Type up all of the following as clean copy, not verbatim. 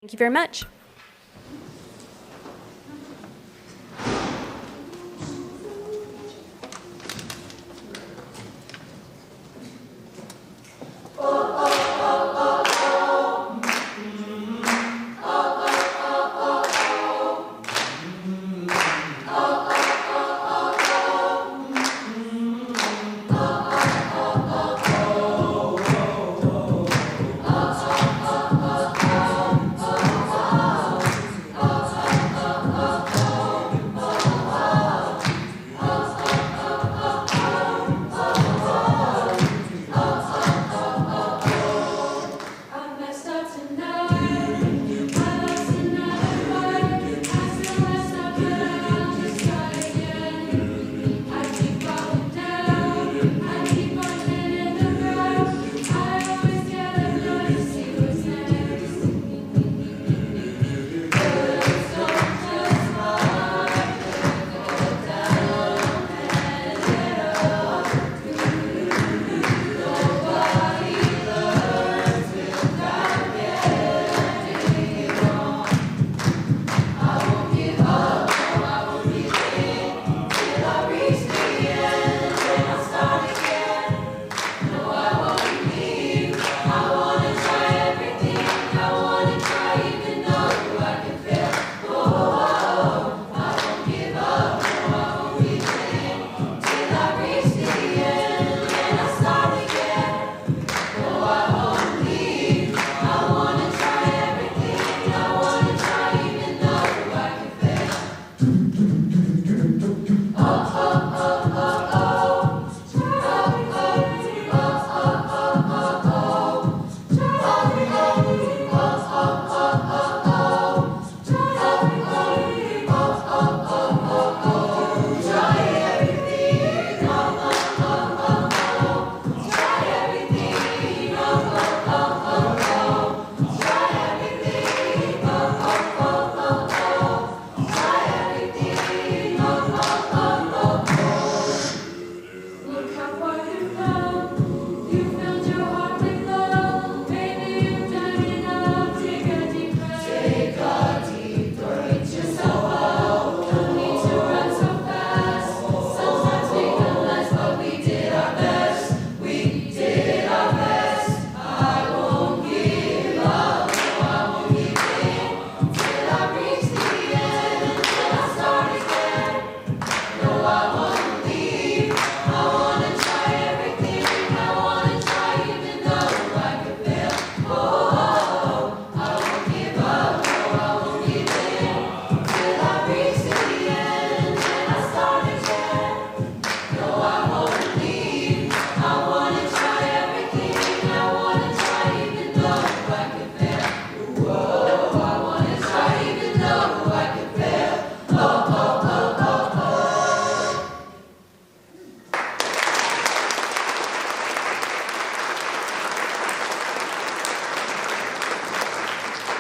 Thank you very much.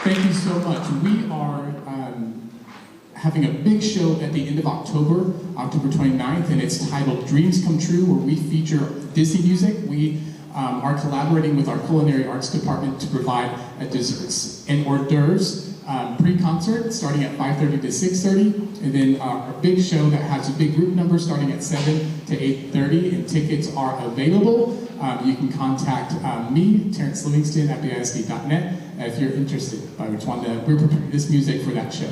Thank you so much. We are having a big show at the end of October, October 29th, and it's titled Dreams Come True, where we feature Disney music. We are collaborating with our culinary arts department to provide desserts and hors d'oeuvres pre-concert starting at 5:30 to 6:30, and then our big show that has a big group number starting at 7 to 8:30, and tickets are available. You can contact me, Terrence Livingston, at BISD.net if you're interested. But we're preparing this music for that show.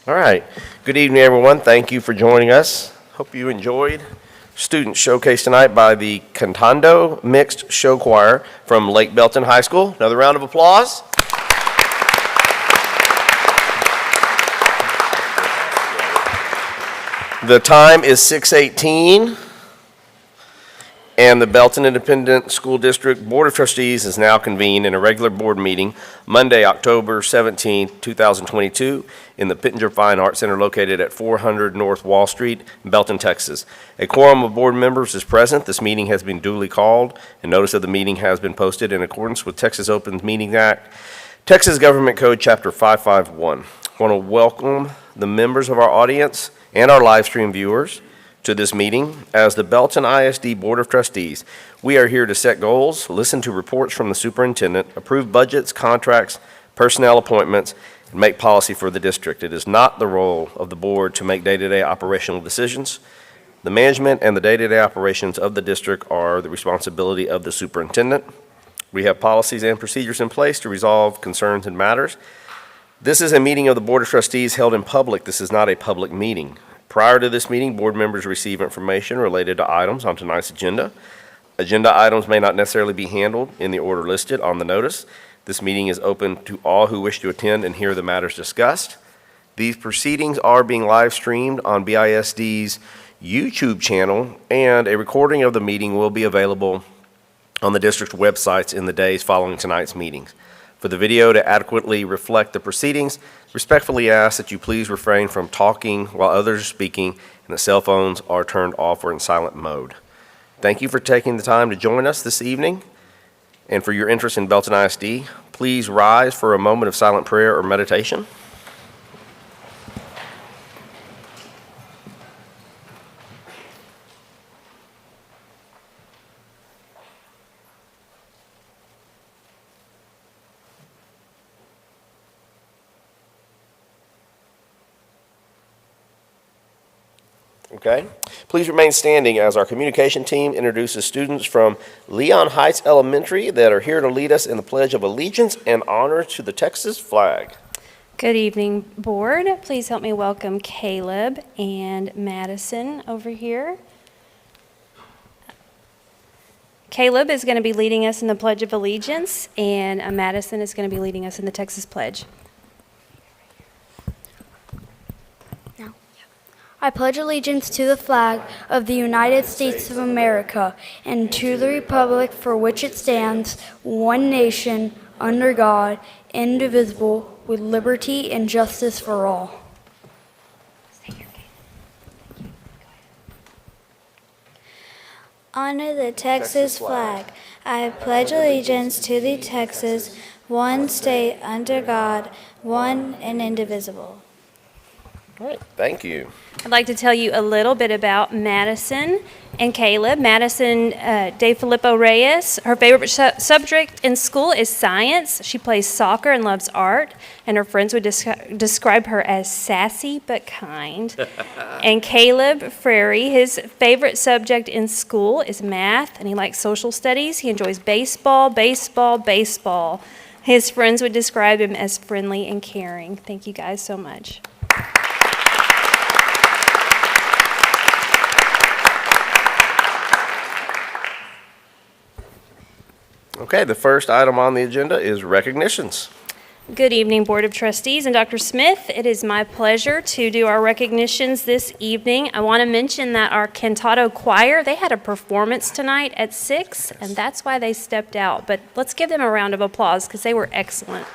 All right. Good evening, everyone. Thank you for joining us. Hope you enjoyed student showcase tonight by the Cantando Mixed Show Choir from Lake Belton High School. Another round of applause. The time is 6:18, and the Belton Independent School District Board of Trustees is now convened in a regular board meeting Monday, October 17, 2022, in the Pittenger Fine Arts Center located at 400 North Wall Street, Belton, Texas. A quorum of board members is present. This meeting has been duly called, and notice of the meeting has been posted in accordance with Texas Open Meetings Act, Texas Government Code, Chapter 551. I want to welcome the members of our audience and our live stream viewers to this meeting. As the Belton ISD Board of Trustees, we are here to set goals, listen to reports from the superintendent, approve budgets, contracts, personnel appointments, and make policy for the district. It is not the role of the board to make day-to-day operational decisions. The management and the day-to-day operations of the district are the responsibility of the superintendent. We have policies and procedures in place to resolve concerns and matters. This is a meeting of the Board of Trustees held in public. This is not a public meeting. Prior to this meeting, board members receive information related to items on tonight's agenda. Agenda items may not necessarily be handled in the order listed on the notice. This meeting is open to all who wish to attend and hear the matters discussed. These proceedings are being live streamed on BISD's YouTube channel, and a recording of the meeting will be available on the district's websites in the days following tonight's meetings. For the video to adequately reflect the proceedings, respectfully ask that you please refrain from talking while others are speaking and that cell phones are turned off or in silent mode. Thank you for taking the time to join us this evening and for your interest in Belton ISD. Please rise for a moment of silent prayer or meditation. Okay. Please remain standing as our communication team introduces students from Leon Heights Elementary that are here to lead us in the Pledge of Allegiance and honor to the Texas flag. Good evening, board. Please help me welcome Caleb and Madison over here. Caleb is going to be leading us in the Pledge of Allegiance, and Madison is going to be leading us in the Texas Pledge. I I pledge allegiance to the flag of the United States of America and to the republic for which it stands, one nation, under God, indivisible, with liberty and justice for all. Under the Texas flag, I pledge allegiance to the Texas, one state under God, one and indivisible. All right, thank you. I'd like to tell you a little bit about Madison and Caleb. Madison De Filippo Reyes, her favorite subject in school is science. She plays soccer and loves art, and her friends would describe her as sassy but kind. And Caleb Frary, his favorite subject in school is math, and he likes social studies. He enjoys baseball, baseball, baseball. His friends would describe him as friendly and caring. Thank you guys so much. Okay, the first item on the agenda is recognitions. Good evening, Board of Trustees and Dr. Smith. It is my pleasure to do our recognitions this evening. I want to mention that our cantato choir, they had a performance tonight at 6, and that's why they stepped out. But let's give them a round of applause because they were excellent.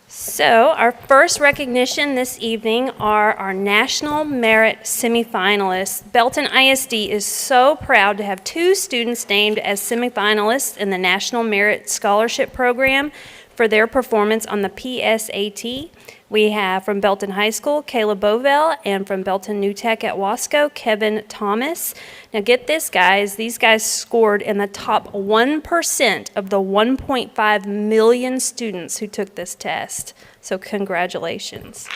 So our first recognition this evening are our National Merit semifinalists. Belton ISD is so proud to have 2 students named as semifinalists in the National Merit Scholarship Program for their performance on the PSAT. We have from Belton High School, Kayla Bovell, and from Belton New Tech at Wasco, Kevin Thomas. Now get this, guys. These guys scored in the top 1% of the 1.5 million students who took this test. So congratulations.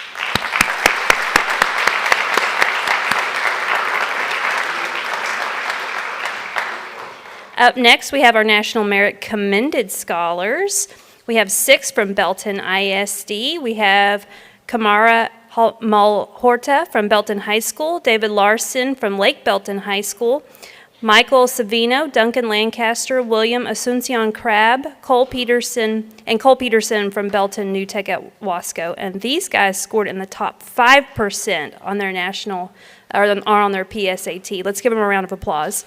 Up next, we have our National Merit Commended Scholars. We have 6 from Belton ISD. We have Kamara Malhorta from Belton High School, David Larson from Lake Belton High School, Michael Savino, Duncan Lancaster, William Asuncion Crabb, Cole Peterson from Belton New Tech at Wasco. And these guys scored in the top 5% on their national, or on their PSAT. Let's give them a round of applause.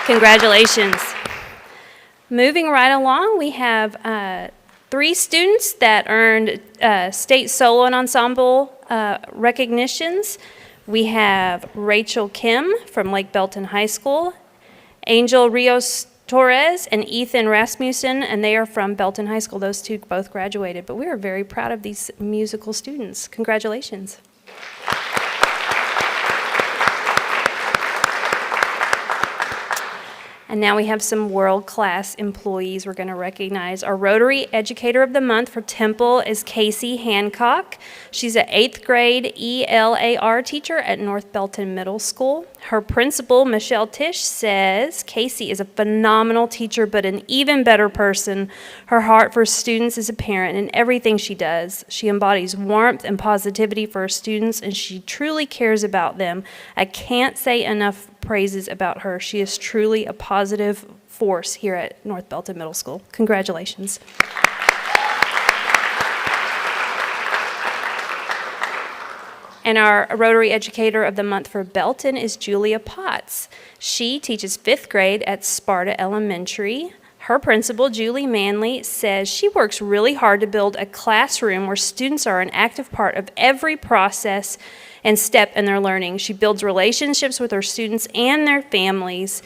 Congratulations. Moving right along, we have 3 students that earned state solo and ensemble recognitions. We have Rachel Kim from Lake Belton High School, Angel Rios Torres, and Ethan Rasmussen, and they are from Belton High School. Those 2 both graduated, but we are very proud of these musical students. Congratulations. And now we have some world-class employees we're going to recognize. Our Rotary Educator of the Month for Temple is Casey Hancock. She's an 8th grade ELAR teacher at North Belton Middle School. Her principal, Michelle Tisch, says Casey is a phenomenal teacher, but an even better person. Her heart for students is apparent in everything she does. She embodies warmth and positivity for her students, and she truly cares about them. I can't say enough praises about her. She is truly a positive force here at North Belton Middle School. Congratulations. And our Rotary Educator of the Month for Belton is Julia Potts. She teaches 5th grade at Sparta Elementary. Her principal, Julie Manley, says she works really hard to build a classroom where students are an active part of every process and step in their learning. She builds relationships with her students and their families.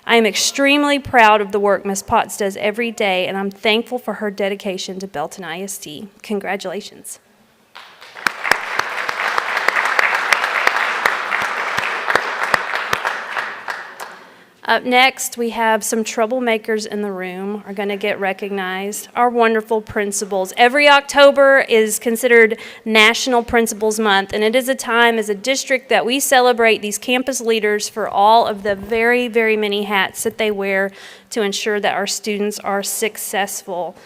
I am extremely proud of the work Ms. Potts does every day, and I'm thankful for her dedication to Belton ISD. Congratulations. Up next, we have some troublemakers in the room are going to get recognized. Our wonderful principals. Every October is considered National Principals Month, and it is a time as a district that we celebrate these campus leaders for all of the very, very many hats that they wear to ensure that our students are successful.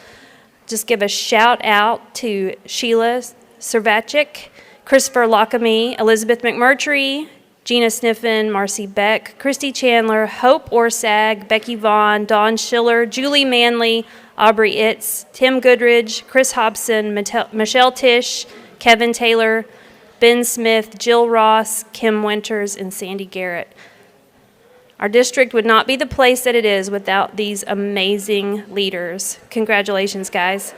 Just give a shout out to Sheila Servachik, Christopher Lockamy, Elizabeth McMurtry, Gina Sniffen, Marcy Beck, Christy Chandler, Hope Orsag, Becky Vaughn, Dawn Schiller, Julie Manley, Aubrey Itz, Tim Goodridge, Chris Hobson, Michelle Tisch, Kevin Taylor, Ben Smith, Jill Ross, Kim Winters, and Sandy Garrett. Our district would not be the place that it is without these amazing leaders. Congratulations, guys.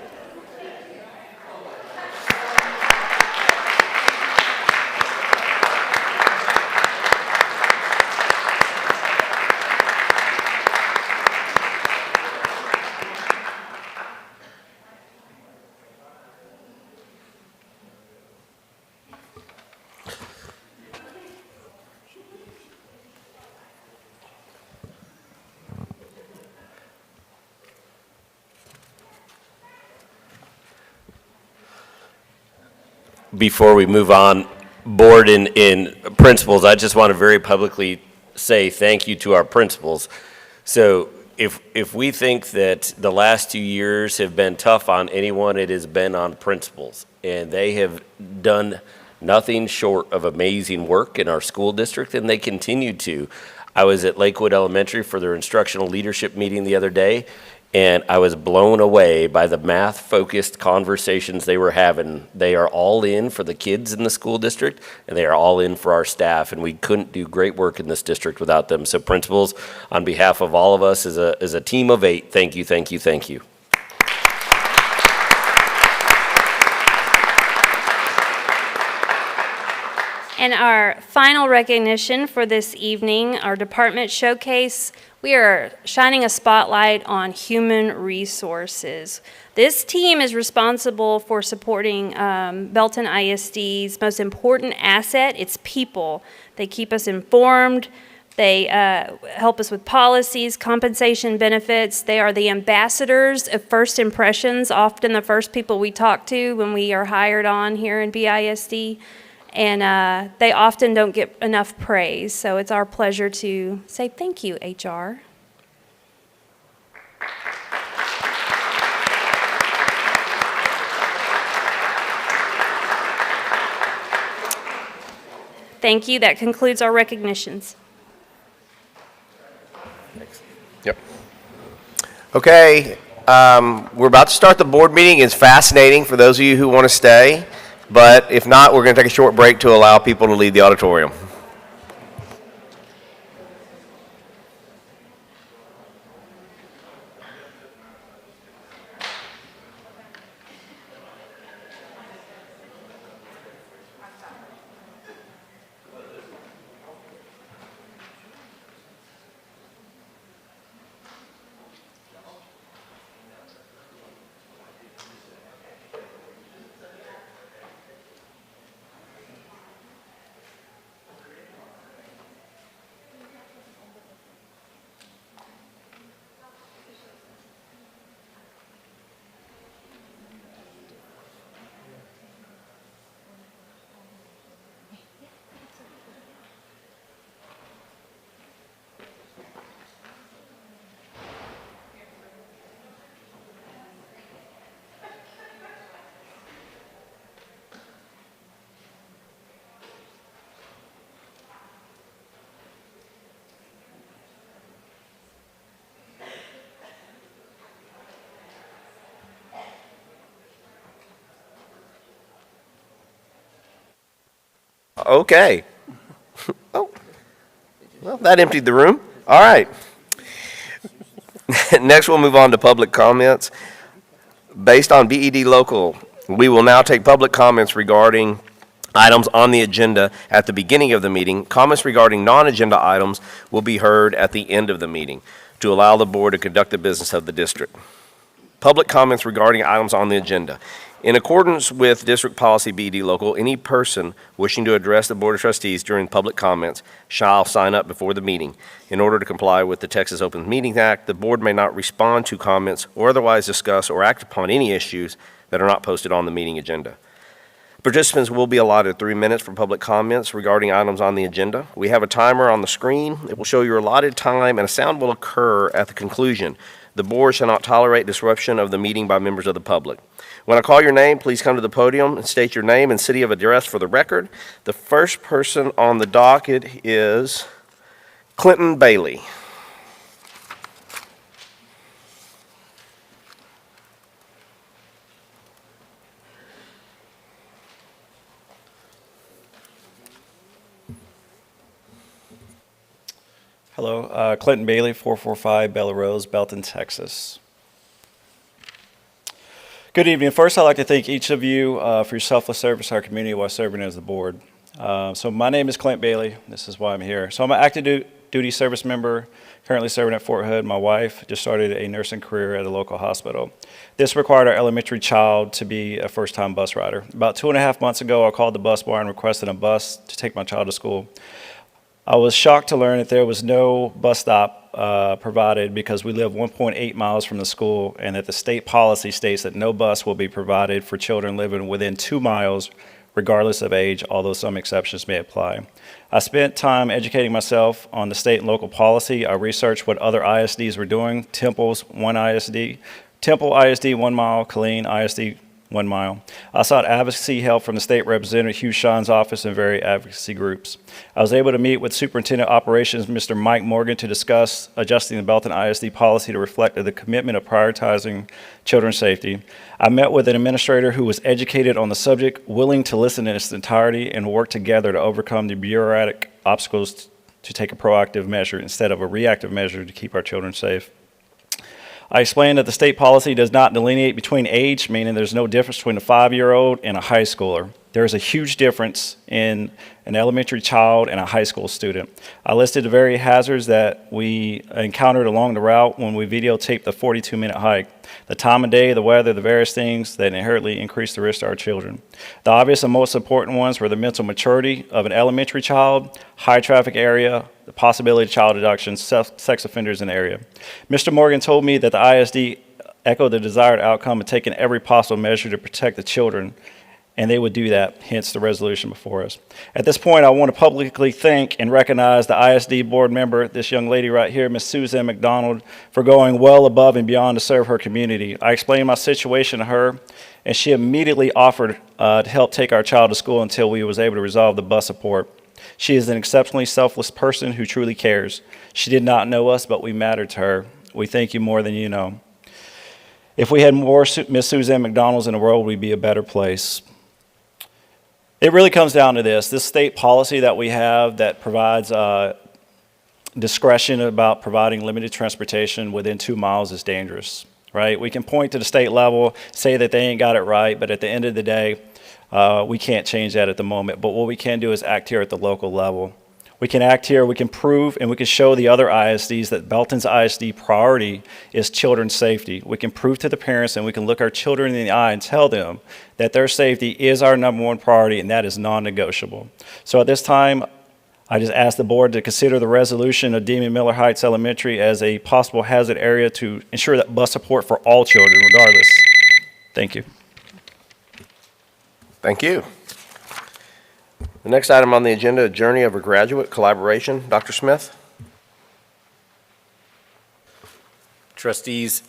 Before we move on, board and principals, I just want to very publicly say thank you to our principals. So if we think that the last 2 years have been tough on anyone, it has been on principals. And they have done nothing short of amazing work in our school district, and they continue to. I was at Lakewood Elementary for their instructional leadership meeting the other day, and I was blown away by the math-focused conversations they were having. They are all in for the kids in the school district, and they are all in for our staff, and we couldn't do great work in this district without them. So principals, on behalf of all of us as a team of 8, thank you, thank you, thank you. And our final recognition for this evening, our department showcase, we are shining a spotlight on human resources. This team is responsible for supporting Belton ISD's most important asset, its people. They keep us informed. They help us with policies, compensation, benefits. They are the ambassadors of first impressions, often the first people we talk to when we are hired on here in BISD. And they often don't get enough praise, so it's our pleasure to say thank you, HR. Thank you. That concludes our recognitions. Yep. Okay, we're about to start the board meeting. It's fascinating for those of you who want to stay. But if not, we're going to take a short break to allow people to leave the auditorium. Okay. Oh, well, that emptied the room. All right. Next, we'll move on to public comments. Based on BED Local, we will now take public comments regarding items on the agenda at the beginning of the meeting. Comments regarding non-agenda items will be heard at the end of the meeting to allow the board to conduct the business of the district. Public comments regarding items on the agenda. In accordance with District Policy BED Local, any person wishing to address the Board of Trustees during public comments shall sign up before the meeting. In order to comply with the Texas Open Meetings Act, the board may not respond to comments or otherwise discuss or act upon any issues that are not posted on the meeting agenda. Participants will be allotted 3 minutes for public comments regarding items on the agenda. We have a timer on the screen. It will show your allotted time, and a sound will occur at the conclusion. The board shall not tolerate disruption of the meeting by members of the public. When I call your name, please come to the podium and state your name and city of address for the record. The first person on the docket is Clinton Bailey. Hello, Clinton Bailey, 445 Bella Rose, Belton, Texas. Good evening. First, I'd like to thank each of you for your selfless service to our community while serving as the board. So my name is Clint Bailey. This is why I'm here. So I'm an active duty service member, currently serving at Fort Hood. My wife just started a nursing career at a local hospital. This required our elementary child to be a first-time bus rider. About 2.5 months ago, I called the bus bar and requested a bus to take my child to school. I was shocked to learn that there was no bus stop provided because we live 1.8 miles from the school, and that the state policy states that no bus will be provided for children living within 2 miles, regardless of age, although some exceptions may apply. I spent time educating myself on the state and local policy. I researched what other ISDs were doing. Temple's 1 ISD, Temple ISD 1 mile, Killeen ISD 1 mile. I sought advocacy help from the state representative Hugh Sean's office and various advocacy groups. I was able to meet with Superintendent Operations Mr. Mike Morgan to discuss adjusting the Belton ISD policy to reflect the commitment of prioritizing children's safety. I met with an administrator who was educated on the subject, willing to listen in its entirety, and work together to overcome the bureaucratic obstacles to take a proactive measure instead of a reactive measure to keep our children safe. I explained that the state policy does not delineate between age, meaning there's no difference between a 5-year-old and a high schooler. There is a huge difference in an elementary child and a high school student. I listed the very hazards that we encountered along the route when we videotaped the 42-minute hike. The time of day, the weather, the various things that inherently increase the risk to our children. The obvious and most important ones were the mental maturity of an elementary child, high traffic area, the possibility of child abduction, sex offenders in the area. Mr. Morgan told me that the ISD echoed the desired outcome and taken every possible measure to protect the children, and they would do that, hence the resolution before us. At this point, I want to publicly thank and recognize the ISD board member, this young lady right here, Ms. Suzanne McDonald, for going well above and beyond to serve her community. I explained my situation to her, and she immediately offered to help take our child to school until we was able to resolve the bus support. She is an exceptionally selfless person who truly cares. She did not know us, but we mattered to her. We thank you more than you know. If we had more Ms. Suzanne McDonald's in the world, we'd be a better place. It really comes down to this state policy that we have that provides discretion about providing limited transportation within 2 miles is dangerous, right? We can point to the state level, say that they ain't got it right, but at the end of the day, we can't change that at the moment. But what we can do is act here at the local level. We can act here, we can prove, and we can show the other ISDs that Belton's ISD priority is children's safety. We can prove to the parents, and we can look our children in the eye and tell them that their safety is our #1 priority, and that is non-negotiable. So at this time, I just ask the board to consider the resolution of deeming Miller Heights Elementary as a possible hazard area to ensure that bus support for all children, regardless. Thank you. Thank you. The next item on the agenda, Journey of a Graduate Collaboration. Dr. Smith? Trustees,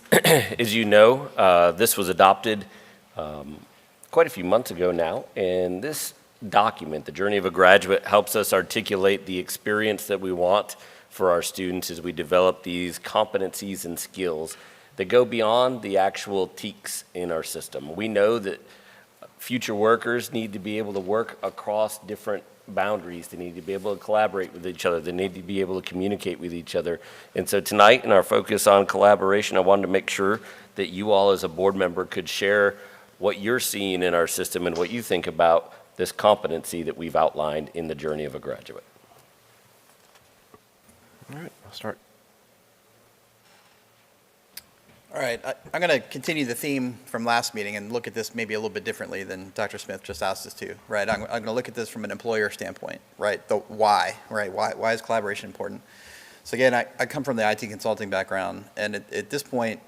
as you know, this was adopted quite a few months ago now, and this document, the Journey of a Graduate, helps us articulate the experience that we want for our students as we develop these competencies and skills that go beyond the actual TEKS in our system. We know that future workers need to be able to work across different boundaries. They need to be able to collaborate with each other. They need to be able to communicate with each other. And so tonight, in our focus on collaboration, I wanted to make sure that you all as a board member could share what you're seeing in our system and what you think about this competency that we've outlined in the Journey of a Graduate. All right, I'll start. All right, I'm going to continue the theme from last meeting and look at this maybe a little bit differently than Dr. Smith just asked us to, right? I'm going to look at this from an employer standpoint, right? The why, right? Why is collaboration important? So again, I come from the IT consulting background, and at this point,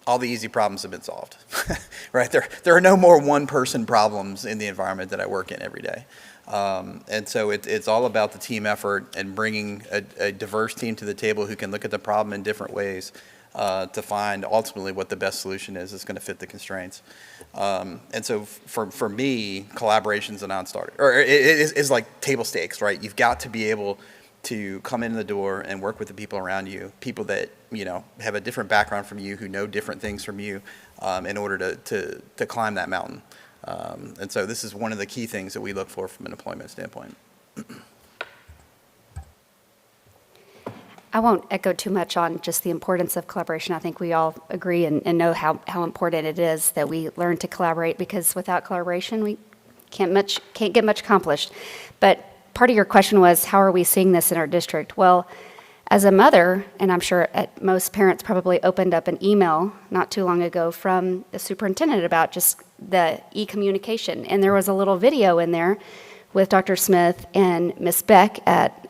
all the easy problems have been solved, right? There are no more one-person problems in the environment that I work in every day. And so it's all about the team effort and bringing a diverse team to the table who can look at the problem in different ways. to find ultimately what the best solution is that's going to fit the constraints. And so for me, collaboration is a non-starter, or it is like table stakes, right? You've got to be able to come in the door and work with the people around you, people that, you know, have a different background from you, who know different things from you, in order to climb that mountain. And so this is one of the key things that we look for from an employment standpoint. I won't echo too much on just the importance of collaboration. I think we all agree and know how important it is that we learn to collaborate, because without collaboration, we can't get much accomplished. But part of your question was, how are we seeing this in our district? Well, as a mother, and I'm sure most parents probably opened up an email not too long ago from the superintendent about just the e-communication. And there was a little video in there with Dr. Smith and Ms. Beck at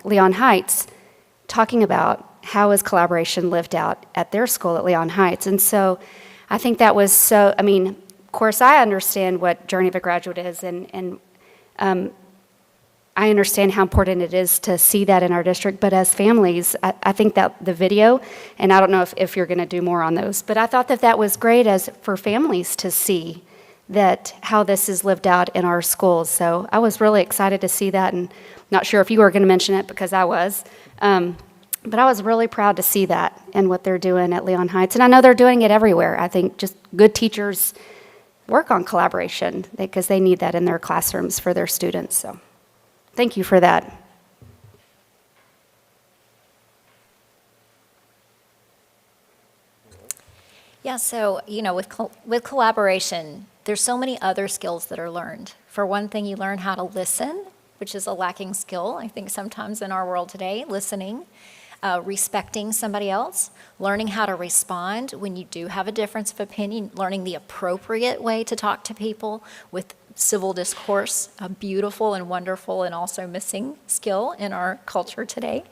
Leon Heights talking about how is collaboration lived out at their school at Leon Heights. And so I think that was so, I mean, of course, I understand what Journey of a Graduate is, and I understand how important it is to see that in our district, but as families, I think that the video, and I don't know if you're going to do more on those, but I thought that was great as for families to see that how this is lived out in our schools. So I was really excited to see that, and not sure if you were going to mention it because I was, but I was really proud to see that and what they're doing at Leon Heights. And I know they're doing it everywhere. I think just good teachers work on collaboration because they need that in their classrooms for their students. So thank you for that. Yeah, so, you know, with collaboration, there's so many other skills that are learned. For one thing, you learn how to listen, which is a lacking skill, I think, sometimes in our world today, listening, respecting somebody else, learning how to respond when you do have a difference of opinion, learning the appropriate way to talk to people with civil discourse, a beautiful and wonderful and also missing skill in our culture today.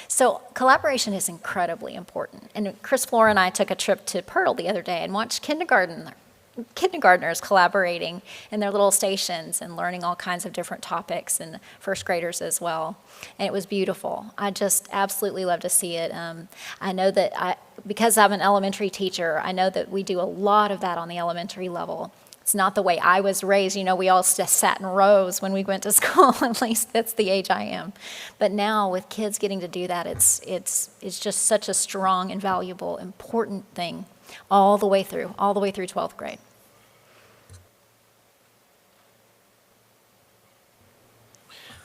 So collaboration is incredibly important. And Chris Flora and I took a trip to Pirtle the other day and watched kindergartners collaborating in their little stations and learning all kinds of different topics, and first graders as well. And it was beautiful. I just absolutely love to see it. I know that because I'm an elementary teacher, I know that we do a lot of that on the elementary level. It's not the way I was raised. You know, we all just sat in rows when we went to school. At least that's the age I am. But now with kids getting to do that, it's just such a strong and valuable, important thing all the way through 12th grade.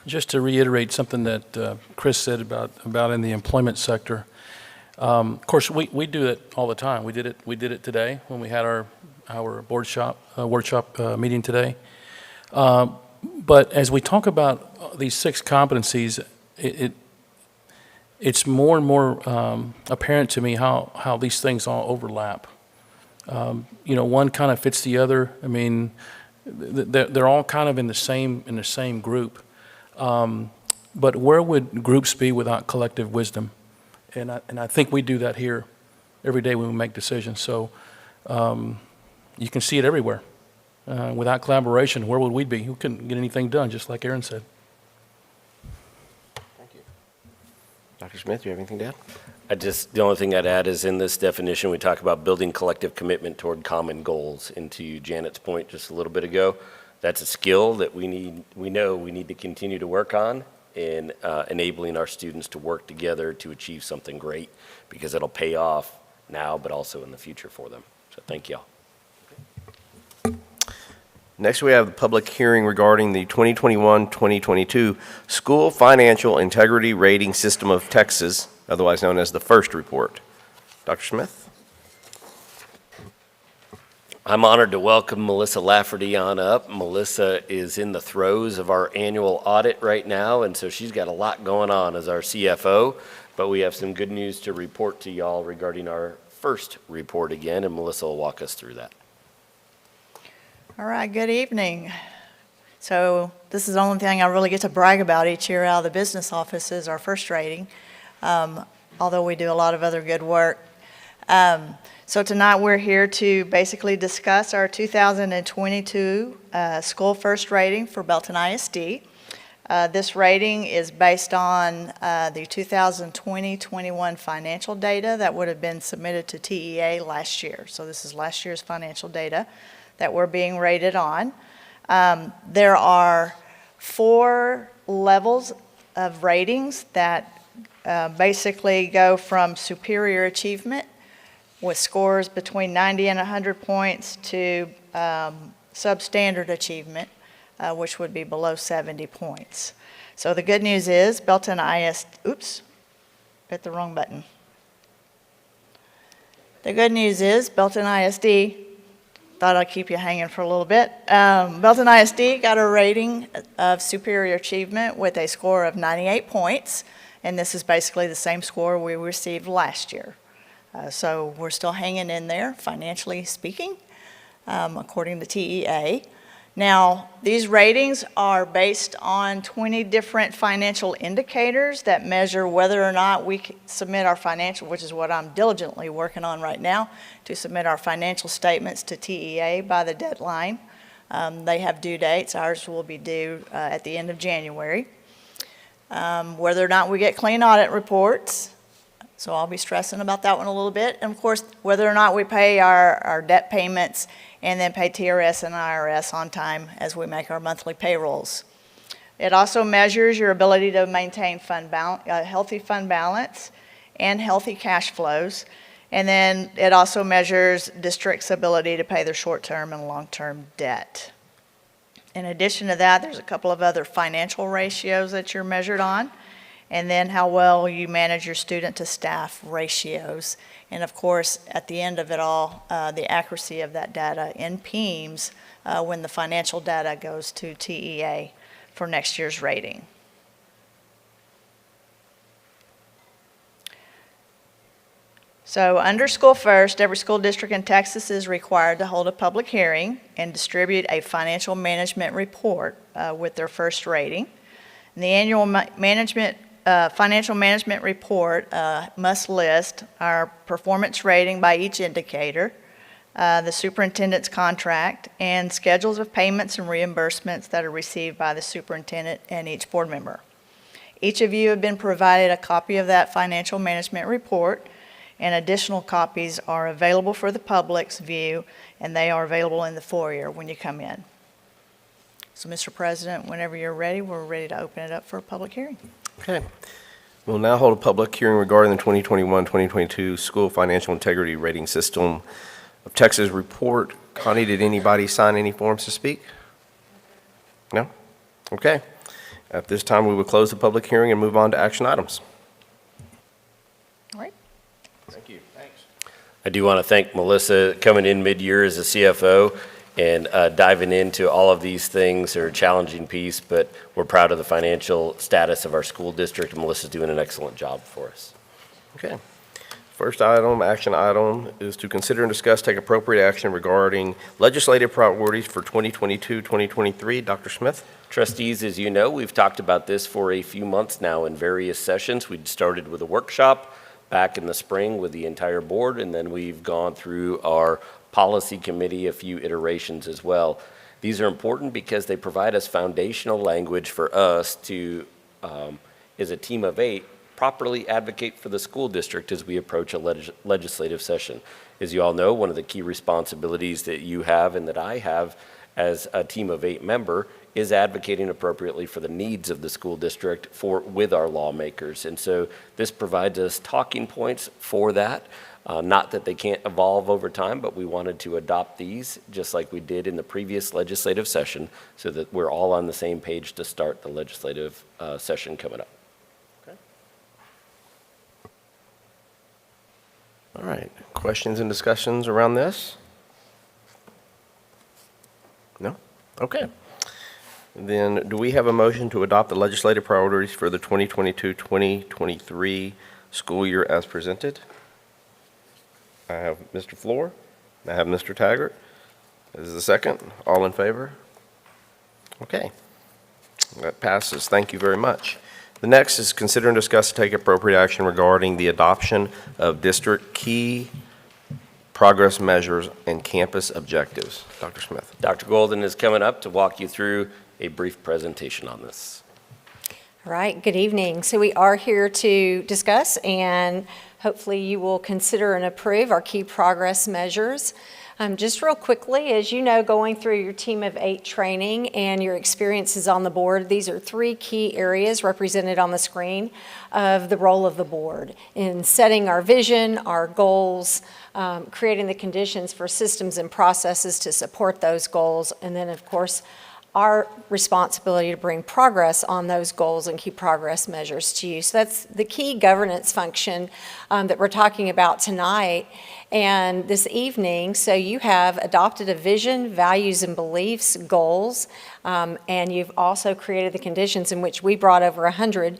Just to reiterate something that Chris said about in the employment sector. Of course, we do it all the time. We did it today when we had our workshop meeting today. But as we talk about these 6 competencies, it's more and more apparent to me how these things all overlap. You know, one kind of fits the other. I mean, they're all kind of in the same group. But where would groups be without collective wisdom? And I think we do that here every day when we make decisions. So you can see it everywhere. Without collaboration, where would we be? We couldn't get anything done, just like Aaron said. Thank you. Dr. Smith, do you have anything to add? The only thing I'd add is in this definition, we talk about building collective commitment toward common goals. And to Janet's point just a little bit ago, that's a skill that we know we need to continue to work on in enabling our students to work together to achieve something great, because it'll pay off now, but also in the future for them. So thank y'all. Next, we have the public hearing regarding the 2021-2022 School Financial Integrity Rating System of Texas, otherwise known as the FIRST report. Dr. Smith? I'm honored to welcome Melissa Lafferty on up. Melissa is in the throes of our annual audit right now, and so she's got a lot going on as our CFO, but we have some good news to report to y'all regarding our FIRST report again, and Melissa will walk us through that. All right, good evening. So this is the only thing I really get to brag about each year out of the business office is our FIRST rating, although we do a lot of other good work. So tonight we're here to basically discuss our 2022 school FIRST rating for Belton ISD. This rating is based on the 2020-21 financial data that would have been submitted to TEA last year. So this is last year's financial data that we're being rated on. There are 4 levels of ratings that basically go from superior achievement with scores between 90 and 100 points to substandard achievement, which would be below 70 points. So the good news is Belton ISD, oops, hit the wrong button. The good news is Belton ISD, thought I'd keep you hanging for a little bit. Belton ISD got a rating of superior achievement with a score of 98 points, and this is basically the same score we received last year. So we're still hanging in there, financially speaking, according to TEA. Now, these ratings are based on 20 different financial indicators that measure whether or not we submit our financial, which is what I'm diligently working on right now, to submit our financial statements to TEA by the deadline. They have due dates. Ours will be due at the end of January. Whether or not we get clean audit reports, so I'll be stressing about that one a little bit. And of course, whether or not we pay our debt payments and then pay TRS and IRS on time as we make our monthly payrolls. It also measures your ability to maintain healthy fund balance and healthy cash flows. And then it also measures district's ability to pay their short-term and long-term debt. In addition to that, there's a couple of other financial ratios that you're measured on, and then how well you manage your student to staff ratios. And of course, at the end of it all, the accuracy of that data in PEEMS when the financial data goes to TEA for next year's rating. So under School First, every school district in Texas is required to hold a public hearing and distribute a financial management report with their first rating. And the annual financial management report must list our performance rating by each indicator, the superintendent's contract, and schedules of payments and reimbursements that are received by the superintendent and each board member. Each of you have been provided a copy of that financial management report, and additional copies are available for the public's view, and they are available in the foyer when you come in. So, Mr. President, whenever you're ready, we're ready to open it up for a public hearing. Okay. We'll now hold a public hearing regarding the 2021-2022 School Financial Integrity Rating System of Texas report. Connie, did anybody sign any forms to speak? No? Okay. At this time, we will close the public hearing and move on to action items. All right. Thank you. Thanks. I do want to thank Melissa coming in mid-year as a CFO and diving into all of these things are a challenging piece, but we're proud of the financial status of our school district, and Melissa's doing an excellent job for us. Okay. First item, action item, is to consider and discuss, take appropriate action regarding legislative priorities for 2022-2023. Dr. Smith? Trustees, as you know, we've talked about this for a few months now in various sessions. We started with a workshop back in the spring with the entire board, and then we've gone through our policy committee a few iterations as well. These are important because they provide us foundational language for us to, as a team of 8, properly advocate for the school district as we approach a legislative session. As you all know, one of the key responsibilities that you have and that I have as a team of 8 member is advocating appropriately for the needs of the school district with our lawmakers. And so this provides us talking points for that. Not that they can't evolve over time, but we wanted to adopt these just like we did in the previous legislative session so that we're all on the same page to start the legislative session coming up. Okay. All right. Questions and discussions around this? No? Okay. Then do we have a motion to adopt the legislative priorities for the 2022-2023 school year as presented? I have Mr. Floor. I have Mr. Taggart. This is the second. All in favor? Okay. That passes. Thank you very much. The next is consider and discuss to take appropriate action regarding the adoption of district key progress measures and campus objectives. Dr. Smith. Dr. Golden is coming up to walk you through a brief presentation on this. All right, good evening. So we are here to discuss and hopefully you will consider and approve our key progress measures. Just real quickly, as you know, going through your Team of 8 training and your experiences on the board, these are 3 key areas represented on the screen of the role of the board in setting our vision, our goals, creating the conditions for systems and processes to support those goals, and then, of course, our responsibility to bring progress on those goals and key progress measures to you. So that's the key governance function that we're talking about tonight and this evening. So you have adopted a vision, values and beliefs, goals, and you've also created the conditions in which we brought over 100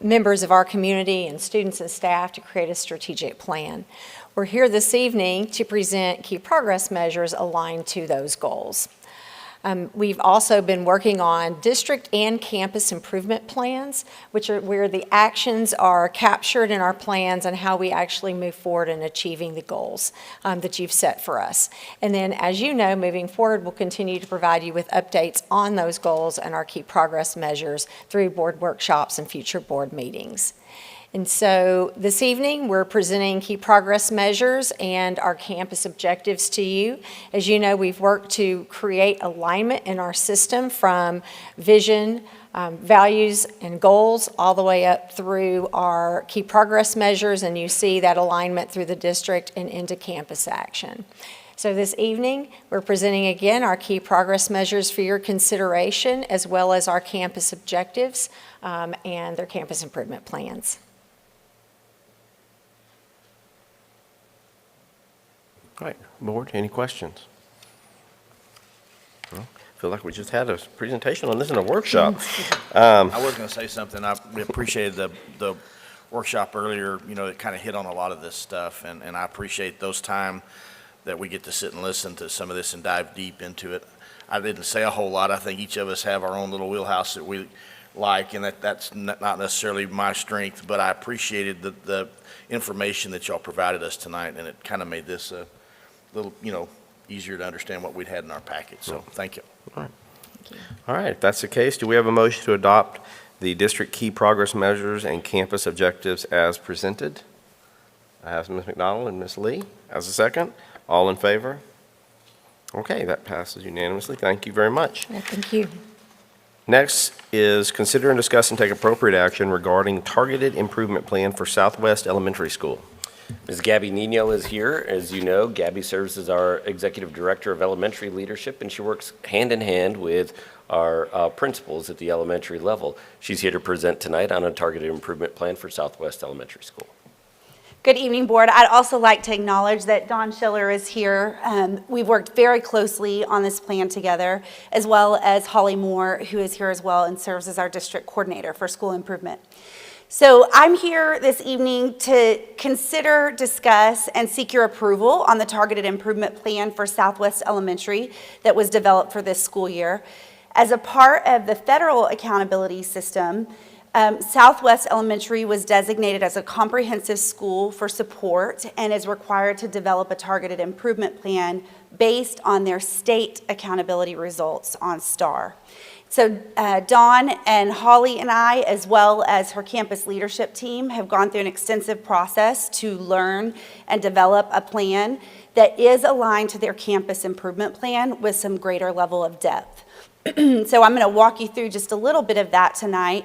members of our community and students and staff to create a strategic plan. We're here this evening to present key progress measures aligned to those goals. We've also been working on district and campus improvement plans, which are where the actions are captured in our plans and how we actually move forward in achieving the goals that you've set for us. And then, as you know, moving forward, we'll continue to provide you with updates on those goals and our key progress measures through board workshops and future board meetings. And so this evening, we're presenting key progress measures and our campus objectives to you. As you know, we've worked to create alignment in our system from vision, values, and goals all the way up through our key progress measures, and you see that alignment through the district and into campus action. So this evening, we're presenting again our key progress measures for your consideration, as well as our campus objectives and their campus improvement plans. All right, board, any questions? Well, I feel like we just had a presentation on this in a workshop. I was going to say something. I appreciated the workshop earlier. You know, it kind of hit on a lot of this stuff, and I appreciate those time that we get to sit and listen to some of this and dive deep into it. I didn't say a whole lot. I think each of us have our own little wheelhouse that we like, and that's not necessarily my strength, but I appreciated the information that y'all provided us tonight, and it kind of made this a little, easier to understand what we'd had in our package. So thank you. All right. All right, if that's the case, do we have a motion to adopt the district key progress measures and campus objectives as presented? I have Ms. McDonald and Ms. Lee as a second. All in favor? Okay, that passes unanimously. Thank you very much. Yeah, thank you. Next is consider and discuss and take appropriate action regarding targeted improvement plan for Southwest Elementary School. Ms. Gabby Nino is here. As you know, Gabby serves as our Executive Director of Elementary Leadership, and she works hand in hand with our principals at the elementary level. She's here to present tonight on a targeted improvement plan for Southwest Elementary School. Good evening, board. I'd also like to acknowledge that Don Schiller is here. We've worked very closely on this plan together, as well as Holly Moore, who is here as well and serves as our district coordinator for school improvement. So I'm here this evening to consider, discuss, and seek your approval on the targeted improvement plan for Southwest Elementary that was developed for this school year. As a part of the federal accountability system, Southwest Elementary was designated as a comprehensive school for support and is required to develop a targeted improvement plan based on their state accountability results on STAR. So Dawn and Holly and I, as well as her campus leadership team, have gone through an extensive process to learn and develop a plan that is aligned to their campus improvement plan with some greater level of depth. So I'm going to walk you through just a little bit of that tonight.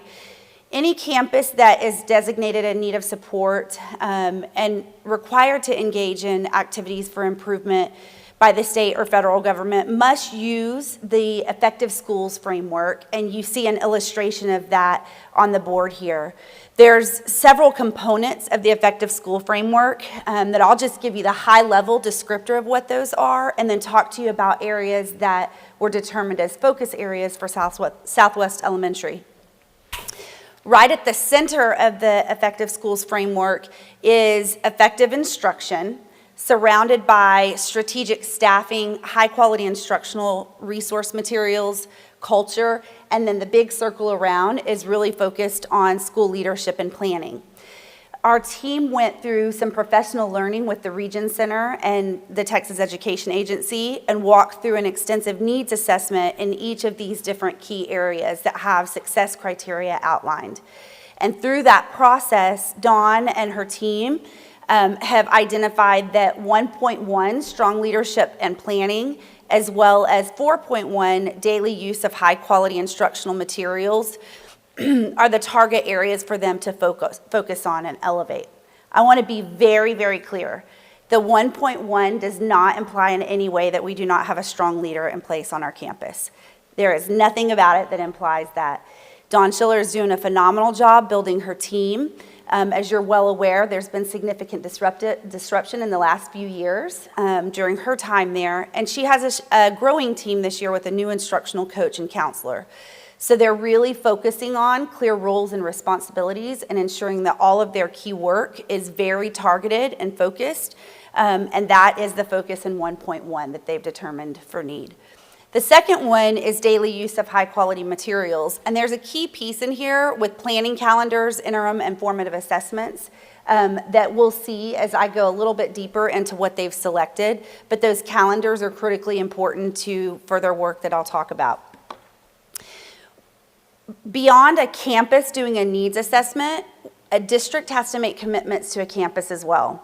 Any campus that is designated in need of support and required to engage in activities for improvement by the state or federal government must use the Effective Schools framework, and you see an illustration of that on the board here. There's several components of the Effective School framework that I'll just give you the high-level descriptor of what those are, and then talk to you about areas that were determined as focus areas for Southwest Elementary. Right at the center of the Effective Schools framework is effective instruction, surrounded by strategic staffing, high-quality instructional resource materials, culture, and then the big circle around is really focused on school leadership and planning. Our team went through some professional learning with the Region Center and the Texas Education Agency and walked through an extensive needs assessment in each of these different key areas that have success criteria outlined. And through that process, Dawn and her team have identified that 1.1, strong leadership and planning, as well as 4.1, daily use of high-quality instructional materials, are the target areas for them to focus on and elevate. I want to be very, very clear. The 1.1 does not imply in any way that we do not have a strong leader in place on our campus. There is nothing about it that implies that. Dawn Schiller is doing a phenomenal job building her team. As you're well aware, there's been significant disruption in the last few years during her time there, and she has a growing team this year with a new instructional coach and counselor. So they're really focusing on clear roles and responsibilities and ensuring that all of their key work is very targeted and focused, and that is the focus in 1.1 that they've determined for need. The second one is daily use of high-quality materials, and there's a key piece in here with planning calendars, interim and formative assessments that we'll see as I go a little bit deeper into what they've selected, but those calendars are critically important to further work that I'll talk about. Beyond a campus doing a needs assessment, a district has to make commitments to a campus as well.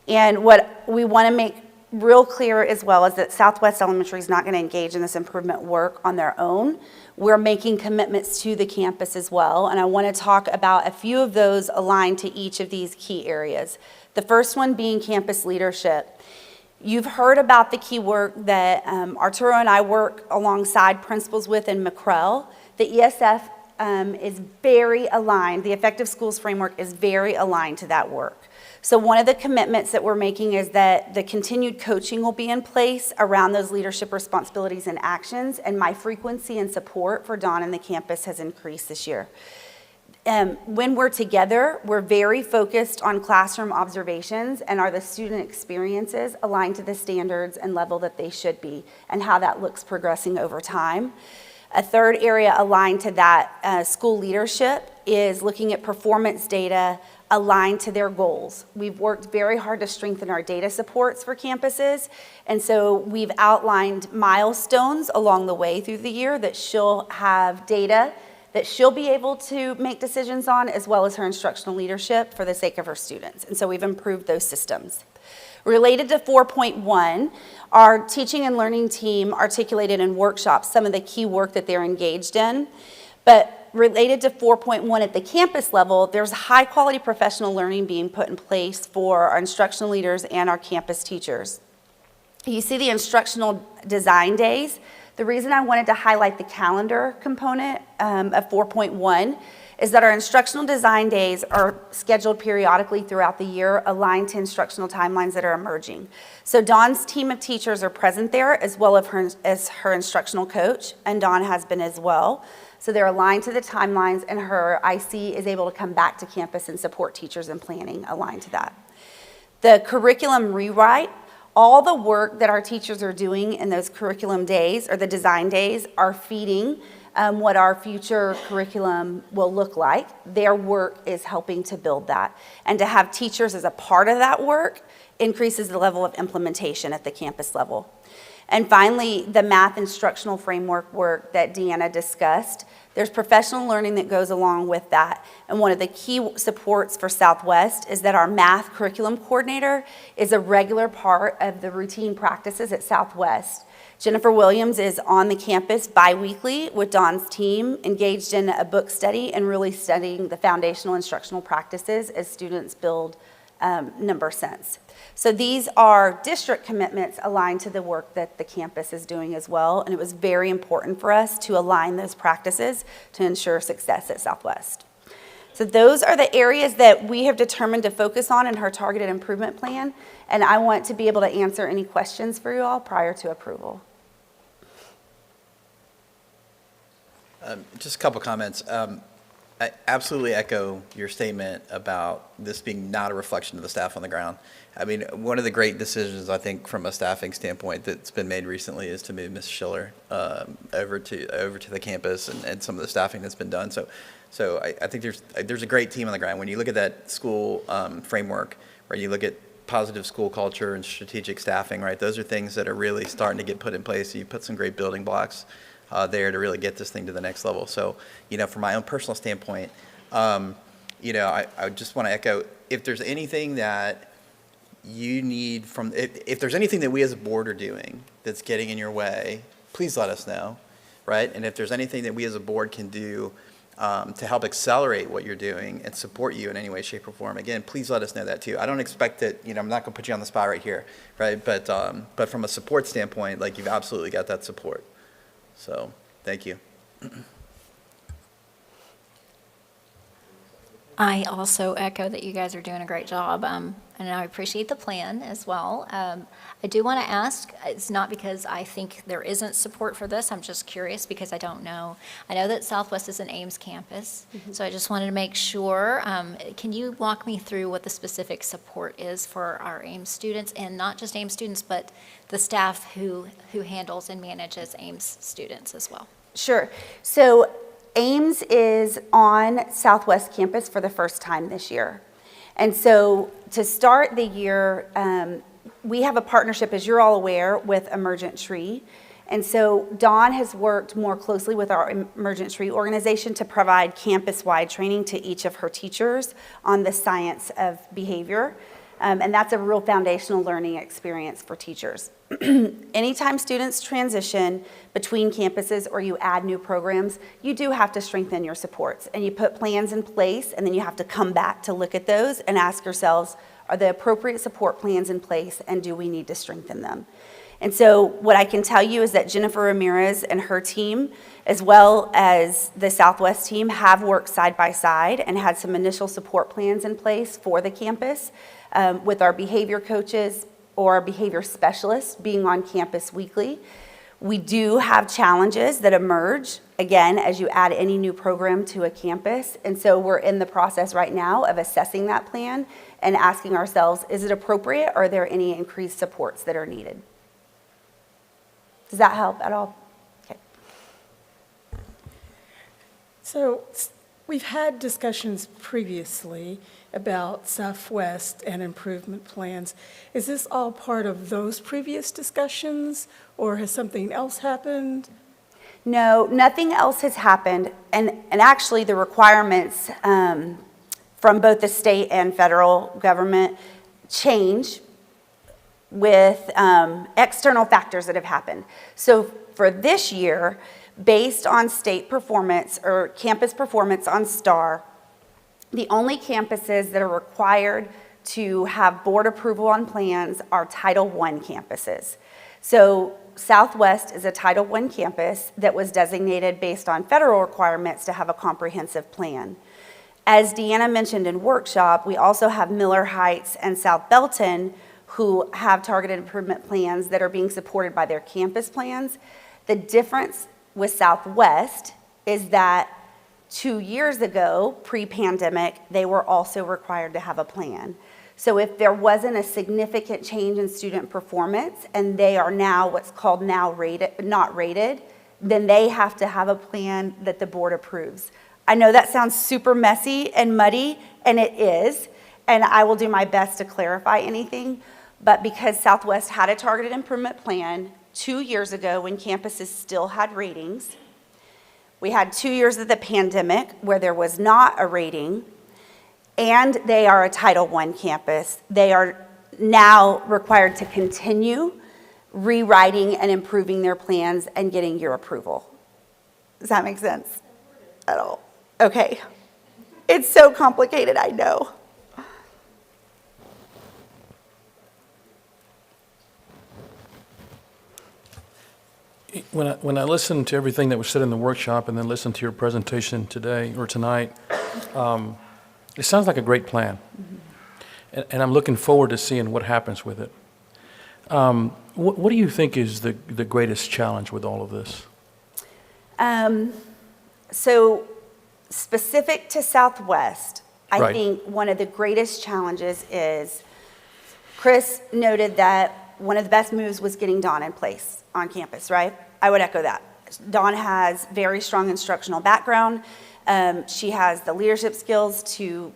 And what we want to make real clear as well is that Southwest Elementary is not going to engage in this improvement work on their own. We're making commitments to the campus as well, and I want to talk about a few of those aligned to each of these key areas. The first one being campus leadership. You've heard about the key work that Arturo and I work alongside principals with in McCrell. The ESF is very aligned. The Effective Schools Framework is very aligned to that work. So one of the commitments that we're making is that the continued coaching will be in place around those leadership responsibilities and actions, and my frequency and support for Dawn and the campus has increased this year. When we're together, we're very focused on classroom observations and are the student experiences aligned to the standards and level that they should be, and how that looks progressing over time. A third area aligned to that school leadership is looking at performance data aligned to their goals. We've worked very hard to strengthen our data supports for campuses, and so we've outlined milestones along the way through the year that she'll have data that she'll be able to make decisions on, as well as her instructional leadership for the sake of her students. And so we've improved those systems. Related to 4.1, our teaching and learning team articulated in workshops some of the key work that they're engaged in. But related to 4.1 at the campus level, there's high quality professional learning being put in place for our instructional leaders and our campus teachers. You see the instructional design days. The reason I wanted to highlight the calendar component of 4.1 is that our instructional design days are scheduled periodically throughout the year, aligned to instructional timelines that are emerging. So Dawn's team of teachers are present there, as well as her instructional coach, and Dawn has been as well. So they're aligned to the timelines, and her IC is able to come back to campus and support teachers in planning aligned to that. The curriculum rewrite, all the work that our teachers are doing in those curriculum days, or the design days, are feeding what our future curriculum will look like. Their work is helping to build that. And to have teachers as a part of that work increases the level of implementation at the campus level. And finally, the math instructional framework work that Deanna discussed. There's professional learning that goes along with that. And one of the key supports for Southwest is that our math curriculum coordinator is a regular part of the routine practices at Southwest. Jennifer Williams is on the campus bi-weekly with Dawn's team, engaged in a book study and really studying the foundational instructional practices as students build number sense. So these are district commitments aligned to the work that the campus is doing as well, and it was very important for us to align those practices to ensure success at Southwest. So those are the areas that we have determined to focus on in her targeted improvement plan, and I want to be able to answer any questions for you all prior to approval. Just a couple comments. I absolutely echo your statement about this being not a reflection of the staff on the ground. I mean, one of the great decisions, I think, from a staffing standpoint that's been made recently is to move Ms. Schiller over to the campus and some of the staffing that's been done. So I think there's a great team on the ground. When you look at that school framework, where you look at positive school culture and strategic staffing, right? Those are things that are really starting to get put in place. You put some great building blocks there to really get this thing to the next level. So, from my own personal standpoint, I just want to echo, if there's anything that you need if there's anything that we as a board are doing that's getting in your way, please let us know, right? And if there's anything that we as a board can do to help accelerate what you're doing and support you in any way, shape, or form, again, please let us know that too. I don't expect that, I'm not going to put you on the spot right here, right? But from a support standpoint, you've absolutely got that support. So, thank you. I also echo that you guys are doing a great job, and I appreciate the plan as well. I do want to ask, it's not because I think there isn't support for this, I'm just curious because I don't know. I know that Southwest is an Ames campus, so I just wanted to make sure. Can you walk me through what the specific support is for our Ames students, and not just Ames students, but the staff who handles and manages Ames students as well? Sure. So Ames is on Southwest campus for the first time this year. And so to start the year, we have a partnership, as you're all aware, with Emergent Tree. And so Dawn has worked more closely with our Emergent Tree organization to provide campus-wide training to each of her teachers on the science of behavior. And that's a real foundational learning experience for teachers. Anytime students transition between campuses or you add new programs, you do have to strengthen your supports. And you put plans in place, and then you have to come back to look at those and ask yourselves, are the appropriate support plans in place, and do we need to strengthen them? And so what I can tell you is that Jennifer Ramirez and her team, as well as the Southwest team, have worked side by side and had some initial support plans in place for the campus, with our behavior coaches or our behavior specialists being on campus weekly. We do have challenges that emerge, again, as you add any new program to a campus. And so we're in the process right now of assessing that plan and asking ourselves, is it appropriate, or are there any increased supports that are needed? Does that help at all? Okay. So we've had discussions previously about Southwest and improvement plans. Is this all part of those previous discussions, or has something else happened? No, nothing else has happened. And actually the requirements from both the state and federal government change with external factors that have happened. So for this year, based on state performance or campus performance on STAR, the only campuses that are required to have board approval on plans are Title I campuses. So Southwest is a Title I campus that was designated based on federal requirements to have a comprehensive plan. As Deanna mentioned in workshop, we also have Miller Heights and South Belton, who have targeted improvement plans that are being supported by their campus plans. The difference with Southwest is that 2 years ago, pre-pandemic, they were also required to have a plan. So if there wasn't a significant change in student performance and they are now what's called now rated, not rated, then they have to have a plan that the board approves. I know that sounds super messy and muddy, and it is, and I will do my best to clarify anything, but because Southwest had a targeted improvement plan 2 years ago when campuses still had ratings, we had 2 years of the pandemic where there was not a rating, and they are a Title I campus. They are now required to continue rewriting and improving their plans and getting your approval. Does that make sense at all? Okay. It's so complicated, I know. When I listened to everything that was said in the workshop and then listened to your presentation today or tonight, it sounds like a great plan. Mm-hmm. And I'm looking forward to seeing what happens with it. What do you think is the greatest challenge with all of this? So Specific to Southwest, I Right. think one of the greatest challenges is, Chris noted that one of the best moves was getting Dawn in place on campus, right? I would echo that. Dawn has very strong instructional background. She has the leadership skills to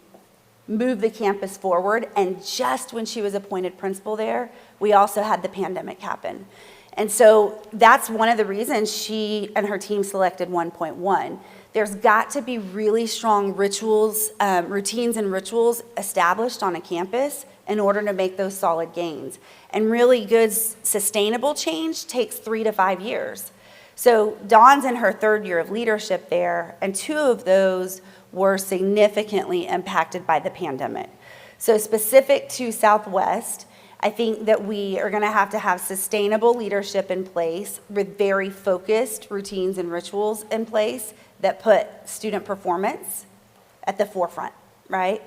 move the campus forward. And just when she was appointed principal there, we also had the pandemic happen. And so that's one of the reasons she and her team selected 1.1. There's got to be really strong rituals, routines and rituals established on a campus in order to make those solid gains. And really good, sustainable change takes 3 to 5 years. So Dawn's in her 3rd year of leadership there, and 2 of those were significantly impacted by the pandemic. So specific to Southwest, I think that we are going to have sustainable leadership in place with very focused routines and rituals in place that put student performance at the forefront, right?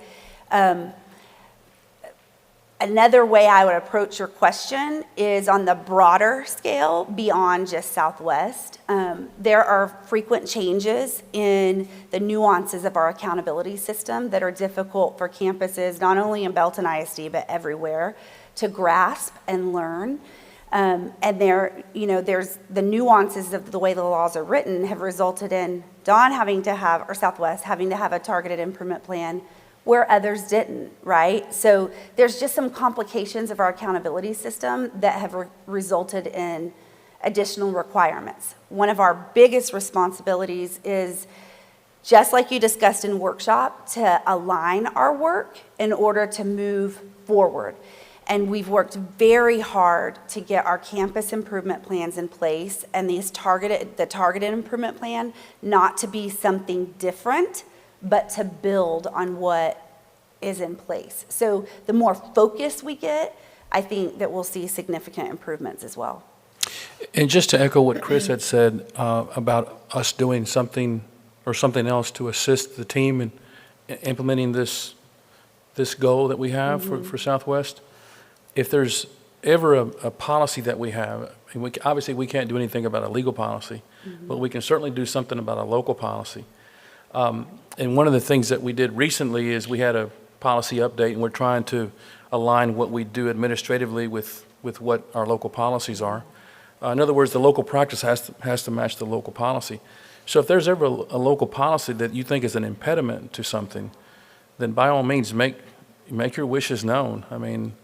Another way I would approach your question is on the broader scale beyond just Southwest. There are frequent changes in the nuances of our accountability system that are difficult for campuses, not only in Belton ISD, but everywhere, to grasp and learn. And there's the nuances of the way the laws are written have resulted in Dawn or Southwest having to have a targeted improvement plan where others didn't, right? So there's just some complications of our accountability system that have resulted in additional requirements. One of our biggest responsibilities is, just like you discussed in workshop, to align our work in order to move forward. And we've worked very hard to get our campus improvement plans in place and the targeted improvement plan not to be something different, but to build on what is in place. So the more focus we get, I think that we'll see significant improvements as well. And just to echo what Chris had said about us doing something or something else to assist the team in implementing this goal that we have for Southwest, if there's ever a policy that we have, and obviously we can't do anything about a legal policy, but we can certainly do something about a local policy. And one of the things that we did recently is we had a policy update, and we're trying to align what we do administratively with what our local policies are. In other words, the local practice has to match the local policy. So if there's ever a local policy that you think is an impediment to something, then by all means make your wishes known. I mean,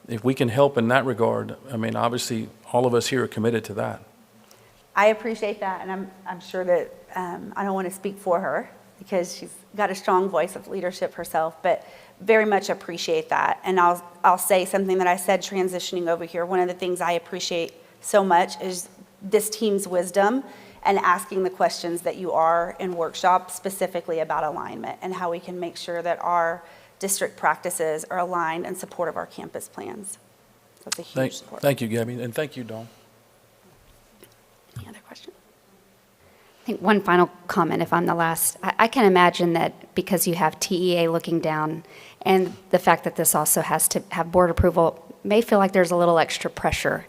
if we can help in that regard, I mean, obviously all of us here are committed to that. I appreciate that, and I'm sure that I don't want to speak for her because she's got a strong voice of leadership herself, but very much appreciate that. And I'll say something that I said transitioning over here. One of the things I appreciate so much is this team's wisdom and asking the questions that you are in workshop specifically about alignment and how we can make sure that our district practices are aligned in support of our campus plans. So it's a huge support. Thank you, Gabby, and thank you, Dawn. Any other questions? I think one final comment, if I'm the last. I can imagine that because you have TEA looking down and the fact that this also has to have board approval may feel like there's a little extra pressure.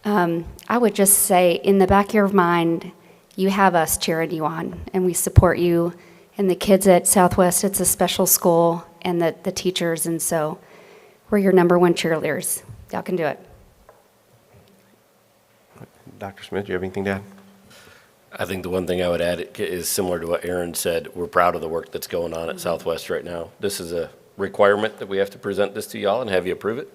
I would just say in the back of your mind, you have us cheering you on, and we support you. And the kids at Southwest, it's a special school, and the teachers, and so we're your #1 cheerleaders. Y'all can do it. Dr. Smith, do you have anything to add? I think the one thing I would add is similar to what Aaron said. We're proud of the work that's going on at Southwest right now. This is a requirement that we have to present this to y'all and have you approve it.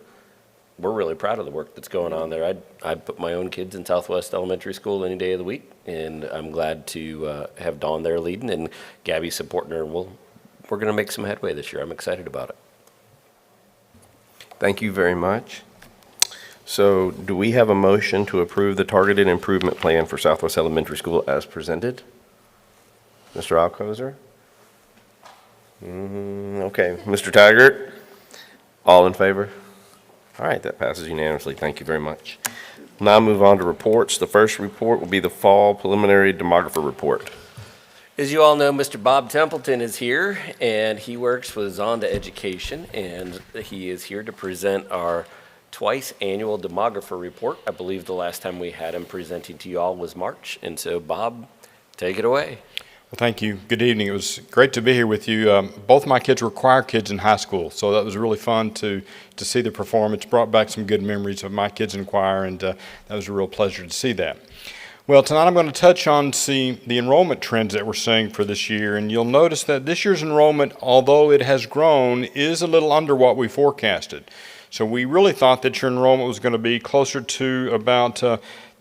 We're really proud of the work that's going on there. I'd put my own kids in Southwest Elementary School any day of the week, and I'm glad to have Dawn there leading and Gabby supporting her. We're going to make some headway this year. I'm excited about it. Thank you very much. So do we have a motion to approve the targeted improvement plan for Southwest Elementary School as presented? Mr. Alcozer? Okay. Mr. Taggart? All in favor? All right, that passes unanimously. Thank you very much. Now move on to reports. The first report will be the fall preliminary demographer report. As you all know, Mr. Bob Templeton is here, and he works with Zonda Education, and he is here to present our twice annual demographer report. I believe the last time we had him presenting to you all was March, and so Bob, take it away. Well, thank you. Good evening. It was great to be here with you. Both my kids were choir kids in high school, so that was really fun to see the performance. Brought back some good memories of my kids in choir, and that was a real pleasure to see that. Well, tonight I'm going to touch on the enrollment trends that we're seeing for this year, and you'll notice that this year's enrollment, although it has grown, is a little under what we forecasted. So we really thought that your enrollment was going to be closer to about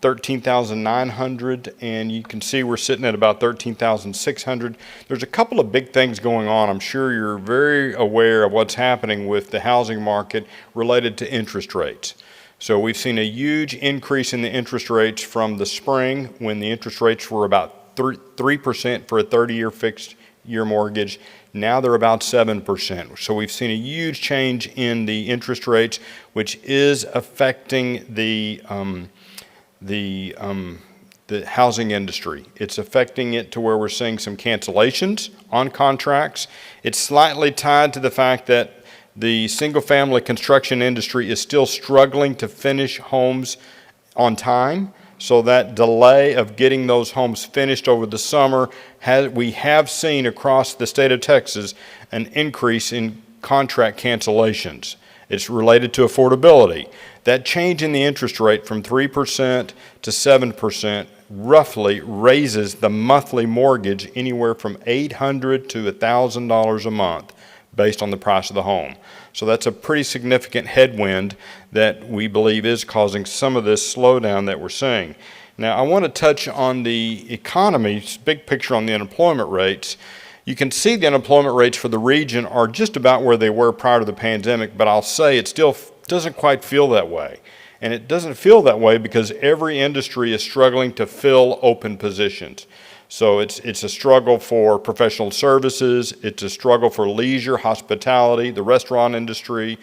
13,900, and you can see we're sitting at about 13,600. There's a couple of big things going on. I'm sure you're very aware of what's happening with the housing market related to interest rates. So we've seen a huge increase in the interest rates from the spring when the interest rates were about 3% for a 30-year fixed year mortgage. Now they're about 7%. So we've seen a huge change in the interest rates, which is affecting the housing industry. It's affecting it to where we're seeing some cancellations on contracts. It's slightly tied to the fact that the single-family construction industry is still struggling to finish homes on time. So that delay of getting those homes finished over the summer, we have seen across the state of Texas an increase in contract cancellations. It's related to affordability. That change in the interest rate from 3% to 7% roughly raises the monthly mortgage anywhere from $800 to $1,000 a month based on the price of the home. So that's a pretty significant headwind that we believe is causing some of this slowdown that we're seeing. Now, I want to touch on the economy, big picture on the unemployment rates. You can see the unemployment rates for the region are just about where they were prior to the pandemic, but I'll say it still doesn't quite feel that way. And it doesn't feel that way because every industry is struggling to fill open positions. So it's a struggle for professional services, it's a struggle for leisure, hospitality, the restaurant industry.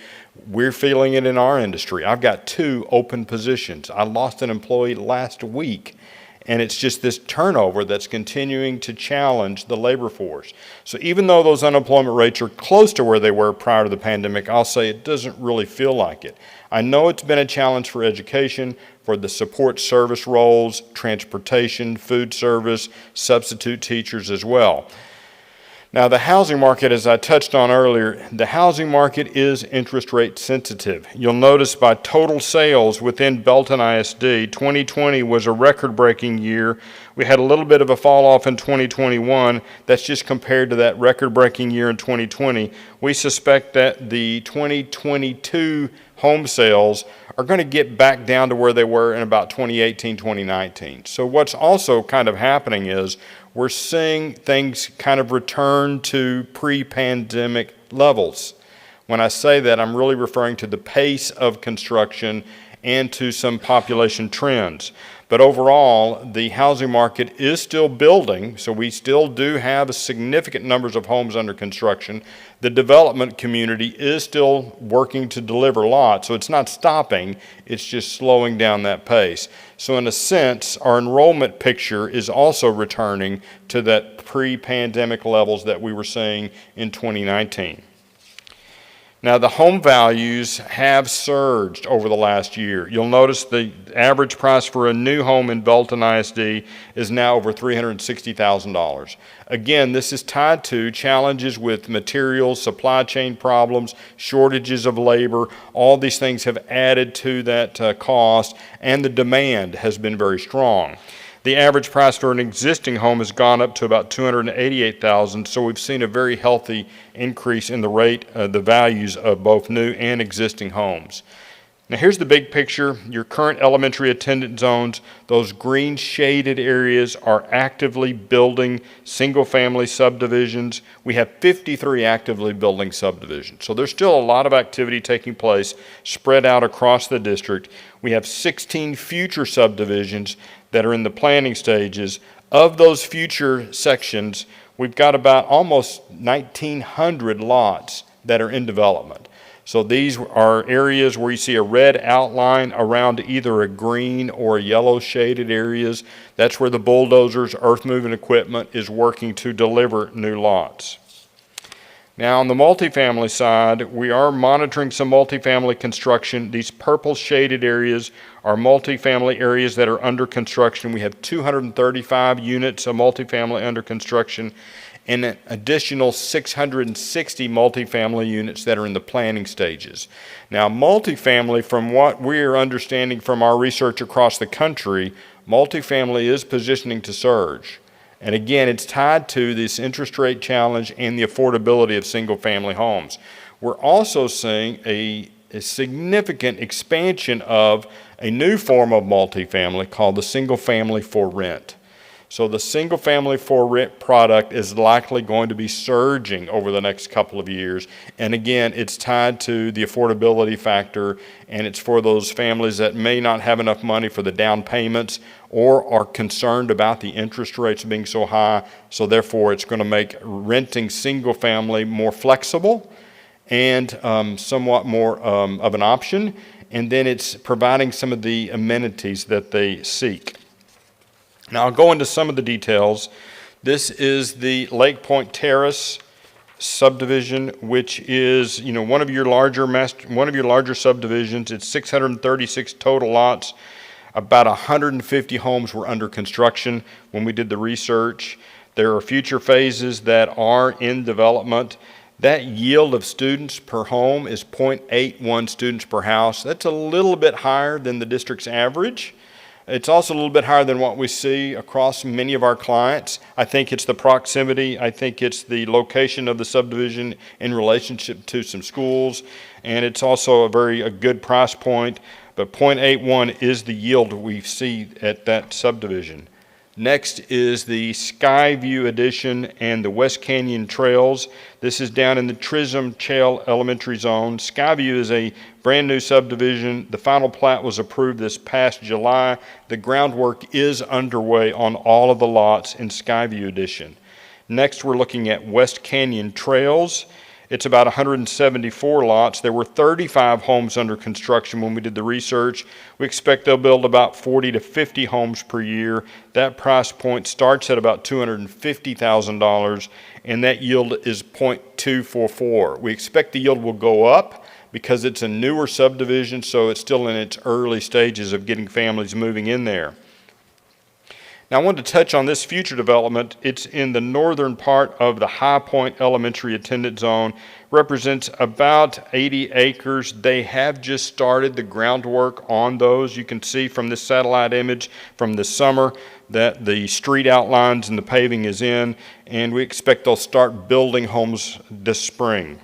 We're feeling it in our industry. I've got 2 open positions. I lost an employee last week, and it's just this turnover that's continuing to challenge the labor force. So even though those unemployment rates are close to where they were prior to the pandemic, I'll say it doesn't really feel like it. I know it's been a challenge for education, for the support service roles, transportation, food service, substitute teachers as well. Now, the housing market, as I touched on earlier, the housing market is interest rate sensitive. You'll notice by total sales within Belton ISD, 2020 was a record-breaking year. We had a little bit of a fall off in 2021. That's just compared to that record-breaking year in 2020. We suspect that the 2022 home sales are going to get back down to where they were in about 2018, 2019. So what's also kind of happening is we're seeing things kind of return to pre-pandemic levels. When I say that, I'm really referring to the pace of construction and to some population trends. But overall, the housing market is still building, so we still do have significant numbers of homes under construction. The development community is still working to deliver lots, so it's not stopping, it's just slowing down that pace. So in a sense, our enrollment picture is also returning to that pre-pandemic levels that we were seeing in 2019. Now, the home values have surged over the last year. You'll notice the average price for a new home in Belton ISD is now over $360,000. Again, this is tied to challenges with materials, supply chain problems, shortages of labor. All these things have added to that cost, and the demand has been very strong. The average price for an existing home has gone up to about $288,000, so we've seen a very healthy increase in the rate, the values of both new and existing homes. Now here's the big picture. Your current elementary attendance zones, those green shaded areas are actively building single-family subdivisions. We have 53 actively building subdivisions. So there's still a lot of activity taking place spread out across the district. We have 16 future subdivisions that are in the planning stages. Of those future sections, we've got about almost 1,900 lots that are in development. So these are areas where you see a red outline around either a green or a yellow shaded areas. That's where the bulldozers, earth moving equipment is working to deliver new lots. Now, on the multifamily side, we are monitoring some multifamily construction. These purple shaded areas are multifamily areas that are under construction. We have 235 units of multifamily under construction and an additional 660 multifamily units that are in the planning stages. Now, multifamily, from what we are understanding from our research across the country, multifamily is positioning to surge. And again, it's tied to this interest rate challenge and the affordability of single-family homes. We're also seeing a significant expansion of a new form of multifamily called the single-family for rent. So the single-family for rent product is likely going to be surging over the next couple of years. And again, it's tied to the affordability factor, and it's for those families that may not have enough money for the down payments or are concerned about the interest rates being so high. So therefore, it's going to make renting single-family more flexible and somewhat more of an option. And then it's providing some of the amenities that they seek. Now, I'll go into some of the details. This is the Lake Point Terrace subdivision, which is, one of your larger subdivisions. It's 636 total lots. About 150 homes were under construction when we did the research. There are future phases that are in development. That yield of students per home is 0.81 students per house. That's a little bit higher than the district's average. It's also a little bit higher than what we see across many of our clients. I think it's the proximity. I think it's the location of the subdivision in relationship to some schools. And it's also a good price point. But 0.81 is the yield we see at that subdivision. Next is the Skyview Addition and the West Canyon Trails. This is down in the Trism Trail Elementary Zone. Skyview is a brand new subdivision. The final plat was approved this past July. The groundwork is underway on all of the lots in Skyview Addition. Next, we're looking at West Canyon Trails. It's about 174 lots. There were 35 homes under construction when we did the research. We expect they'll build about 40 to 50 homes per year. That price point starts at about $250,000, and that yield is 0.244. We expect the yield will go up because it's a newer subdivision, so it's still in its early stages of getting families moving in there. Now, I wanted to touch on this future development. It's in the northern part of the High Point Elementary Attendance Zone. Represents about 80 acres. They have just started the groundwork on those. You can see from this satellite image from this summer that the street outlines and the paving is in, and we expect they'll start building homes this spring.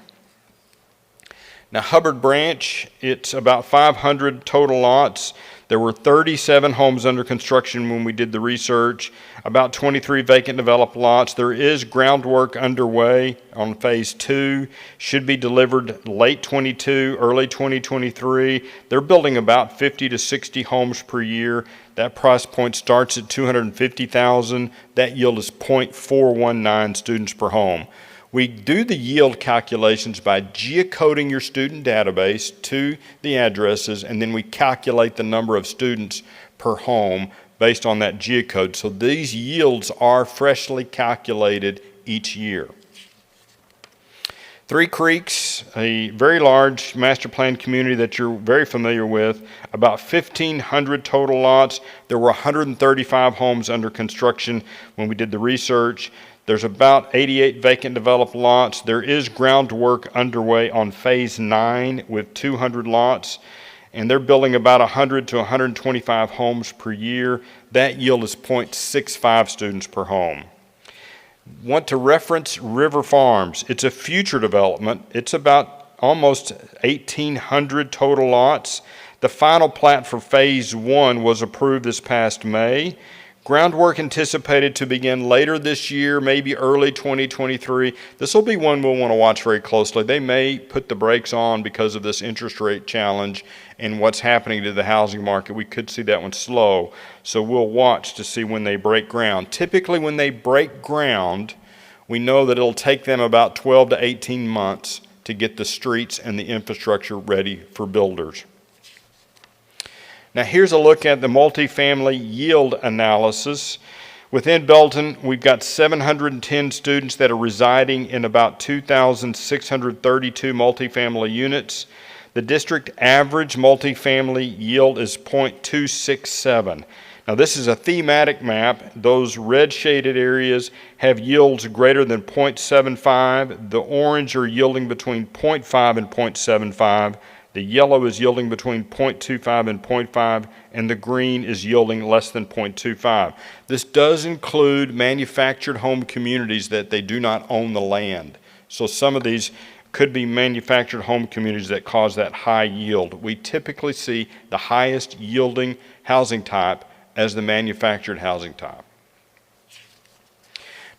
Now, Hubbard Branch, it's about 500 total lots. There were 37 homes under construction when we did the research, about 23 vacant developed lots. There is groundwork underway on phase 2, should be delivered late 22, early 2023. They're building about 50 to 60 homes per year. That price point starts at $250,000. That yield is 0.419 students per home. We do the yield calculations by geocoding your student database to the addresses, and then we calculate the number of students per home based on that geocode. So these yields are freshly calculated each year. Three Creeks, a very large master plan community that you're very familiar with, about 1,500 total lots. There were 135 homes under construction when we did the research. There's about 88 vacant developed lots. There is groundwork underway on phase 9 with 200 lots, and they're building about 100 to 125 homes per year. That yield is 0.65 students per home. Want to reference River Farms. It's a future development. It's about almost 1,800 total lots. The final plat for phase 1 was approved this past May. Groundwork anticipated to begin later this year, maybe early 2023. This will be one we'll want to watch very closely. They may put the brakes on because of this interest rate challenge and what's happening to the housing market. We could see that one slow. So we'll watch to see when they break ground. Typically when they break ground, we know that it'll take them about 12 to 18 months to get the streets and the infrastructure ready for builders. Now here's a look at the multifamily yield analysis. Within Belton, we've got 710 students that are residing in about 2,632 multifamily units. The district average multifamily yield is 0.267. Now, this is a thematic map. Those red shaded areas have yields greater than 0.75. The orange are yielding between 0.5 and 0.75. The yellow is yielding between 0.25 and 0.5, and the green is yielding less than 0.25. This does include manufactured home communities that they do not own the land. So some of these could be manufactured home communities that cause that high yield. We typically see the highest yielding housing type as the manufactured housing type.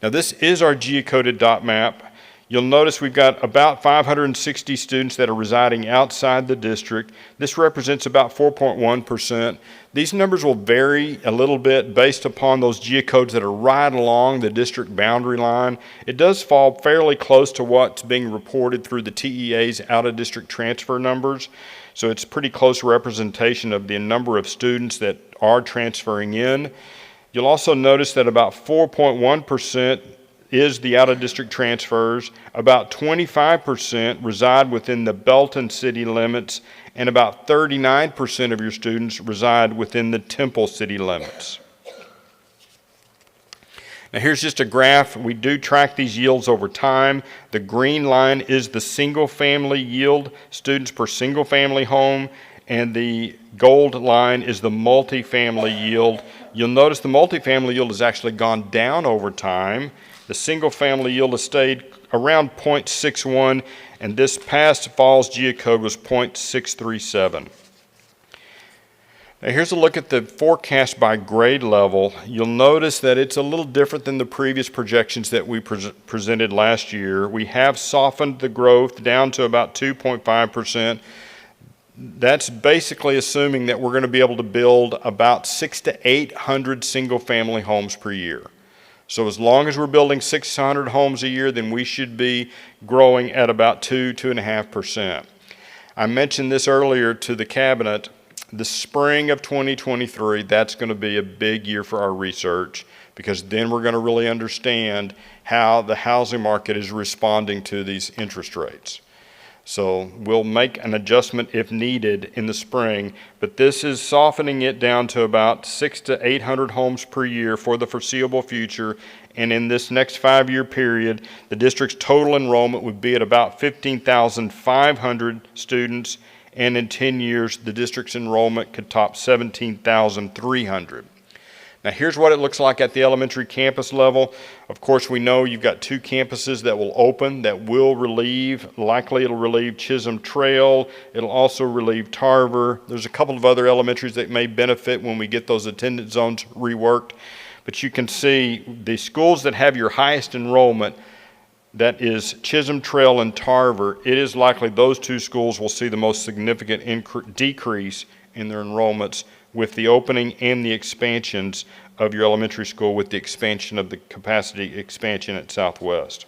Now, this is our geocoded dot map. You'll notice we've got about 560 students that are residing outside the district. This represents about 4.1%. These numbers will vary a little bit based upon those geocodes that are right along the district boundary line. It does fall fairly close to what's being reported through the TEA's out-of-district transfer numbers. So it's pretty close representation of the number of students that are transferring in. You'll also notice that about 4.1% is the out-of-district transfers. About 25% reside within the Belton city limits, and about 39% of your students reside within the Temple city limits. Now, here's just a graph. We do track these yields over time. The green line is the single-family yield, students per single-family home, and the gold line is the multifamily yield. You'll notice the multifamily yield has actually gone down over time. The single-family yield has stayed around 0.61, and this past fall's geocode was 0.637. Now, here's a look at the forecast by grade level. You'll notice that it's a little different than the previous projections that we presented last year. We have softened the growth down to about 2.5%. That's basically assuming that we're going to be able to build about 600 to 800 single-family homes per year. So as long as we're building 600 homes a year, then we should be growing at about 2.5%. I mentioned this earlier to the cabinet. The spring of 2023, that's going to be a big year for our research, because then we're going to really understand how the housing market is responding to these interest rates. So we'll make an adjustment if needed in the spring, but this is softening it down to about 600 to 800 homes per year for the foreseeable future. And in this next 5-year period, the district's total enrollment would be at about 15,500 students, and in 10 years, the district's enrollment could top 17,300. Now, here's what it looks like at the elementary campus level. Of course, we know you've got 2 campuses that will open that will relieve, likely it'll relieve Chisholm Trail. It'll also relieve Tarver. There's a couple of other elementaries that may benefit when we get those attendance zones reworked. But you can see the schools that have your highest enrollment, that is Chisholm Trail and Tarver, it is likely those 2 schools will see the most significant decrease in their enrollments with the opening and the expansions of your elementary school, with the expansion of the capacity expansion at Southwest.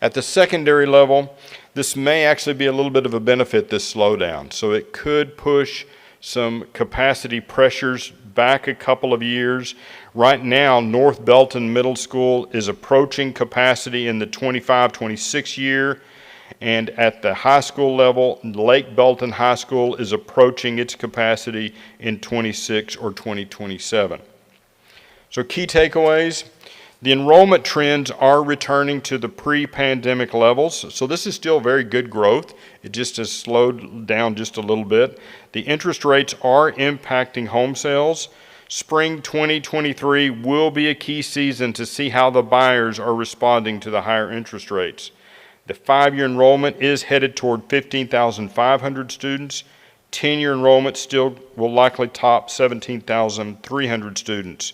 At the secondary level, this may actually be a little bit of a benefit, this slowdown. So it could push some capacity pressures back a couple of years. Right now, North Belton Middle School is approaching capacity in the 25-26 year. And at the high school level, Lake Belton High School is approaching its capacity in 26 or 2027. So key takeaways: the enrollment trends are returning to the pre-pandemic levels. So this is still very good growth. It just has slowed down just a little bit. The interest rates are impacting home sales. Spring 2023 will be a key season to see how the buyers are responding to the higher interest rates. The 5-year enrollment is headed toward 15,500 students. 10-year enrollment still will likely top 17,300 students.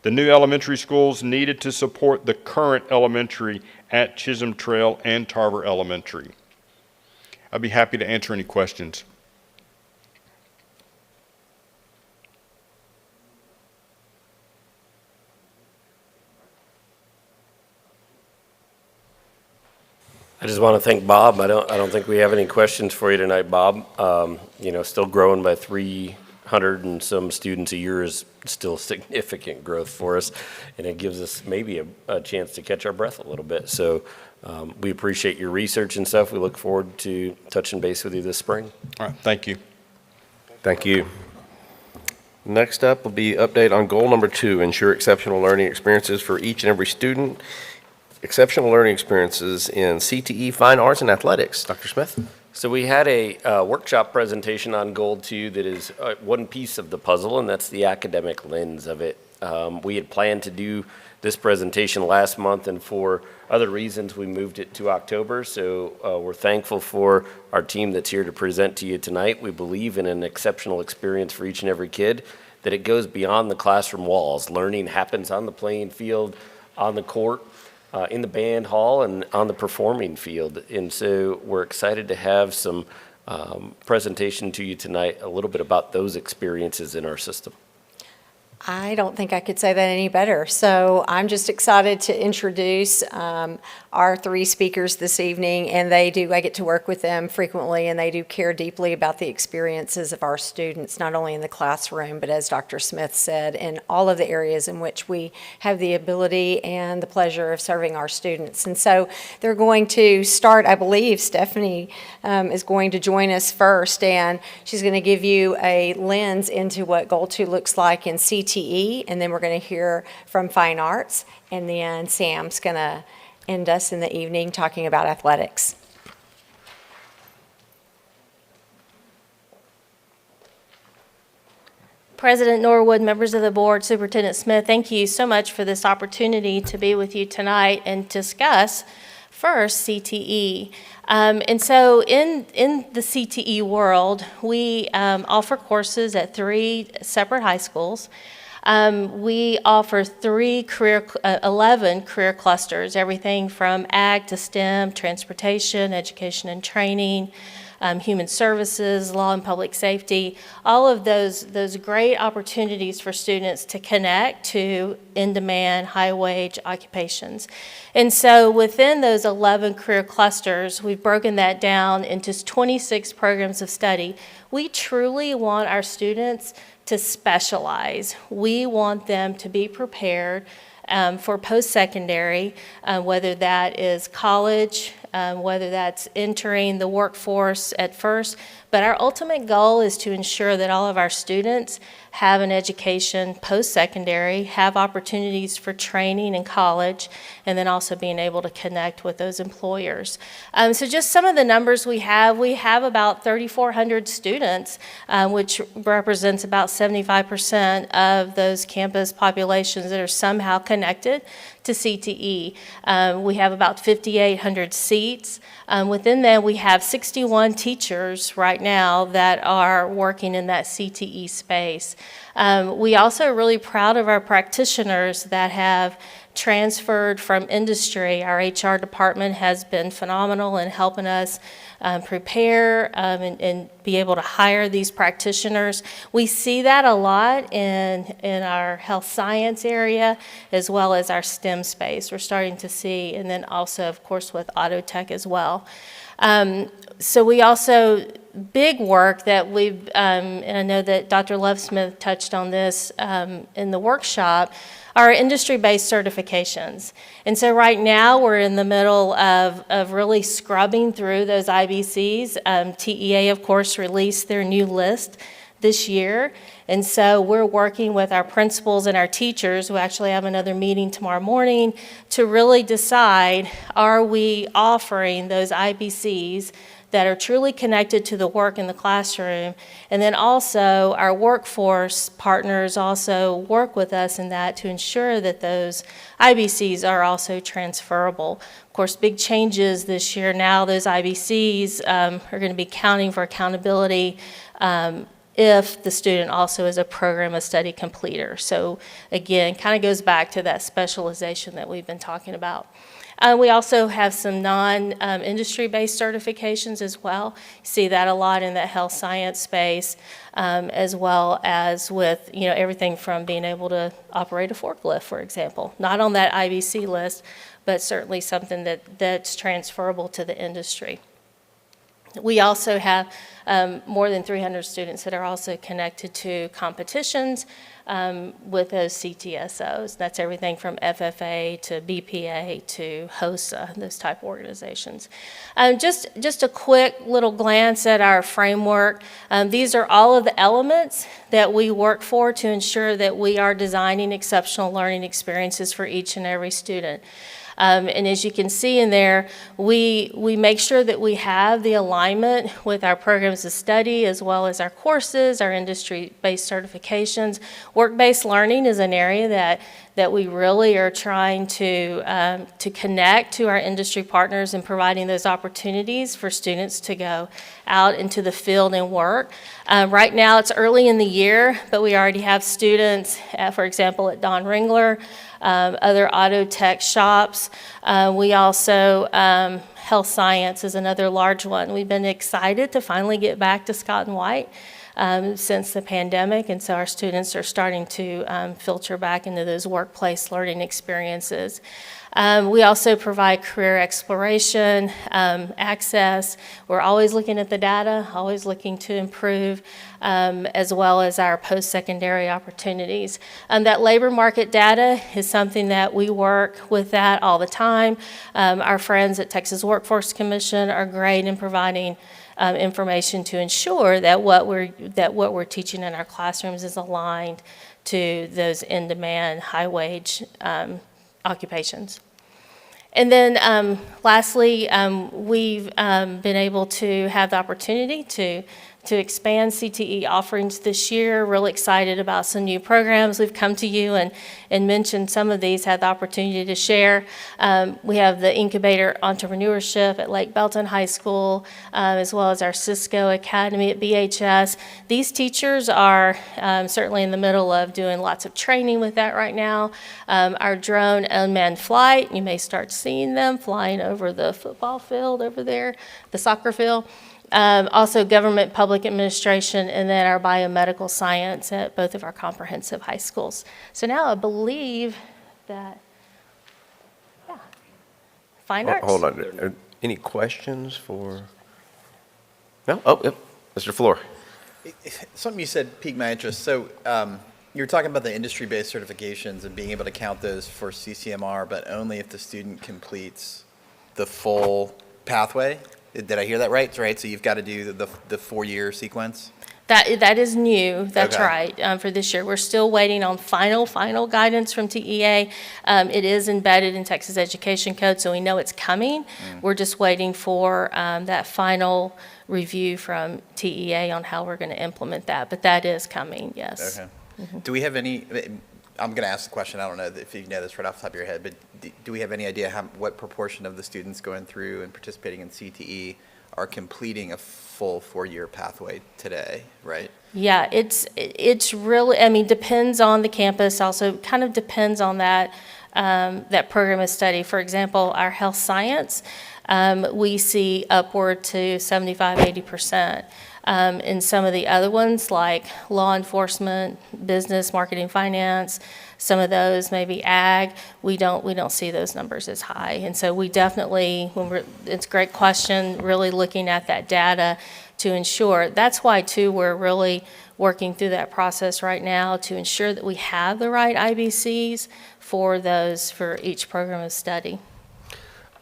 The new elementary schools needed to support the current elementary at Chisholm Trail and Tarver Elementary. I'd be happy to answer any questions. I just want to thank Bob. I don't think we have any questions for you tonight, Bob. Still growing by 3 100 and some students a year is still significant growth for us, and it gives us maybe a chance to catch our breath a little bit. So we appreciate your research and stuff. We look forward to touching base with you this spring. All right, thank you. Thank you. Next up will be update on goal number 2, ensure exceptional learning experiences for each and every student. Exceptional learning experiences in CTE, fine arts, and athletics. Dr. Smith? So we had a workshop presentation on Goal 2 that is one piece of the puzzle, and that's the academic lens of it. We had planned to do this presentation last month, and for other reasons, we moved it to October. So we're thankful for our team that's here to present to you tonight. We believe in an exceptional experience for each and every kid, that it goes beyond the classroom walls. Learning happens on the playing field, on the court, in the band hall, and on the performing field. And so we're excited to have some presentation to you tonight, a little bit about those experiences in our system. I don't think I could say that any better. So I'm just excited to introduce our 3 speakers this evening, and I get to work with them frequently, and they do care deeply about the experiences of our students, not only in the classroom, but as Dr. Smith said, in all of the areas in which we have the ability and the pleasure of serving our students. And so they're going to start, I believe, Stephanie is going to join us first, and she's going to give you a lens into what Goal 2 looks like in CTE, and then we're going to hear from Fine Arts, and then Sam's going to end us in the evening talking about athletics. President Norwood, members of the board, Superintendent Smith, thank you so much for this opportunity to be with you tonight and discuss first CTE. And so in the CTE world, we offer courses at 3 separate high schools. We offer 11 career clusters, everything from ag to STEM, transportation, education and training, human services, law and public safety, all of those great opportunities for students to connect to in-demand, high-wage occupations. And so within those 11 career clusters, we've broken that down into 26 programs of study. We truly want our students to specialize. We want them to be prepared for post-secondary, whether that is college, whether that's entering the workforce at first. But our ultimate goal is to ensure that all of our students have an education post-secondary, have opportunities for training in college, and then also being able to connect with those employers. So just some of the numbers we have about 3,400 students, which represents about 75% of those campus populations that are somehow connected to CTE. We have about 5,800 seats. Within that, we have 61 teachers right now that are working in that CTE space. We also are really proud of our practitioners that have transferred from industry. Our HR department has been phenomenal in helping us prepare and be able to hire these practitioners. We see that a lot in our health science area as well as our STEM space. We're starting to see, and then also, of course, with auto tech as well. So we also, big work that we've, and I know that Dr. Lovesmith touched on this in the workshop, are industry-based certifications. And so right now we're in the middle of really scrubbing through those IBCs. TEA, of course, released their new list this year. And so we're working with our principals and our teachers, who actually have another meeting tomorrow morning, to really decide, are we offering those IBCs that are truly connected to the work in the classroom? And then also our workforce partners also work with us in that to ensure that those IBCs are also transferable. Of course, big changes this year. Now those IBCs are going to be counting for accountability if the student also is a program of study completer. So again, kind of goes back to that specialization that we've been talking about. We also have some non-industry-based certifications as well. You see that a lot in the health science space, as well as with everything from being able to operate a forklift, for example. Not on that IBC list, but certainly something that's transferable to the industry. We also have more than 300 students that are also connected to competitions with those CTSOs. That's everything from FFA to BPA to HOSA, those type of organizations. Just a quick little glance at our framework. These are all of the elements that we work for to ensure that we are designing exceptional learning experiences for each and every student. And as you can see in there, we make sure that we have the alignment with our programs of study as well as our courses, our industry-based certifications. Work-based learning is an area that we really are trying to connect to our industry partners and providing those opportunities for students to go out into the field and work. Right now, it's early in the year, but we already have students, for example, at Don Ringler, other auto tech shops. We also, health science is another large one. We've been excited to finally get back to Scott and White since the pandemic, and so our students are starting to filter back into those workplace learning experiences. We also provide career exploration, access. We're always looking at the data, always looking to improve, as well as our post-secondary opportunities. That labor market data is something that we work with that all the time. Our friends at Texas Workforce Commission are great in providing information to ensure that what we're teaching in our classrooms is aligned to those in-demand, high-wage occupations. And then lastly, we've been able to have the opportunity to expand CTE offerings this year. Really excited about some new programs. We've come to you and mentioned some of these, had the opportunity to share. We have the Incubator Entrepreneurship at Lake Belton High School, as well as our Cisco Academy at BHS. These teachers are certainly in the middle of doing lots of training with that right now. Our drone unmanned flight, you may start seeing them flying over the football field over there, the soccer field. Also government public administration, and then our biomedical science at both of our comprehensive high schools. So now I believe that, fine arts. Hold on. Any questions for? No? Oh, yep. Mr. Floor. Something you said piqued my interest. So you were talking about the industry-based certifications and being able to count those for CCMR, but only if the student completes the full pathway. Did I hear that right? Right. So you've got to do the 4-year sequence. That is new. That's Okay. right. For this year, we're still waiting on final guidance from TEA. It is embedded in Texas Education Code, so we know it's coming. We're just waiting for that final review from TEA on how we're going to implement that. But that is coming. Yes. Okay. Do we have any? I'm going to ask the question. I don't know if you know this right off the top of your head, but do we have any idea what proportion of the students going through and participating in CTE are completing a full 4-year pathway today, right? Yeah, it's really, I mean, depends on the campus, also kind of depends on that program of study. For example, our health science, we see upward to 75, 80%. In some of the other ones, like law enforcement, business, marketing, finance, some of those, maybe ag, we don't see those numbers as high. And so we definitely, it's a great question, really looking at that data to ensure. That's why, too, we're really working through that process right now to ensure that we have the right IBCs for each program of study.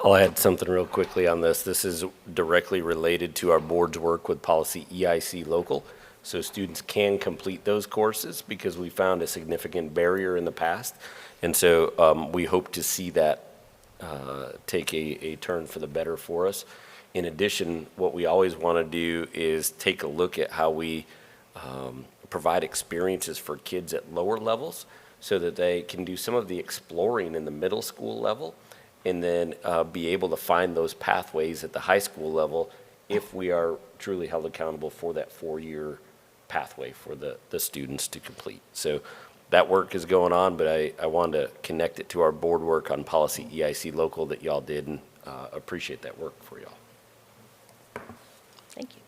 I'll add something real quickly on this. This is directly related to our board's work with policy EIC local. So students can complete those courses because we found a significant barrier in the past. And so we hope to see that take a turn for the better for us. In addition, what we always want to do is take a look at how we provide experiences for kids at lower levels so that they can do some of the exploring in the middle school level, and then be able to find those pathways at the high school level if we are truly held accountable for that 4-year pathway for the students to complete. So that work is going on, but I wanted to connect it to our board work on policy EIC local that y'all did, and appreciate that work for y'all. Thank you.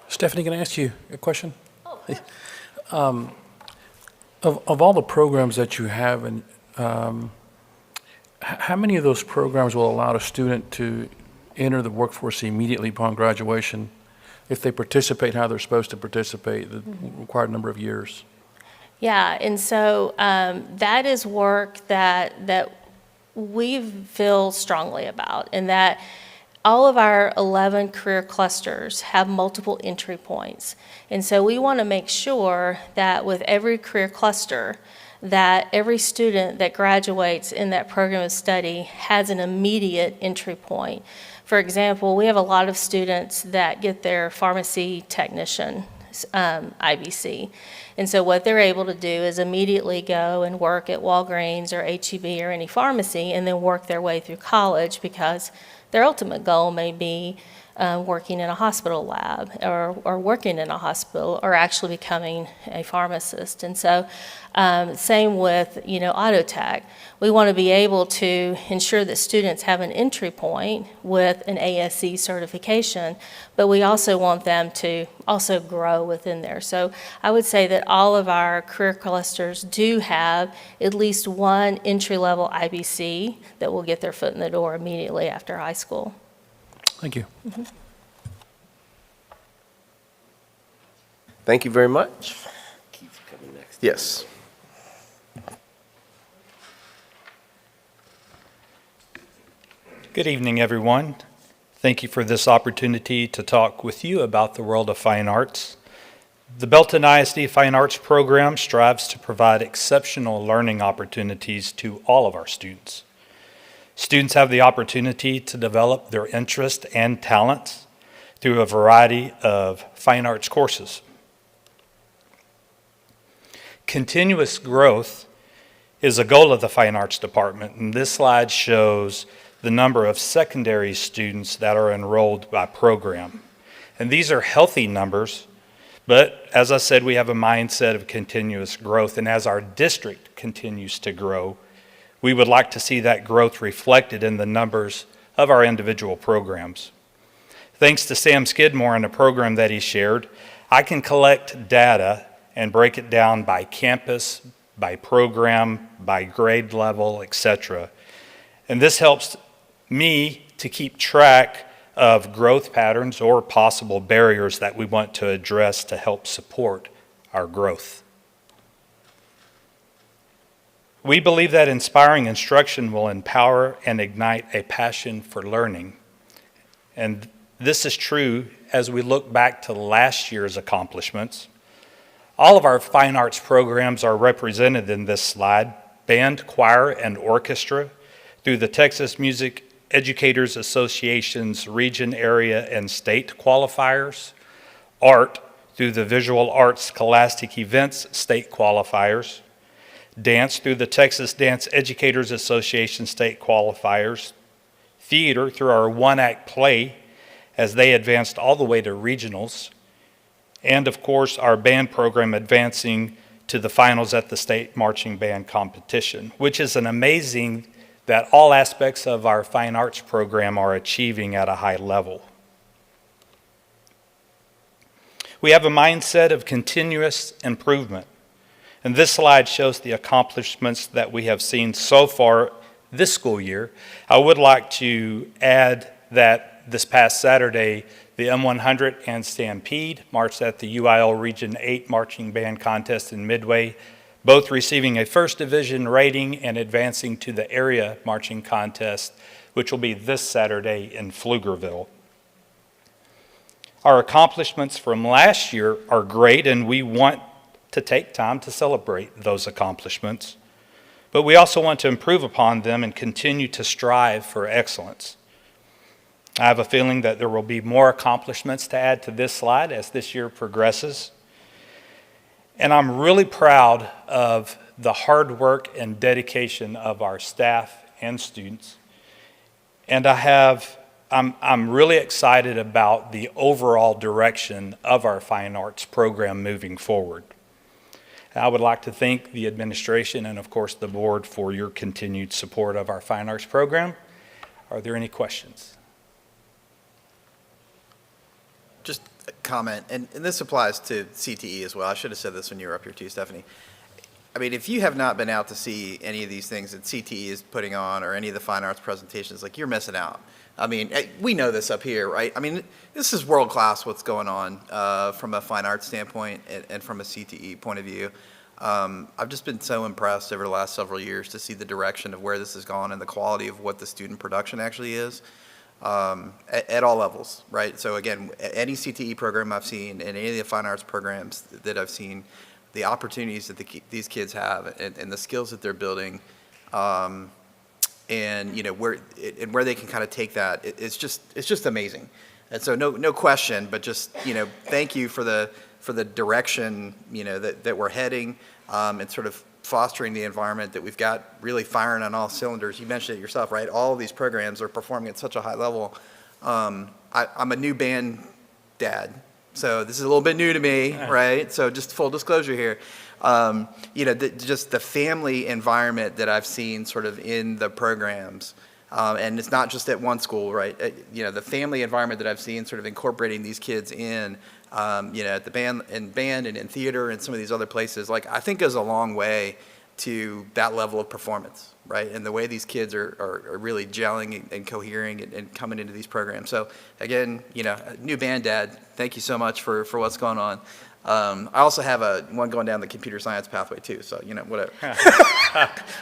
Stephanie, can I ask you a question? Oh, of all the programs that you have, and how many of those programs will allow a student to enter the workforce immediately upon graduation if they participate how they're supposed to participate, the required number of years. Yeah, and so that is work that we feel strongly about, and that all of our 11 career clusters have multiple entry points. And so we want to make sure that with every career cluster, that every student that graduates in that program of study has an immediate entry point. For example, we have a lot of students that get their pharmacy technician IBC. And so what they're able to do is immediately go and work at Walgreens or H-E-B or any pharmacy and then work their way through college, because their ultimate goal may be working in a hospital lab or working in a hospital or actually becoming a pharmacist. And so same with, auto tech. We want to be able to ensure that students have an entry point with an ASE certification, but we also want them to also grow within there. So I would say that all of our career clusters do have at least one entry-level IBC that will get their foot in the door immediately after high school. Thank you. Mm-hmm. Thank you very much. Keith's coming next. Yes. Good evening, everyone. Thank you for this opportunity to talk with you about the world of fine arts. The Belton ISD Fine Arts Program strives to provide exceptional learning opportunities to all of our students. Students have the opportunity to develop their interest and talents through a variety of fine arts courses. Continuous growth is a goal of the Fine Arts Department, and this slide shows the number of secondary students that are enrolled by program. And these are healthy numbers, but as I said, we have a mindset of continuous growth, and as our district continues to grow, we would like to see that growth reflected in the numbers of our individual programs. Thanks to Sam Skidmore and the program that he shared, I can collect data and break it down by campus, by program, by grade level, etc. And this helps me to keep track of growth patterns or possible barriers that we want to address to help support our growth. We believe that inspiring instruction will empower and ignite a passion for learning. And this is true as we look back to last year's accomplishments. All of our fine arts programs are represented in this slide: band, choir, and orchestra through the Texas Music Educators Association's region, area, and state qualifiers; art through the Visual Arts Scholastic Events state qualifiers; dance through the Texas Dance Educators Association state qualifiers; theater through our one-act play as they advanced all the way to regionals; and of course our band program advancing to the finals at the state marching band competition, which is an amazing that all aspects of our fine arts program are achieving at a high level. We have a mindset of continuous improvement, and this slide shows the accomplishments that we have seen so far this school year. I would like to add that this past Saturday, the M100 and Stampede marched at the UIL Region 8 Marching Band Contest in Midway, both receiving a first division rating and advancing to the area marching contest, which will be this Saturday in Pflugerville. Our accomplishments from last year are great, and we want to take time to celebrate those accomplishments, but we also want to improve upon them and continue to strive for excellence. I have a feeling that there will be more accomplishments to add to this slide as this year progresses. And I'm really proud of the hard work and dedication of our staff and students. And I'm really excited about the overall direction of our fine arts program moving forward. I would like to thank the administration and of course the board for your continued support of our fine arts program. Are there any questions? Just a comment, and this applies to CTE as well. I should have said this when you were up here too, Stephanie. I mean, if you have not been out to see any of these things that CTE is putting on or any of the fine arts presentations, like, you're missing out. I mean, we know this up here, right? I mean, this is world-class what's going on from a fine arts standpoint and from a CTE point of view. I've just been so impressed over the last several years to see the direction of where this has gone and the quality of what the student production actually is at all levels, right? So again, any CTE program I've seen and any of the fine arts programs that I've seen, the opportunities that these kids have and the skills that they're building, and where they can kind of take that, it's just amazing. And so no question, but just thank you for the direction that we're heading, and sort of fostering the environment that we've got really firing on all cylinders. You mentioned it yourself, right? All of these programs are performing at such a high level. I'm a new band dad, so this is a little bit new to me, right? So just full disclosure here. Just the family environment that I've seen sort of in the programs, and it's not just at one school, right? The family environment that I've seen sort of incorporating these kids in, at the band and in theater and some of these other places, like I think goes a long way to that level of performance, right? And the way these kids are really gelling and cohering and coming into these programs. So again, new band dad, thank you so much for what's going on. I also have one going down the computer science pathway too, so whatever.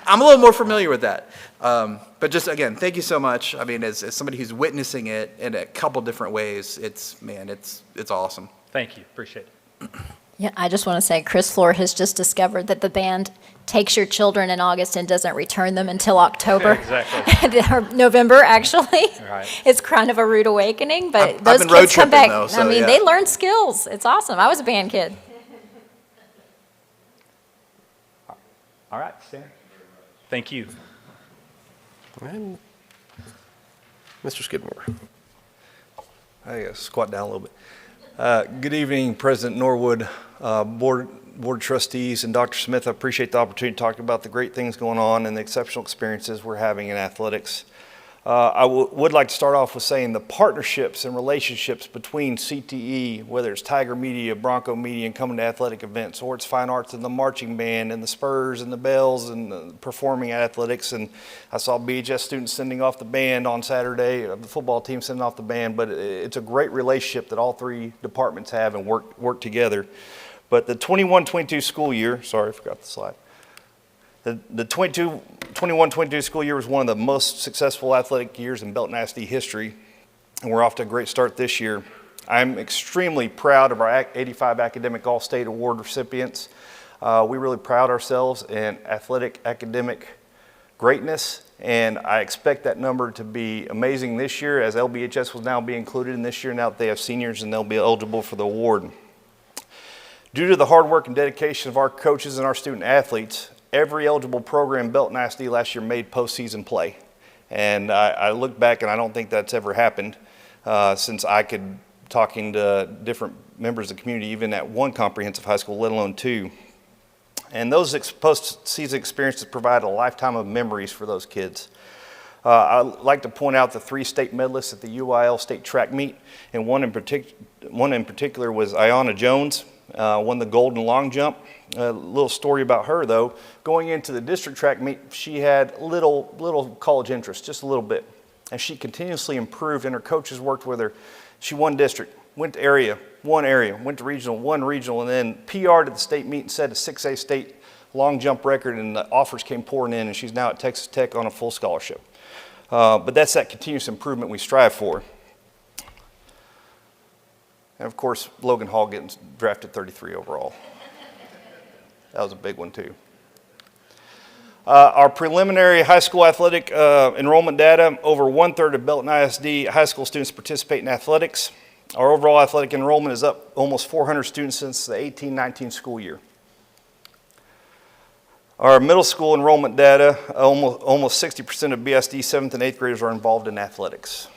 I'm a little more familiar with that. But just again, thank you so much. I mean, as somebody who's witnessing it in a couple different ways, it's awesome. Thank you, appreciate it. Yeah, I just want to say Chris Floor has just discovered that the band takes your children in August and doesn't return them until October. Exactly. Or November, actually. Right. It's kind of a rude awakening, but I've those been road kids come tripping, back. though, so, I mean, yeah. they learn skills. It's awesome. I was a band kid. All right, Stan. Thank you. And Mr. Skidmore. I gotta squat down a little bit. Good evening, President Norwood, Board Trustees, and Dr. Smith. I appreciate the opportunity to talk about the great things going on and the exceptional experiences we're having in athletics. I would like to start off with saying the partnerships and relationships between CTE, whether it's Tiger Media, Bronco Media, and coming to athletic events, or it's Fine Arts and the marching band and the Spurs and the Bells and the performing athletics. And I saw BHS students sending off the band on Saturday, the football team sending off the band, but it's a great relationship that all three departments have and work together. But the 21-22 school year, sorry, I forgot the slide. The 21-22 school year was one of the most successful athletic years in Belton ISD history, and we're off to a great start this year. I'm extremely proud of our 85 Academic All-State Award recipients. We really proud ourselves in athletic academic greatness, and I expect that number to be amazing this year, as LBHS will now be included in this year now that they have seniors and they'll be eligible for the award. Due to the hard work and dedication of our coaches and our student athletes, every eligible program Belton ISD last year made postseason play. And I look back and I don't think that's ever happened since I could, talking to different members of the community, even at one comprehensive high school, let alone two. And those postseason experiences provide a lifetime of memories for those kids. I'd like to point out the 3 state medalists at the UIL state track meet, and one in particular was Ayanna Jones, won the gold in long jump. A little story about her, though. Going into the district track meet, she had little college interest, just a little bit. And she continuously improved, and her coaches worked with her. She won district, went to area, won regional, and then PR'd at the state meet and set a 6A state long jump record, and the offers came pouring in, and she's now at Texas Tech on a full scholarship. But that's that continuous improvement we strive for. And of course, Logan Hall getting drafted 33 overall. That was a big one too. Our preliminary high school athletic enrollment data, over 1/3 of Belton ISD high school students participate in athletics. Our overall athletic enrollment is up almost 400 students since the 18-19 school year. Our middle school enrollment data, almost 60% of BSD 7th and 8th graders are involved in athletics.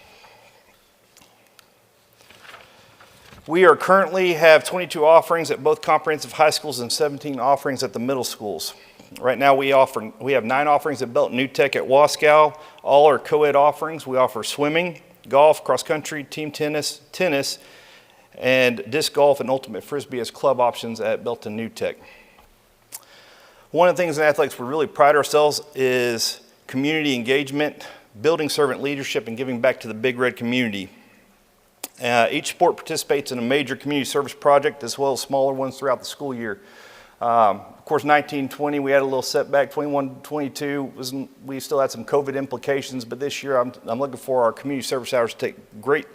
We are currently have 22 offerings at both comprehensive high schools and 17 offerings at the middle schools. Right now we have 9 offerings at Belton New Tech at Wascow. All are co-ed offerings. We offer swimming, golf, cross country, team tennis, and disc golf and ultimate frisbee as club options at Belton New Tech. One of the things in athletics we really pride ourselves is community engagement, building servant leadership, and giving back to the Big Red community. Each sport participates in a major community service project as well as smaller ones throughout the school year. Of course, 1920, we had a little setback. 21-22, we still had some COVID implications, but this year I'm looking for our community service hours to take great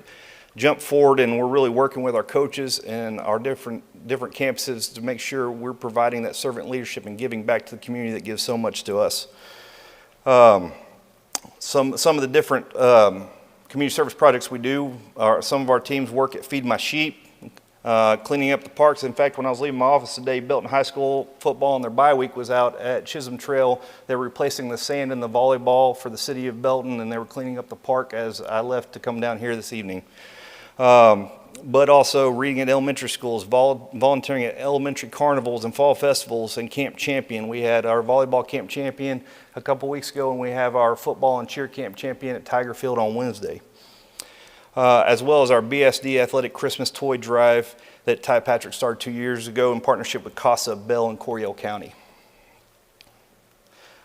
jump forward, and we're really working with our coaches and our different campuses to make sure we're providing that servant leadership and giving back to the community that gives so much to us. Some of the different community service projects we do are some of our teams work at Feed My Sheep, cleaning up the parks. In fact, when I was leaving my office today, Belton High School football on their bye week was out at Chisholm Trail. They were replacing the sand in the volleyball for the city of Belton, and they were cleaning up the park as I left to come down here this evening. But also reading at elementary schools, volunteering at elementary carnivals and fall festivals, and Camp Champion. We had our volleyball Camp Champion a couple weeks ago, and we have our football and cheer Camp Champion at Tiger Field on Wednesday. As well as our BSD Athletic Christmas Toy Drive that Ty Patrick started 2 years ago in partnership with CASA, Bell, and Coryell County.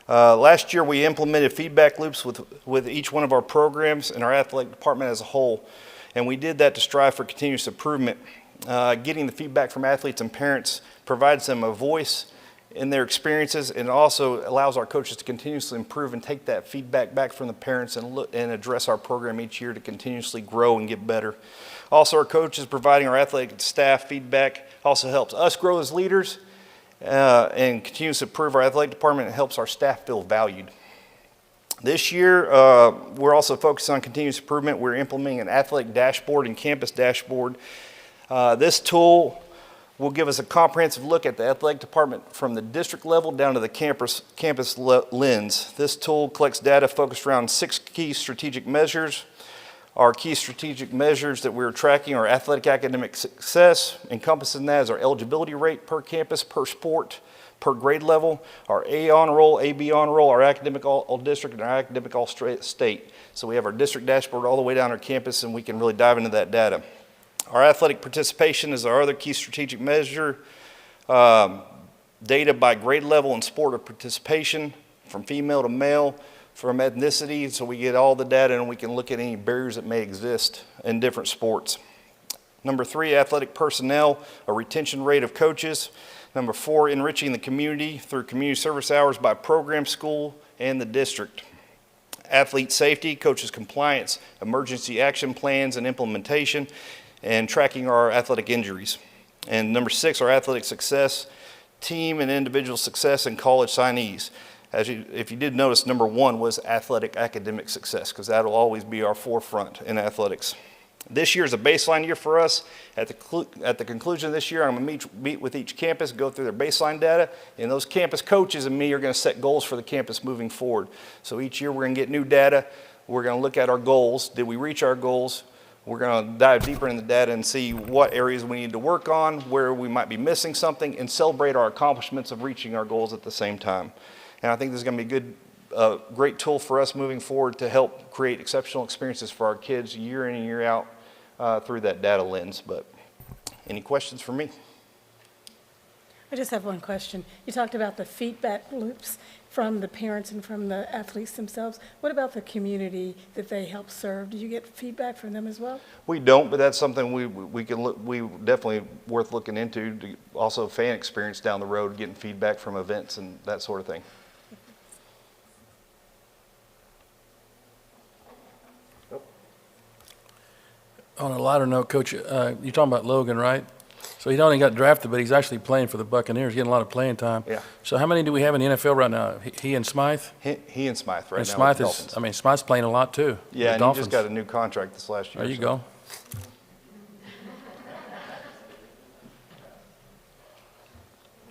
Last year, we implemented feedback loops with each one of our programs and our athletic department as a whole. And we did that to strive for continuous improvement. Getting the feedback from athletes and parents provides them a voice in their experiences, and also allows our coaches to continuously improve and take that feedback back from the parents and address our program each year to continuously grow and get better. Also, our coaches providing our athletic staff feedback also helps us grow as leaders and continues to improve our athletic department and helps our staff feel valued. This year, we're also focused on continuous improvement. We're implementing an athletic dashboard and campus dashboard. This tool will give us a comprehensive look at the athletic department from the district level down to the campus lens. This tool collects data focused around 6 key strategic measures. Our key strategic measures that we're tracking are athletic academic success, encompassing that as our eligibility rate per campus, per sport, per grade level, our A on roll, AB on roll, our academic all district, and our academic all state. So we have our district dashboard all the way down our campus, and we can really dive into that data. Our athletic participation is our other key strategic measure. Data by grade level and sport of participation, from female to male, from ethnicity, so we get all the data and we can look at any barriers that may exist in different sports. Number 3, athletic personnel, a retention rate of coaches. Number 4, enriching the community through community service hours by program, school, and the district. Athlete safety, coaches compliance, emergency action plans and implementation, and tracking our athletic injuries. And number 6, our athletic success, team and individual success, and college signees. If you did notice, number 1 was athletic academic success, because that'll always be our forefront in athletics. This year is a baseline year for us. At the conclusion of this year, I'm going to meet with each campus, go through their baseline data, and those campus coaches and me are going to set goals for the campus moving forward. So each year we're going to get new data. We're going to look at our goals. Did we reach our goals? We're going to dive deeper in the data and see what areas we need to work on, where we might be missing something, and celebrate our accomplishments of reaching our goals at the same time. And I think this is going to be a good, great tool for us moving forward to help create exceptional experiences for our kids year in and year out through that data lens. But any questions for me? I just have one question. You talked about the feedback loops from the parents and from the athletes themselves. What about the community that they help serve? Do you get feedback from them as well? We don't, but that's something we definitely worth looking into. Also, fan experience down the road, getting feedback from events and that sort of thing. On a lighter note, Coach, you're talking about Logan, right? So he not only got drafted, but he's actually playing for the Buccaneers, getting a lot of playing time. Yeah. So how many do we have in the NFL right now? He and Smythe? He and Smythe right and now. Smythe is, I mean, Smythe's playing a lot too. Yeah, and he just got a new contract this last year. There you go.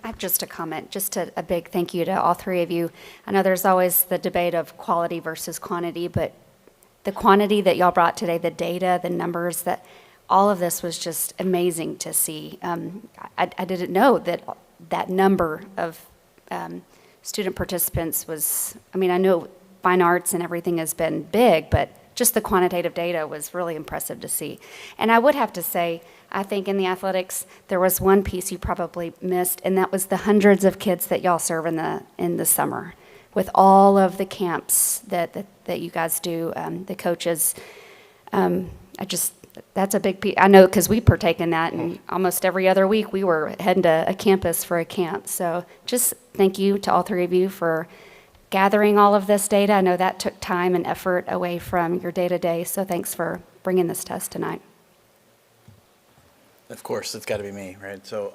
I have just a comment, just a big thank you to all 3 of you. I know there's always the debate of quality versus quantity, but the quantity that y'all brought today, the data, the numbers, that all of this was just amazing to see. I didn't know that number of student participants was, I mean, I know fine arts and everything has been big, but just the quantitative data was really impressive to see. And I would have to say, I think in the athletics, there was one piece you probably missed, and that was the hundreds of kids that y'all serve in the summer. with all of the camps that you guys do, the coaches. That's a big piece. I know because we partake in that, and almost every other week we were heading to a campus for a camp. So just thank you to all three of you for gathering all of this data. I know that took time and effort away from your day-to-day, so thanks for bringing this to us tonight. Of course, it's got to be me, right? So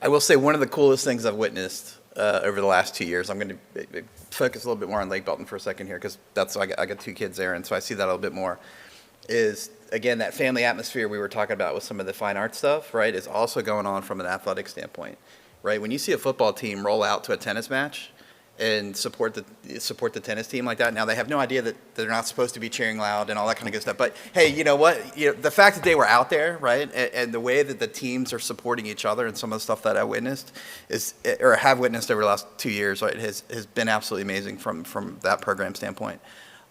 I will say one of the coolest things I've witnessed over the last 2 years, I'm going to focus a little bit more on Lake Belton for a second here, because I got 2 kids there, and so I see that a little bit more, is, again, that family atmosphere we were talking about with some of the fine art stuff, right, is also going on from an athletic standpoint, right? When you see a football team roll out to a tennis match and support the tennis team like that. Now, they have no idea that they're not supposed to be cheering loud and all that kind of good stuff. But, hey, you know what? The fact that they were out there, right, and the way that the teams are supporting each other and some of the stuff that I witnessed have witnessed over the last 2 years, right, has been absolutely amazing from that program standpoint.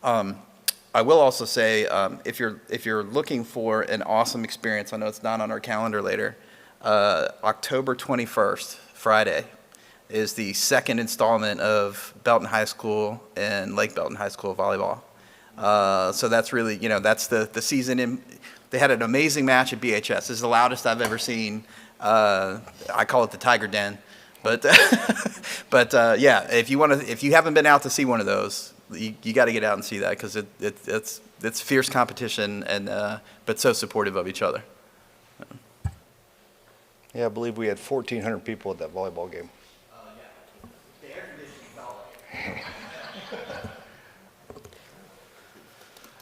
I will also say, if you're looking for an awesome experience, I know it's not on our calendar later, October 21st, Friday, is the second installment of Belton High School and Lake Belton High School volleyball. So that's really, that's the season. They had an amazing match at BHS. This is the loudest I've ever seen. I call it the Tiger Den. But yeah, if you haven't been out to see one of those, you got to get out and see that, because it's fierce competition but so supportive of each other. Yeah, I believe we had 1,400 people at that volleyball game.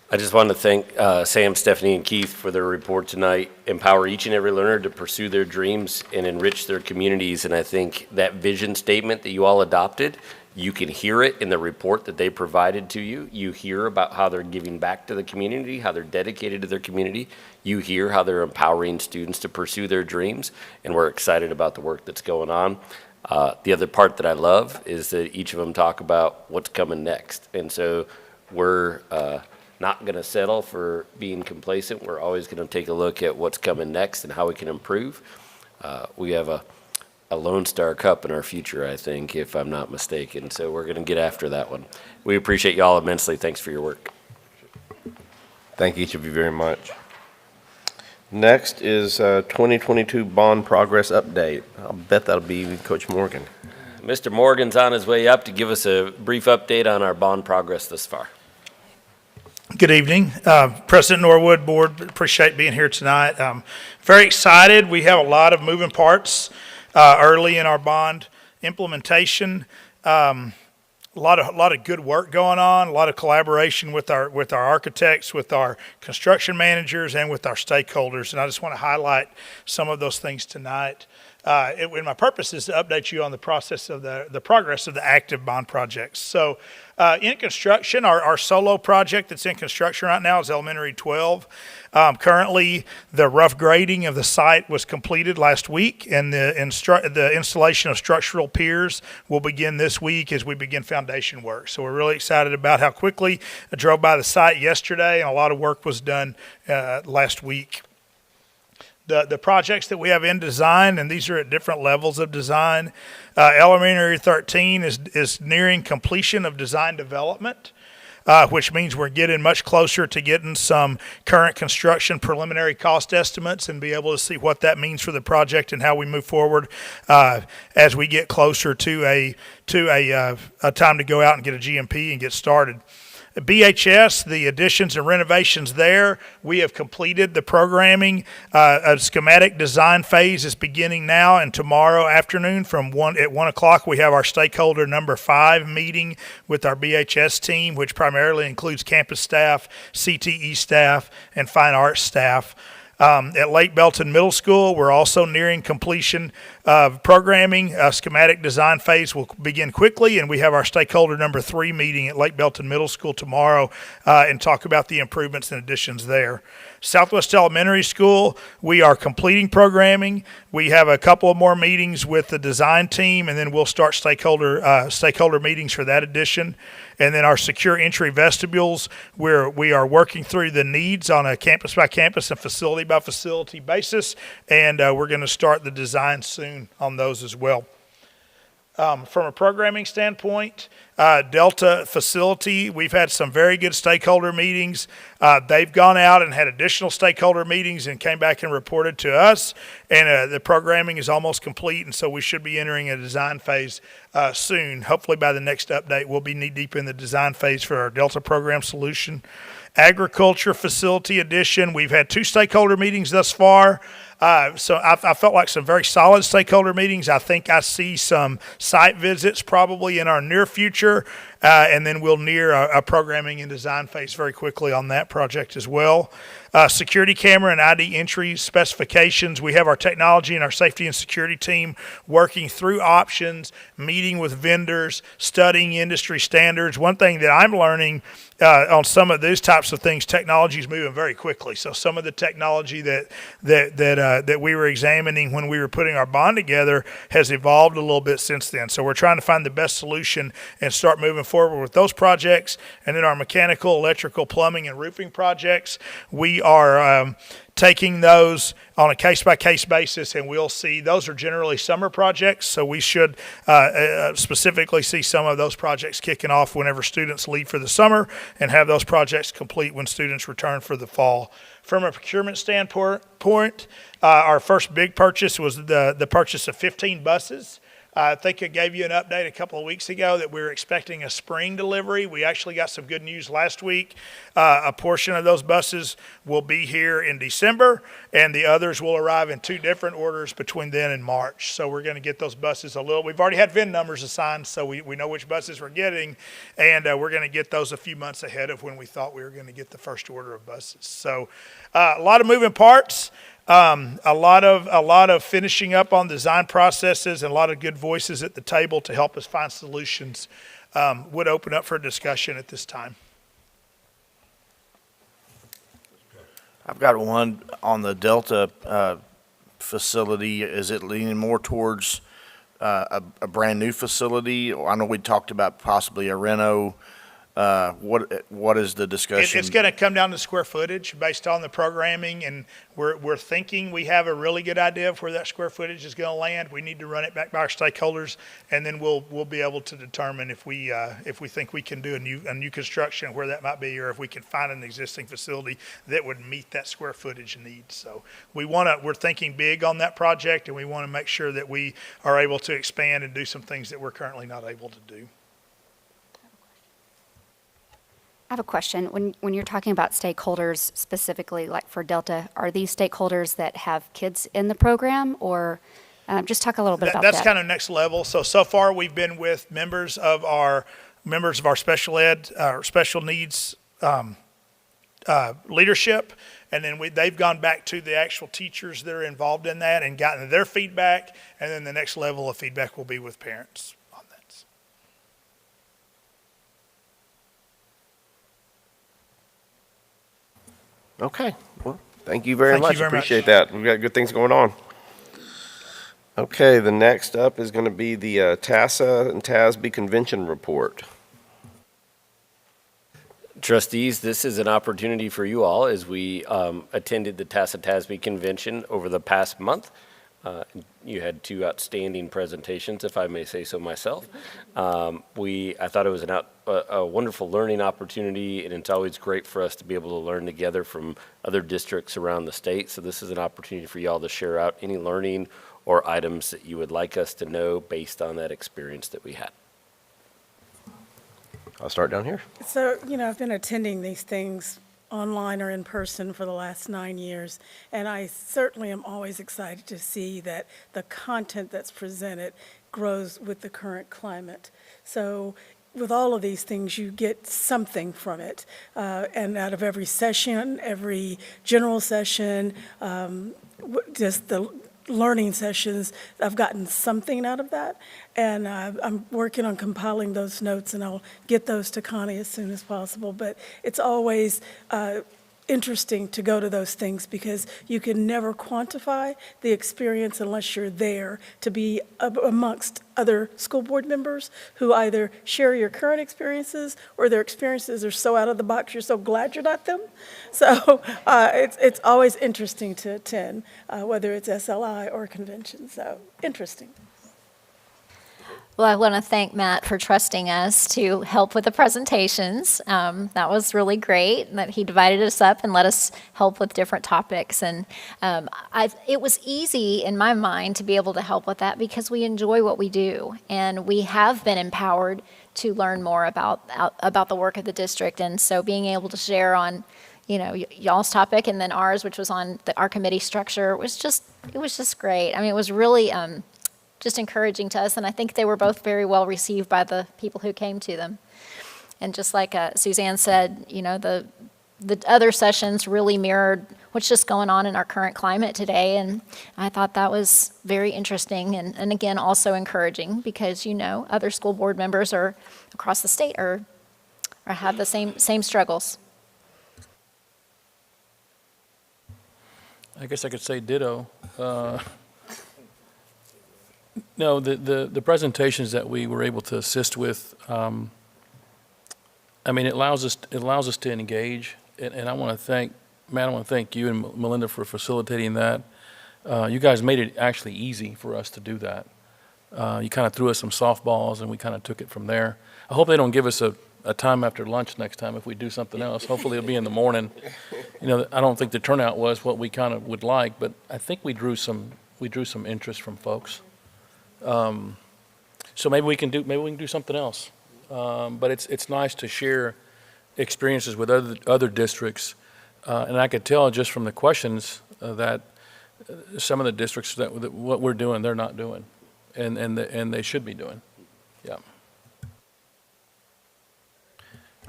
I just want to thank Sam, Stephanie, and Keith for their report tonight. Empower each and every learner to pursue their dreams and enrich their communities. And I think that vision statement that you all adopted, you can hear it in the report that they provided to you. You hear about how they're giving back to the community, how they're dedicated to their community. You hear how they're empowering students to pursue their dreams. And we're excited about the work that's going on. The other part that I love is that each of them talk about what's coming next. And so we're not going to settle for being complacent. We're always going to take a look at what's coming next and how we can improve. We have a Lone Star Cup in our future, I think, if I'm not mistaken. So we're going to get after that one. We appreciate you all immensely. Thanks for your work. Thank each of you very much. Next is 2022 bond progress update. I'll bet that'll be Coach Morgan. Mr. Morgan's on his way up to give us a brief update on our bond progress thus far. Good evening, President Norwood, Board. Appreciate being here tonight. Very excited. We have a lot of moving parts early in our bond implementation. A lot of good work going on. A lot of collaboration with our architects, with our construction managers, and with our stakeholders. And I just want to highlight some of those things tonight. And my purpose is to update you on the process of the progress of the active bond projects. So in construction, our solo project that's in construction right now is Elementary 12. Currently, the rough grading of the site was completed last week, and the installation of structural piers will begin this week as we begin foundation work. So we're really excited about how quickly. I drove by the site yesterday, and a lot of work was done last week. The projects that we have in design, and these are at different levels of design. Elementary 13 is nearing completion of design development, which means we're getting much closer to getting some current construction preliminary cost estimates and be able to see what that means for the project and how we move forward as we get closer to a time to go out and get a GMP and get started. BHS, the additions and renovations there, we have completed the programming. A schematic design phase is beginning now, and tomorrow afternoon at 1 o'clock we have our stakeholder number 5 meeting with our BHS team, which primarily includes campus staff, CTE staff, and fine arts staff. At Lake Belton Middle School, we're also nearing completion of programming. Schematic design phase will begin quickly, and we have our stakeholder number 3 meeting at Lake Belton Middle School tomorrow and talk about the improvements and additions there. Southwest Elementary School, we are completing programming. We have a couple of more meetings with the design team, and then we'll start stakeholder meetings for that addition. And then our secure entry vestibules, we are working through the needs on a campus by campus and facility by facility basis, and we're going to start the design soon on those as well. From a programming standpoint, Delta facility, we've had some very good stakeholder meetings. They've gone out and had additional stakeholder meetings and came back and reported to us. And the programming is almost complete, and so we should be entering a design phase soon. Hopefully by the next update, we'll be knee-deep in the design phase for our Delta program solution. Agriculture facility addition, we've had 2 stakeholder meetings thus far. So I felt like some very solid stakeholder meetings. I think I see some site visits probably in our near future, and then we'll near a programming and design phase very quickly on that project as well. Security camera and ID entry specifications. We have our technology and our safety and security team working through options, meeting with vendors, studying industry standards. One thing that I'm learning on some of these types of things, technology is moving very quickly. So some of the technology that we were examining when we were putting our bond together has evolved a little bit since then. So we're trying to find the best solution and start moving forward with those projects. And then our mechanical, electrical, plumbing, and roofing projects, we are taking those on a case-by-case basis, and we'll see those are generally summer projects, so we should specifically see some of those projects kicking off whenever students leave for the summer and have those projects complete when students return for the fall. From a procurement standpoint, our first big purchase was the purchase of 15 buses. I think I gave you an update a couple of weeks ago that we were expecting a spring delivery. We actually got some good news last week. A portion of those buses will be here in December, and the others will arrive in 2 different orders between then and March. So we're going to get those buses we've already had VIN numbers assigned, so we know which buses we're getting, and we're going to get those a few months ahead of when we thought we were going to get the first order of buses. So a lot of moving parts. A lot of finishing up on design processes and a lot of good voices at the table to help us find solutions. Would open up for discussion at this time. I've got one on the Delta facility. Is it leaning more towards a brand new facility? I know we talked about possibly a reno. What is the discussion? It's going to come down to square footage based on the programming, and we're thinking we have a really good idea of where that square footage is going to land. We need to run it back by our stakeholders, and then we'll be able to determine if we think we can do a new construction where that might be, or if we can find an existing facility that would meet that square footage needs. So we're thinking big on that project, and we want to make sure that we are able to expand and do some things that we're currently not able to do. I have a question. When you're talking about stakeholders specifically, like for Delta, are these stakeholders that have kids in the program, or just talk a little bit about that? That's kind of next level. So far we've been with members of our special ed, our special needs leadership, and then they've gone back to the actual teachers that are involved in that and gotten their feedback, and then the next level of feedback will be with parents. Okay, well, thank you very much. Appreciate that. We've got good things going on. Okay, the next up is going to be the TASA and TASB convention report. Trustees, this is an opportunity for you all as we attended the TASA-TASB convention over the past month. You had 2 outstanding presentations, if I may say so myself. I thought it was a wonderful learning opportunity, and it's always great for us to be able to learn together from other districts around the state. So this is an opportunity for y'all to share out any learning or items that you would like us to know based on that experience that we had. I'll start down here. So, I've been attending these things online or in person for the last 9 years, and I certainly am always excited to see that the content that's presented grows with the current climate. So with all of these things, you get something from it, and out of every session, every general session, just the learning sessions, I've gotten something out of that, and I'm working on compiling those notes, and I'll get those to Connie as soon as possible. But it's always interesting to go to those things because you can never quantify the experience unless you're there to be amongst other school board members who either share your current experiences or their experiences are so out of the box you're so glad you're not them. So it's always interesting to attend, whether it's SLI or convention. So interesting. Well, I want to thank Matt for trusting us to help with the presentations. That was really great that he divided us up and let us help with different topics. And it was easy in my mind to be able to help with that because we enjoy what we do. And we have been empowered to learn more about the work of the district. And so being able to share on, y'all's topic and then ours, which was on our committee structure, it was just great. I mean, it was really just encouraging to us, and I think they were both very well received by the people who came to them. And just like Suzanne said, the other sessions really mirrored what's just going on in our current climate today, and I thought that was very interesting and again, also encouraging because, other school board members across the state are have the same struggles. I guess I could say ditto. No, the presentations that we were able to assist with, it allows us to engage, and I want to thank Matt. I want to thank you and Melinda for facilitating that. You guys made it actually easy for us to do that. You kind of threw us some softballs, and we kind of took it from there. I hope they don't give us a time after lunch next time if we do something else. Hopefully, it'll be in the morning. I don't think the turnout was what we kind of would like, but I think we drew some interest from folks. So maybe we can do something else. But it's nice to share experiences with other districts. And I could tell just from the questions that some of the districts that what we're doing, they're not doing, and they should be doing. Yeah.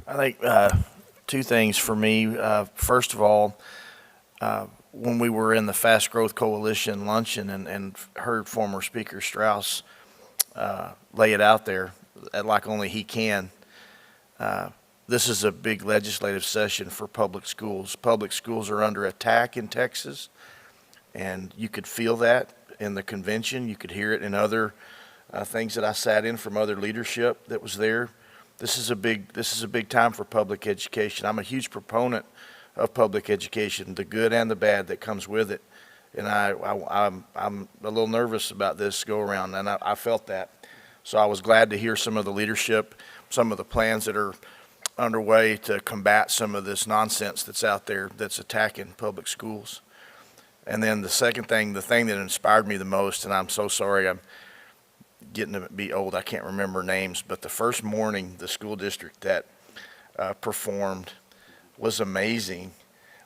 I think two things for me. First of all, when we were in the Fast Growth Coalition luncheon and heard former Speaker Strauss lay it out there like only he can, this is a big legislative session for public schools. Public schools are under attack in Texas, and you could feel that in the convention. You could hear it in other things that I sat in from other leadership that was there. This is a big time for public education. I'm a huge proponent of public education, the good and the bad that comes with it. And I'm a little nervous about this go around, and I felt that. So I was glad to hear some of the leadership, some of the plans that are underway to combat some of this nonsense that's out there that's attacking public schools. And then the second thing, the thing that inspired me the most, and I'm so sorry, I'm getting to be old, I can't remember names, but the first morning the school district that performed was amazing.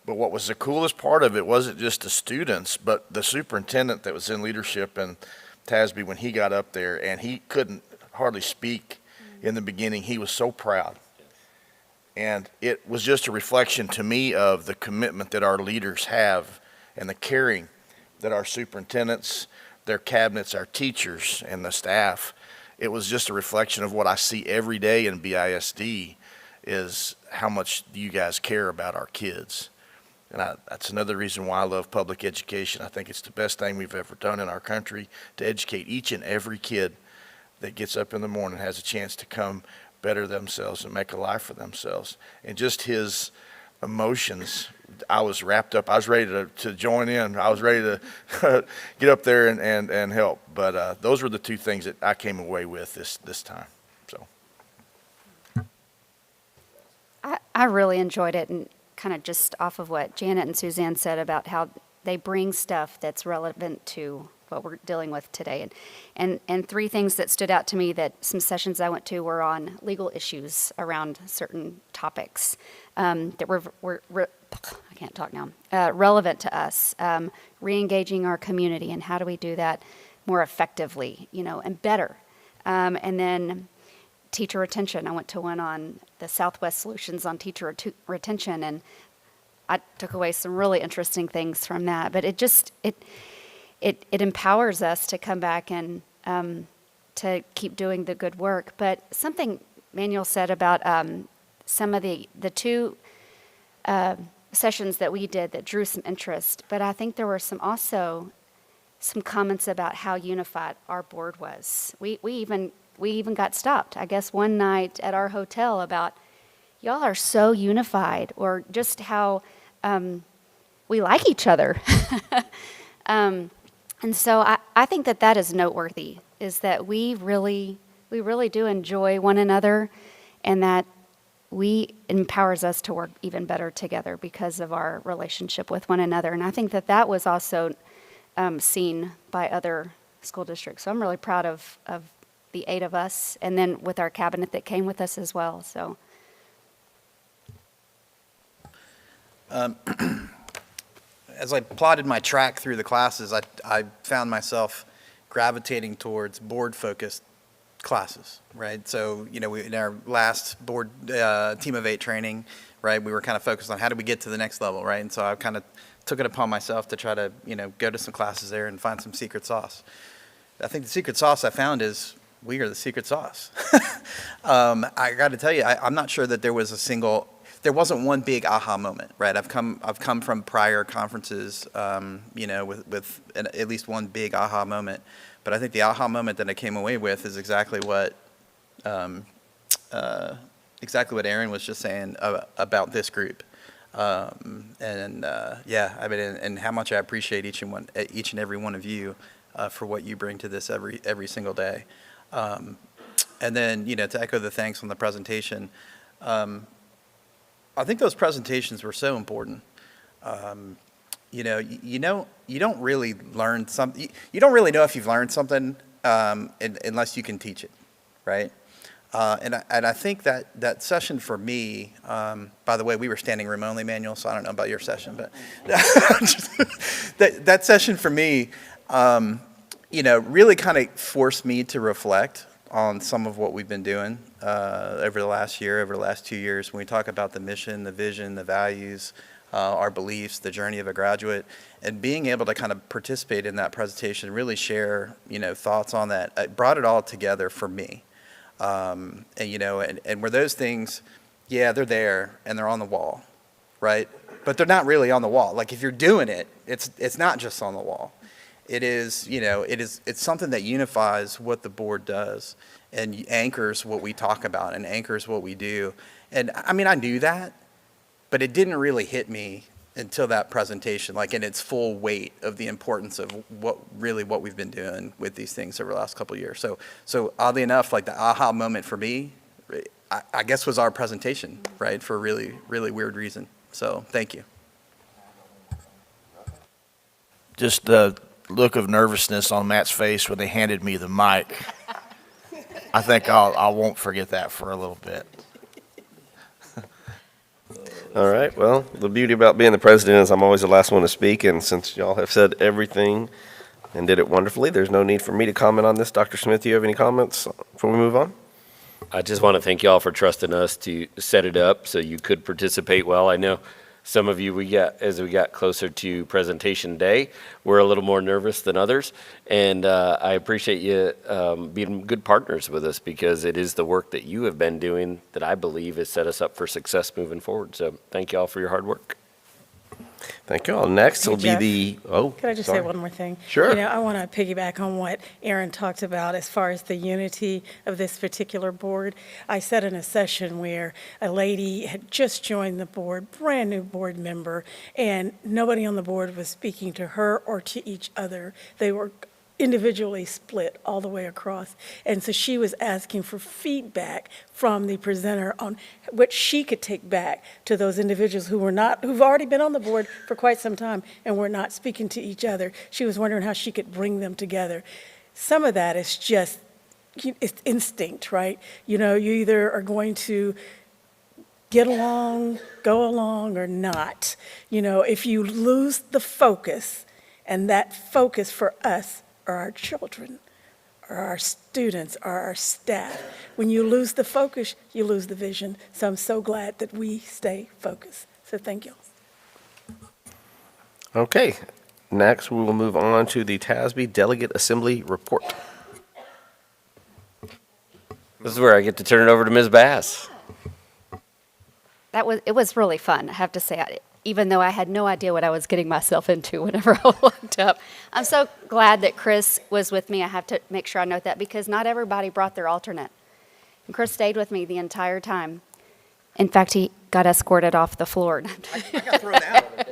But what was the coolest part of it wasn't just the students, but the superintendent that was in leadership in Tasby when he got up there, and he couldn't hardly speak in the beginning. He was so proud. And it was just a reflection to me of the commitment that our leaders have and the caring that our superintendents, their cabinets, our teachers, and the staff. It was just a reflection of what I see every day in BISD is how much you guys care about our kids. And that's another reason why I love public education. I think it's the best thing we've ever done in our country to educate each and every kid that gets up in the morning and has a chance to come better themselves and make a life for themselves. And just his emotions, I was wrapped up. I was ready to join in. I was ready to get up there and help. But those were the two things that I came away with this time. So I really enjoyed it, and kind of just off of what Janet and Suzanne said about how they bring stuff that's relevant to what we're dealing with today. And three things that stood out to me that some sessions I went to were on legal issues around certain topics that were I can't talk now, relevant to us, re-engaging our community, and how do we do that more effectively, and better. And then teacher retention. I went to one on the Southwest Solutions on teacher retention, and I took away some really interesting things from that. But it empowers us to come back and to keep doing the good work. But something Manuel said about some of the two sessions that we did that drew some interest, but I think there were also some comments about how unified our board was. We even got stopped, I guess, one night at our hotel about, y'all are so unified, or just how we like each other. And so I think that is noteworthy. is that we really do enjoy one another, and that it empowers us to work even better together because of our relationship with one another. And I think that was also seen by other school districts. So I'm really proud of the 8 of us, and then with our cabinet that came with us as well. So. As I plotted my track through the classes, I found myself gravitating towards board-focused classes, right? So, in our last board team of 8 training, right, we were kind of focused on how do we get to the next level, right? And so I kind of took it upon myself to try to, go to some classes there and find some secret sauce. I think the secret sauce I found is we are the secret sauce. I got to tell you, I'm not sure that there wasn't one big aha moment, right? I've come from prior conferences, with at least one big aha moment. But I think the aha moment that I came away with is exactly what Aaron was just saying about this group. And how much I appreciate each and every one of you for what you bring to this every single day. And then, to echo the thanks on the presentation, I think those presentations were so important. You don't really learn something. You don't really know if you've learned something unless you can teach it, right? And I think that session for me, by the way, we were standing room only, Manuel, so I don't know about your session, but that session for me, really kind of forced me to reflect on some of what we've been doing over the last year, over the last 2 years, when we talk about the mission, the vision, the values, our beliefs, the journey of a graduate, and being able to kind of participate in that presentation, really share, thoughts on that. It brought it all together for me. And where those things, yeah, they're there and they're on the wall, right? But they're not really on the wall. Like if you're doing it, it's not just on the wall. It is, it's something that unifies what the board does and anchors what we talk about and anchors what we do. And I mean, I knew that, but it didn't really hit me until that presentation, like in its full weight of the importance of what we've been doing with these things over the last couple of years. So oddly enough, like the aha moment for me, I guess was our presentation, right? For a really, really weird reason. So thank you. Just the look of nervousness on Matt's face when they handed me the mic. I think I won't forget that for a little bit. All right, well, the beauty about being the president is I'm always the last one to speak, and since y'all have said everything and did it wonderfully, there's no need for me to comment on this. Dr. Smith, do you have any comments before we move on? I just want to thank y'all for trusting us to set it up so you could participate well. I know some of you, as we got closer to presentation day, we're a little more nervous than others. And I appreciate you being good partners with us, because it is the work that you have been doing that I believe has set us up for success moving forward. So thank you all for your hard work. Thank you all. Next will Jeff, be Could I just say one more thing? Sure. I want to piggyback on what Aaron talked about as far as the unity of this particular board. I sat in a session where a lady had just joined the board, brand new board member, and nobody on the board was speaking to her or to each other. They were individually split all the way across. And so she was asking for feedback from the presenter on what she could take back to those individuals who've already been on the board for quite some time and were not speaking to each other. She was wondering how she could bring them together. Some of that is just, it's instinct, right? You either are going to get along, go along, or not. If you lose the focus, and that focus for us are our children, are our students, are our staff. When you lose the focus, you lose the vision. So I'm so glad that we stay focused. So thank you. Okay. Next, we will move on to the TASB Delegate Assembly Report. This is where I get to turn it over to Ms. Bass. It was really fun, I have to say. Even though I had no idea what I was getting myself into whenever I walked up. I'm so glad that Chris was with me. I have to make sure I note that, because not everybody brought their alternate. And Chris stayed with me the entire time. In fact, he got escorted off the floor. I got thrown out.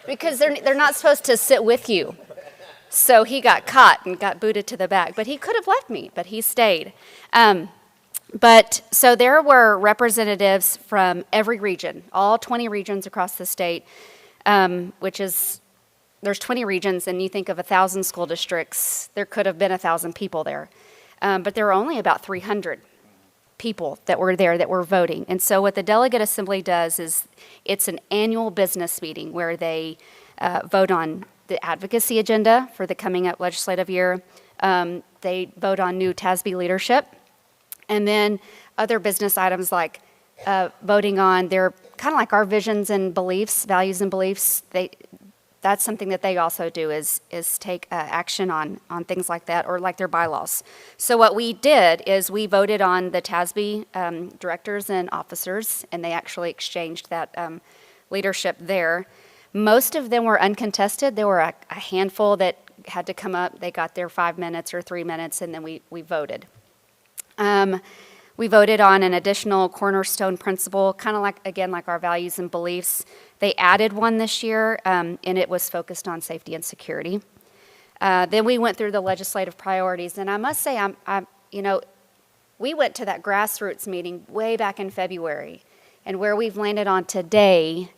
Because they're not supposed to sit with you. So he got caught and got booted to the back. But he could have left me, but he stayed. So there were representatives from every region, all 20 regions across the state, which is, there's 20 regions, and you think of 1,000 school districts, there could have been 1,000 people there. But there were only about 300 people that were there that were voting. And so what the Delegate Assembly does is it's an annual business meeting where they vote on the advocacy agenda for the coming up legislative year. They vote on new TASB leadership. And then other business items like voting on their, kind of like our visions and beliefs, values and beliefs. That's something that they also do is take action on things like that, or like their bylaws. So what we did is we voted on the TASB directors and officers, and they actually exchanged that leadership there. Most of them were uncontested. There were a handful that had to come up. They got their 5 minutes or 3 minutes, and then we voted. We voted on an additional cornerstone principle, kind of like, again, like our values and beliefs. They added one this year, and it was focused on safety and security. Then we went through the legislative priorities, and I must say, we went to that grassroots meeting way back in February, and where we've landed on today,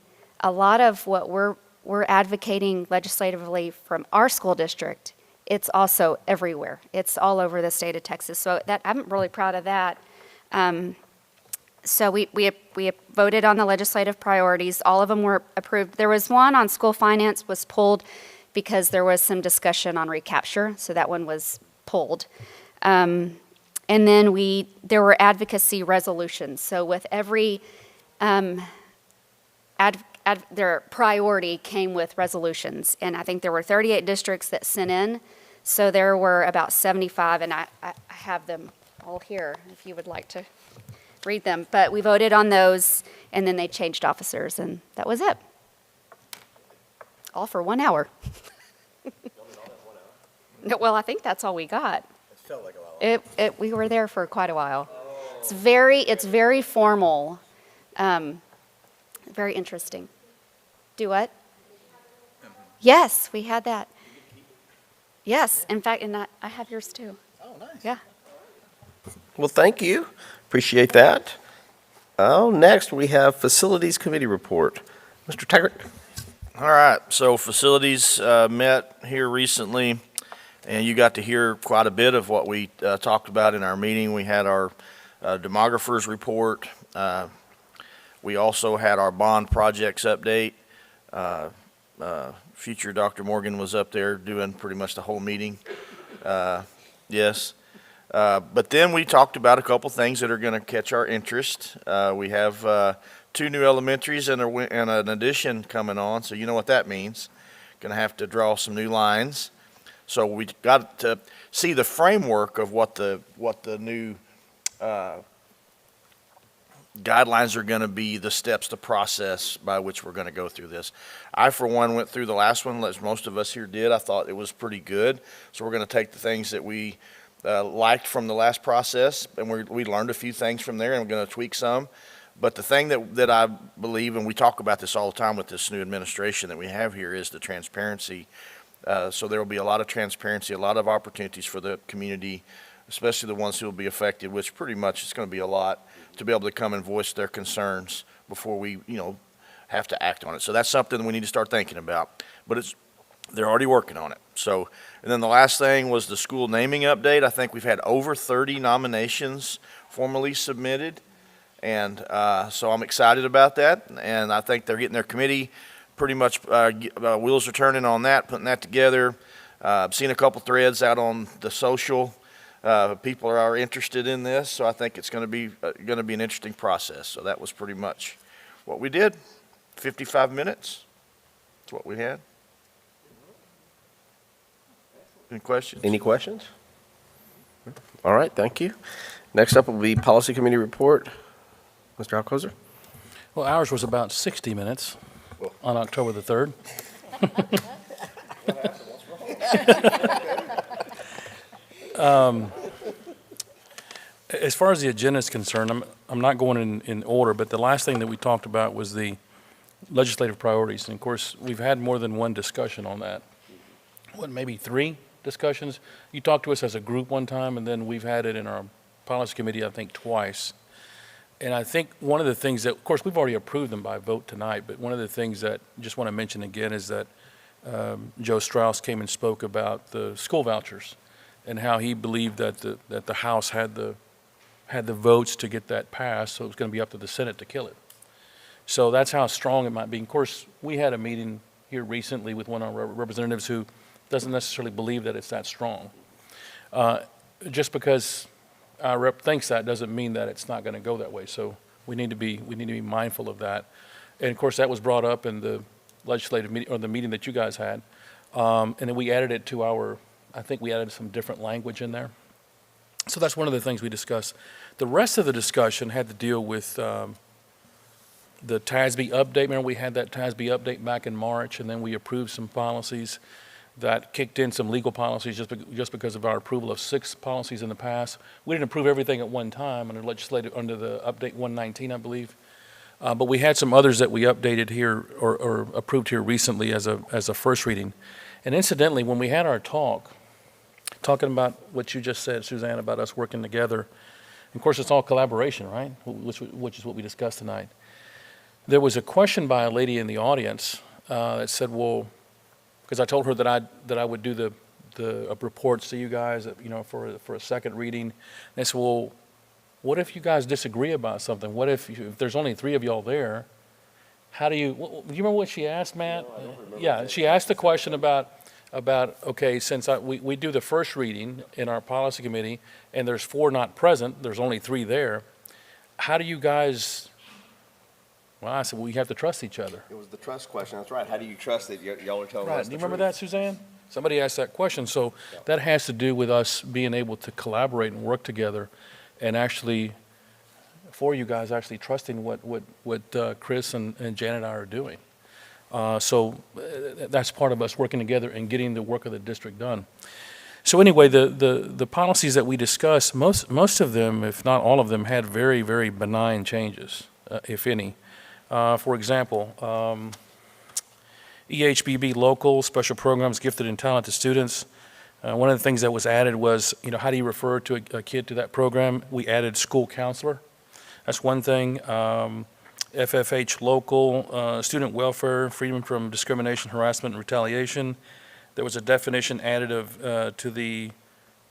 a lot of what we're advocating legislatively from our school district, it's also everywhere. It's all over the state of Texas. So I'm really proud of that. So we voted on the legislative priorities. All of them were approved. There was one on school finance was pulled because there was some discussion on recapture. So that one was pulled. And then there were advocacy resolutions. So with every their priority came with resolutions. And I think there were 38 districts that sent in. So there were about 75, and I have them all here if you would like to read them. But we voted on those, and then they changed officers, and that was it. All for 1 hour. No, well, I think that's all we got. It felt like a lot. We were there for quite a while. It's very formal, very interesting. Do what? Yes, we had that. Yes, in fact, and I have yours too. Oh, nice. Yeah. Well, thank you. Appreciate that. Next, we have Facilities Committee Report. Mr. Taggart. All right, so facilities met here recently, and you got to hear quite a bit of what we talked about in our meeting. We had our demographers report. We also had our bond projects update. Future Dr. Morgan was up there doing pretty much the whole meeting. Yes. But then we talked about a couple things that are going to catch our interest. We have 2 new elementaries and an addition coming on, so you know what that means. Going to have to draw some new lines. So we got to see the framework of what the new guidelines are going to be, the steps, the process by which we're going to go through this. I, for one, went through the last one, as most of us here did. I thought it was pretty good. So we're going to take the things that we liked from the last process, and we learned a few things from there, and we're going to tweak some. But the thing that I believe, and we talk about this all the time with this new administration that we have here, is the transparency. So there will be a lot of transparency, a lot of opportunities for the community, especially the ones who will be affected, which pretty much is going to be a lot, to be able to come and voice their concerns before we, have to act on it. So that's something we need to start thinking about. But they're already working on it. So, and then the last thing was the school naming update. I think we've had over 30 nominations formally submitted. And so I'm excited about that. And I think they're getting their committee pretty much, wheels are turning on that, putting that together. I've seen a couple threads out on the social. People are interested in this, so I think it's going to be an interesting process. So that was pretty much what we did. 55 minutes. That's what we had. Any questions? Any questions? All right, thank you. Next up will be Policy Committee Report. Mr. Alcozer. Well, ours was about 60 minutes on October the 3rd. As far as the agenda is concerned, I'm not going in order, but the last thing that we talked about was the legislative priorities. And of course, we've had more than one discussion on that. maybe 3 discussions. You talked to us as a group one time, and then we've had it in our policy committee, I think, twice. And I think one of the things that, of course, we've already approved them by vote tonight, but one of the things that I just want to mention again is that Joe Strauss came and spoke about the school vouchers and how he believed that the House had the votes to get that passed, so it was going to be up to the Senate to kill it. So that's how strong it might be. Of course, we had a meeting here recently with one of our representatives who doesn't necessarily believe that it's that strong. Just because our rep thinks that doesn't mean that it's not going to go that way. So we need to be mindful of that. And of course, that was brought up in the legislative meeting, or the meeting that you guys had. And then we added it to I think we added some different language in there. So that's one of the things we discussed. The rest of the discussion had to deal with the TASB update. Remember, we had that TASB update back in March, and then we approved some policies that kicked in some legal policies just because of our approval of 6 policies in the past. We didn't approve everything at one time under the update 119, I believe. But we had some others that we updated here or approved here recently as a first reading. And incidentally, when we had our talking about what you just said, Suzanne, about us working together, of course, it's all collaboration, right? Which is what we discussed tonight. There was a question by a lady in the audience that said, well, because I told her that I would do the reports to you guys, for a second reading. And I said, well, what if you guys disagree about something? What if there's only 3 of y'all there? How do you remember what she asked, Matt? No, I don't remember. Yeah, she asked the question about okay, since we do the first reading in our policy committee, and there's 4 not present, there's only 3 there. How do you guys? Well, I said, well, you have to trust each other. It was the trust question. That's right. How do you trust that y'all are telling us Right. the Do you remember truth? that, Suzanne? Somebody asked that question. So that has to do with us being able to collaborate and work together, and actually, for you guys, actually trusting what Chris and Janet and I are doing. So that's part of us working together and getting the work of the district done. So anyway, the policies that we discussed, most of them, if not all of them, had very, very benign changes, if any. For example, EHBB local, special programs, gifted and talented students. One of the things that was added was, how do you refer to a kid to that program? We added school counselor. That's one thing. FFH local, student welfare, freedom from discrimination, harassment, and retaliation. There was a definition added to the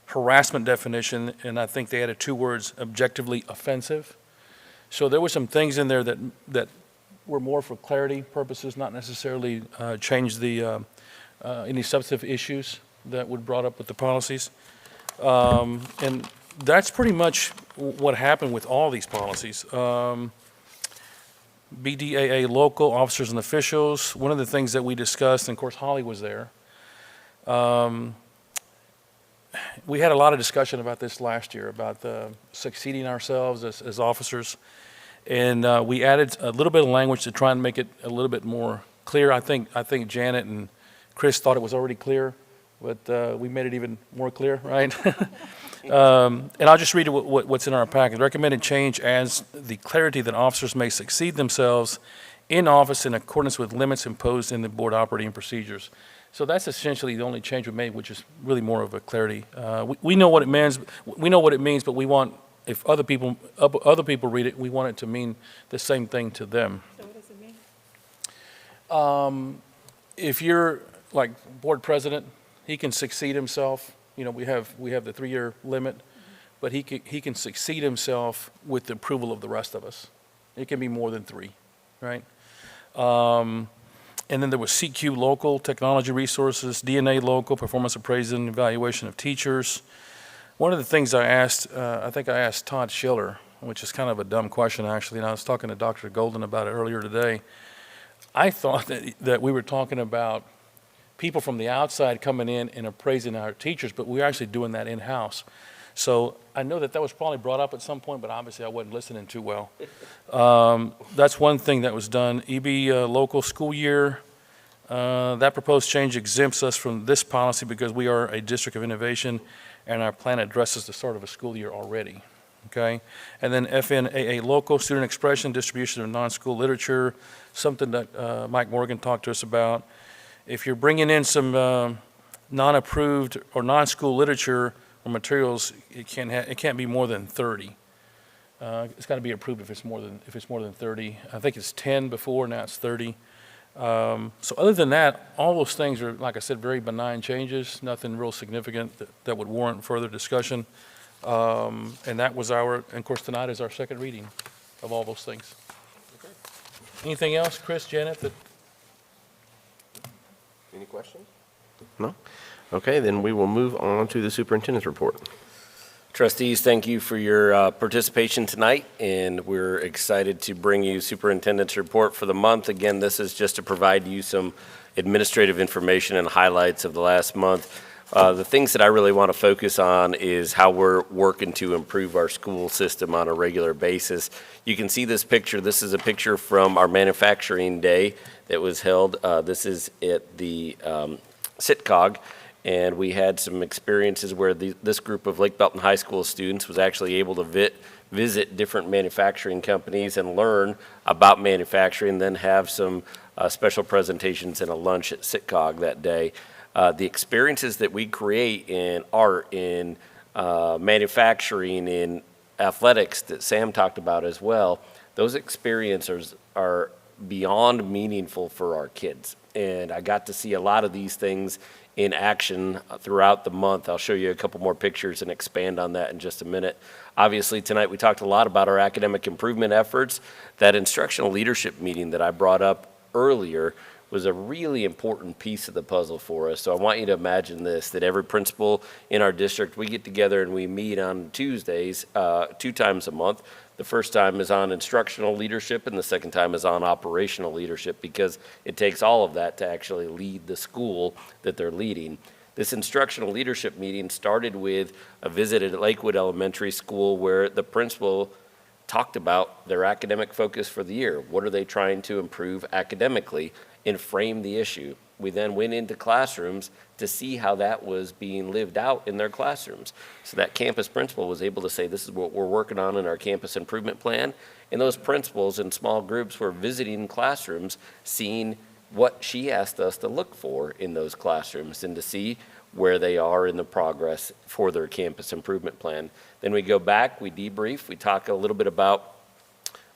harassment definition, and I think they added 2 words, objectively offensive. So there were some things in there that were more for clarity purposes, not necessarily change the any substantive issues that were brought up with the policies. And that's pretty much what happened with all these policies. BDAA local, officers and officials. One of the things that we discussed, and of course Holly was there, we had a lot of discussion about this last year, about succeeding ourselves as officers. And we added a little bit of language to try and make it a little bit more clear. I think Janet and Chris thought it was already clear, but we made it even more clear, right? And I'll just read what's in our packet. The recommended change adds the clarity that officers may succeed themselves in office in accordance with limits imposed in the board operating procedures. So that's essentially the only change we made, which is really more of a clarity. We know what it means. We know what it means, but we want, if other people read it, we want it to mean the same thing to them. So what does it mean? If you're like board president, he can succeed himself. We have the 3-year limit, but he can succeed himself with the approval of the rest of us. It can be more than 3, right? And then there was CQ local, technology resources, DNA local, performance appraisal and evaluation of teachers. One of the things I asked, I think I asked Todd Schiller, which is kind of a dumb question actually, and I was talking to Dr. Golden about it earlier today. I thought that we were talking about people from the outside coming in and appraising our teachers, but we're actually doing that in-house. So I know that was probably brought up at some point, but obviously I wasn't listening too well. That's one thing that was done. EB local school year, that proposed change exempts us from this policy because we are a district of innovation and our plan addresses the start of a school year already. Okay, and then FNAA local, student expression, distribution of non-school literature, something that Mike Morgan talked to us about. If you're bringing in some non-approved or non-school literature or materials, it can't be more than 30. It's got to be approved if it's more than 30. I think it's 10 before, now it's 30. So other than that, all those things are, like I said, very benign changes, nothing real significant that would warrant further discussion. And that was and of course, tonight is our second reading of all those things. Anything else, Chris, Janet? Any questions? No? Okay, then we will move on to the superintendent's report. Trustees, thank you for your participation tonight, and we're excited to bring you superintendent's report for the month. Again, this is just to provide you some administrative information and highlights of the last month. The things that I really want to focus on is how we're working to improve our school system on a regular basis. You can see this picture. This is a picture from our manufacturing day that was held. This is at the SitCog. And we had some experiences where this group of Lake Belton High School students was actually able to visit different manufacturing companies and learn about manufacturing, then have some special presentations and a lunch at SitCog that day. The experiences that we create in art, in manufacturing, in athletics that Sam talked about as well, those experiences are beyond meaningful for our kids. And I got to see a lot of these things in action throughout the month. I'll show you a couple more pictures and expand on that in just a minute. Obviously, tonight we talked a lot about our academic improvement efforts. That instructional leadership meeting that I brought up earlier was a really important piece of the puzzle for us. So I want you to imagine this, that every principal in our district, we get together and we meet on Tuesdays 2 times a month. The first time is on instructional leadership, and the second time is on operational leadership, because it takes all of that to actually lead the school that they're leading. This instructional leadership meeting started with a visit at Lakewood Elementary School where the principal talked about their academic focus for the year. What are they trying to improve academically, and frame the issue. We then went into classrooms to see how that was being lived out in their classrooms. So that campus principal was able to say, this is what we're working on in our campus improvement plan. And those principals in small groups were visiting classrooms, seeing what she asked us to look for in those classrooms and to see where they are in the progress for their campus improvement plan. Then we go back, we debrief, we talk a little bit about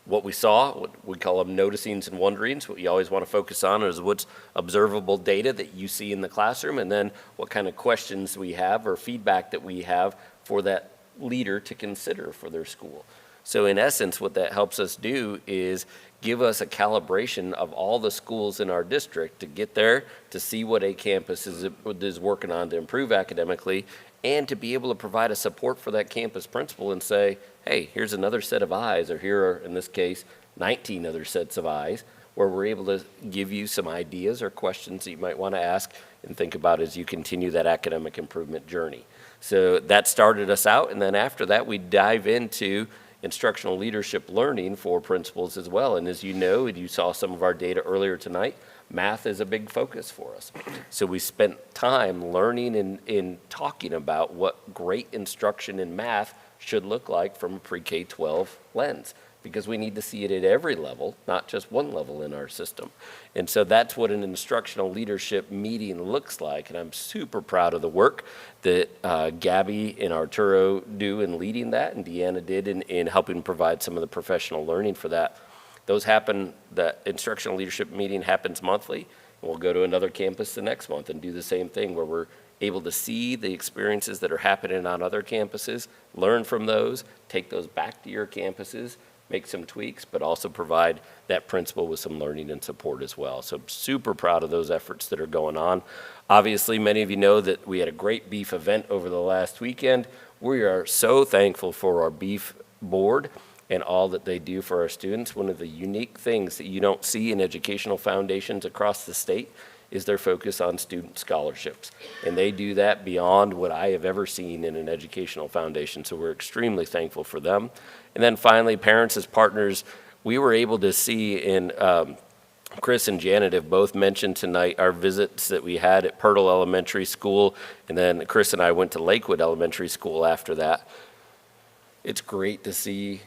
what we saw, what we call them noticings and wonderings. What you always want to focus on is what's observable data that you see in the classroom, and then what kind of questions we have or feedback that we have for that leader to consider for their school. So in essence, what that helps us do is give us a calibration of all the schools in our district to get there, to see what a campus is working on to improve academically, and to be able to provide a support for that campus principal and say, hey, here's another set of eyes, or here are, in this case, 19 other sets of eyes, where we're able to give you some ideas or questions that you might want to ask and think about as you continue that academic improvement journey. So that started us out, and then after that, we dive into instructional leadership learning for principals as well. And as you know, and you saw some of our data earlier tonight, math is a big focus for us. So we spent time learning and talking about what great instruction in math should look like from a pre-K-12 lens, because we need to see it at every level, not just one level in our system. And so that's what an instructional leadership meeting looks like. And I'm super proud of the work that Gabby and Arturo do in leading that, and Deanna did in helping provide some of the professional learning for that. Those happen, the instructional leadership meeting happens monthly, and we'll go to another campus the next month and do the same thing, where we're able to see the experiences that are happening on other campuses, learn from those, take those back to your campuses, make some tweaks, but also provide that principal with some learning and support as well. So I'm super proud of those efforts that are going on. Obviously, many of you know that we had a great beef event over the last weekend. We are so thankful for our beef board and all that they do for our students. One of the unique things that you don't see in educational foundations across the state is their focus on student scholarships. And they do that beyond what I have ever seen in an educational foundation. So we're extremely thankful for them. And then finally, parents as partners, we were able to see in, Chris and Janet have both mentioned tonight our visits that we had at Pirtle Elementary School, and then Chris and I went to Lakewood Elementary School after that. It's great to see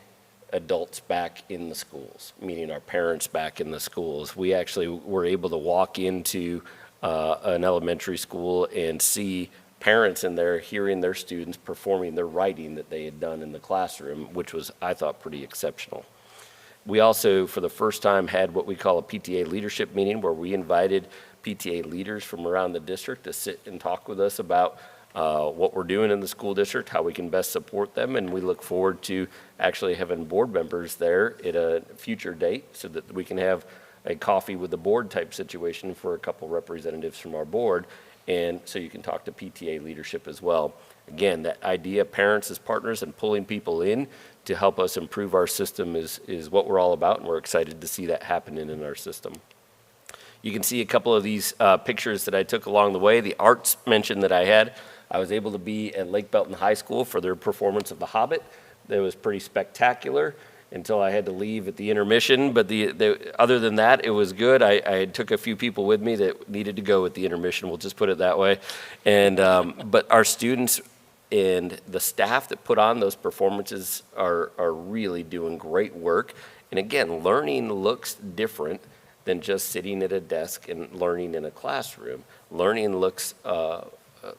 adults back in the schools, meaning our parents back in the schools. We actually were able to walk into an elementary school and see parents in there hearing their students performing their writing that they had done in the classroom, which was, I thought, pretty exceptional. We also, for the first time, had what we call a PTA leadership meeting where we invited PTA leaders from around the district to sit and talk with us about what we're doing in the school district, how we can best support them, and we look forward to actually having board members there at a future date so that we can have a coffee with the board type situation for a couple representatives from our board, and so you can talk to PTA leadership as well. Again, that idea of parents as partners and pulling people in to help us improve our system is what we're all about, and we're excited to see that happening in our system. You can see a couple of these pictures that I took along the way. The arts mention that I had, I was able to be at Lake Belton High School for their performance of The Hobbit. That was pretty spectacular until I had to leave at the intermission, but other than that, it was good. I took a few people with me that needed to go at the intermission, we'll just put it that way. And but our students and the staff that put on those performances are really doing great work. And again, learning looks different than just sitting at a desk and learning in a classroom. Learning looks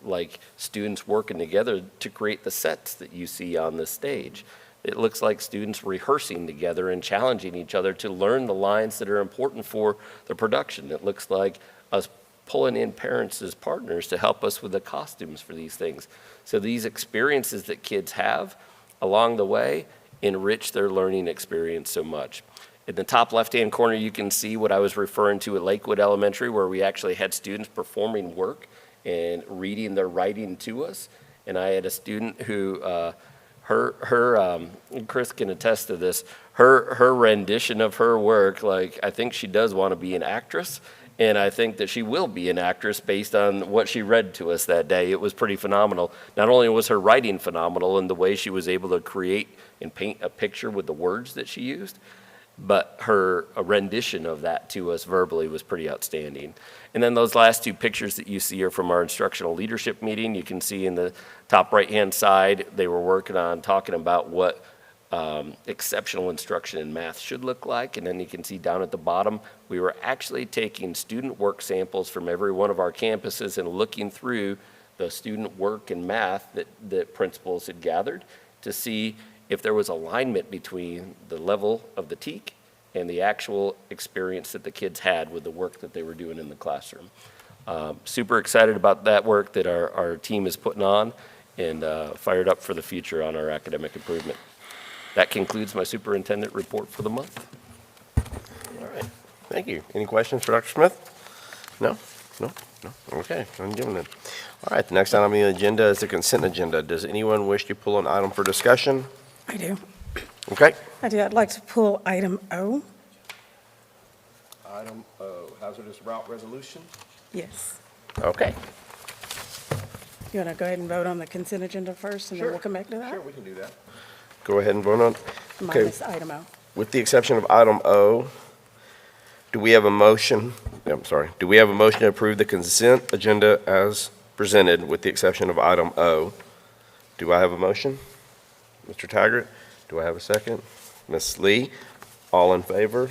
like students working together to create the sets that you see on the stage. It looks like students rehearsing together and challenging each other to learn the lines that are important for the production. It looks like us pulling in parents as partners to help us with the costumes for these things. So these experiences that kids have along the way enrich their learning experience so much. In the top left-hand corner, you can see what I was referring to at Lakewood Elementary, where we actually had students performing work and reading their writing to us. And I had a student who, Chris can attest to this, her rendition of her work, like, I think she does want to be an actress, and I think that she will be an actress based on what she read to us that day. It was pretty phenomenal. Not only was her writing phenomenal in the way she was able to create and paint a picture with the words that she used, but her rendition of that to us verbally was pretty outstanding. And then those last two pictures that you see are from our instructional leadership meeting. You can see in the top right-hand side, they were working on talking about what exceptional instruction in math should look like. And then you can see down at the bottom, we were actually taking student work samples from every one of our campuses and looking through the student work in math that principals had gathered to see if there was alignment between the level of the TEK and the actual experience that the kids had with the work that they were doing in the classroom. Super excited about that work that our team is putting on, and fired up for the future on our academic improvement. That concludes my superintendent report for the month. All right, thank you. Any questions for Dr. Smith? No? No? No? Okay, I'm giving it. All right, the next item on the agenda is the consent agenda. Does anyone wish to pull an item for discussion? I do. Okay. I do. I'd like to pull item O. Item O, hazardous route resolution. Yes. Okay. You want to go ahead and vote on the consent agenda first, and then we'll come back to that? Sure, we can do that. Go ahead and vote on. Okay. Minus item O. With the exception of item O, do we have a motion? I'm sorry. Do we have a motion to approve the consent agenda as presented with the exception of item O? Do I have a motion? Mr. Taggart, do I have a second? Ms. Lee, all in favor? All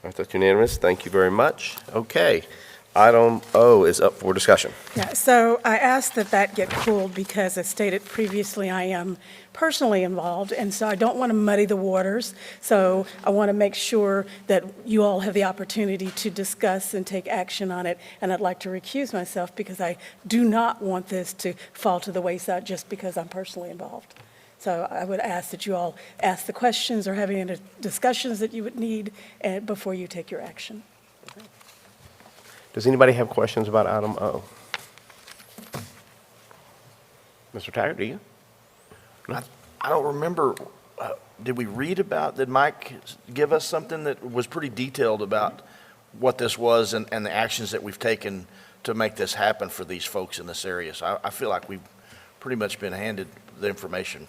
right, that's unanimous. Thank you very much. Okay. Item O is up for discussion. Yeah, so I asked that that get pulled because, as stated previously, I am personally involved, and so I don't want to muddy the waters. So I want to make sure that you all have the opportunity to discuss and take action on it, and I'd like to recuse myself because I do not want this to fall to the wayside just because I'm personally involved. So I would ask that you all ask the questions or have any discussions that you would need before you take your action. Does anybody have questions about item O? Mr. Taggart, do you? I don't remember, did we read about, did Mike give us something that was pretty detailed about what this was and the actions that we've taken to make this happen for these folks in this area? So I feel like we've pretty much been handed the information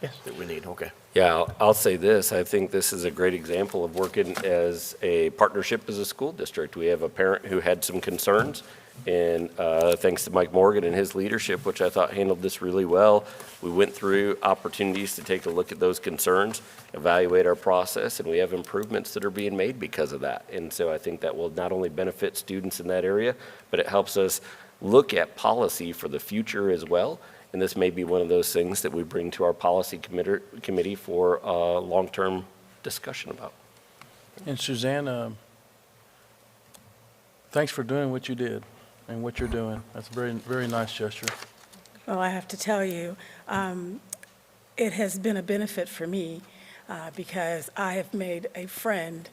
that we need. Okay. Yeah, I'll say this. I think this is a great example of working as a partnership as a school district. We have a parent who had some concerns, And thanks to Mike Morgan and his leadership, which I thought handled this really well, we went through opportunities to take a look at those concerns, evaluate our process, and we have improvements that are being made because of that. And so I think that will not only benefit students in that area, but it helps us look at policy for the future as well. And this may be one of those things that we bring to our policy committee for a long-term discussion about. And Suzanne, thanks for doing what you did and what you're doing. That's a very, very nice gesture. Well, I have to tell you, it has been a benefit for me because I have made a friend.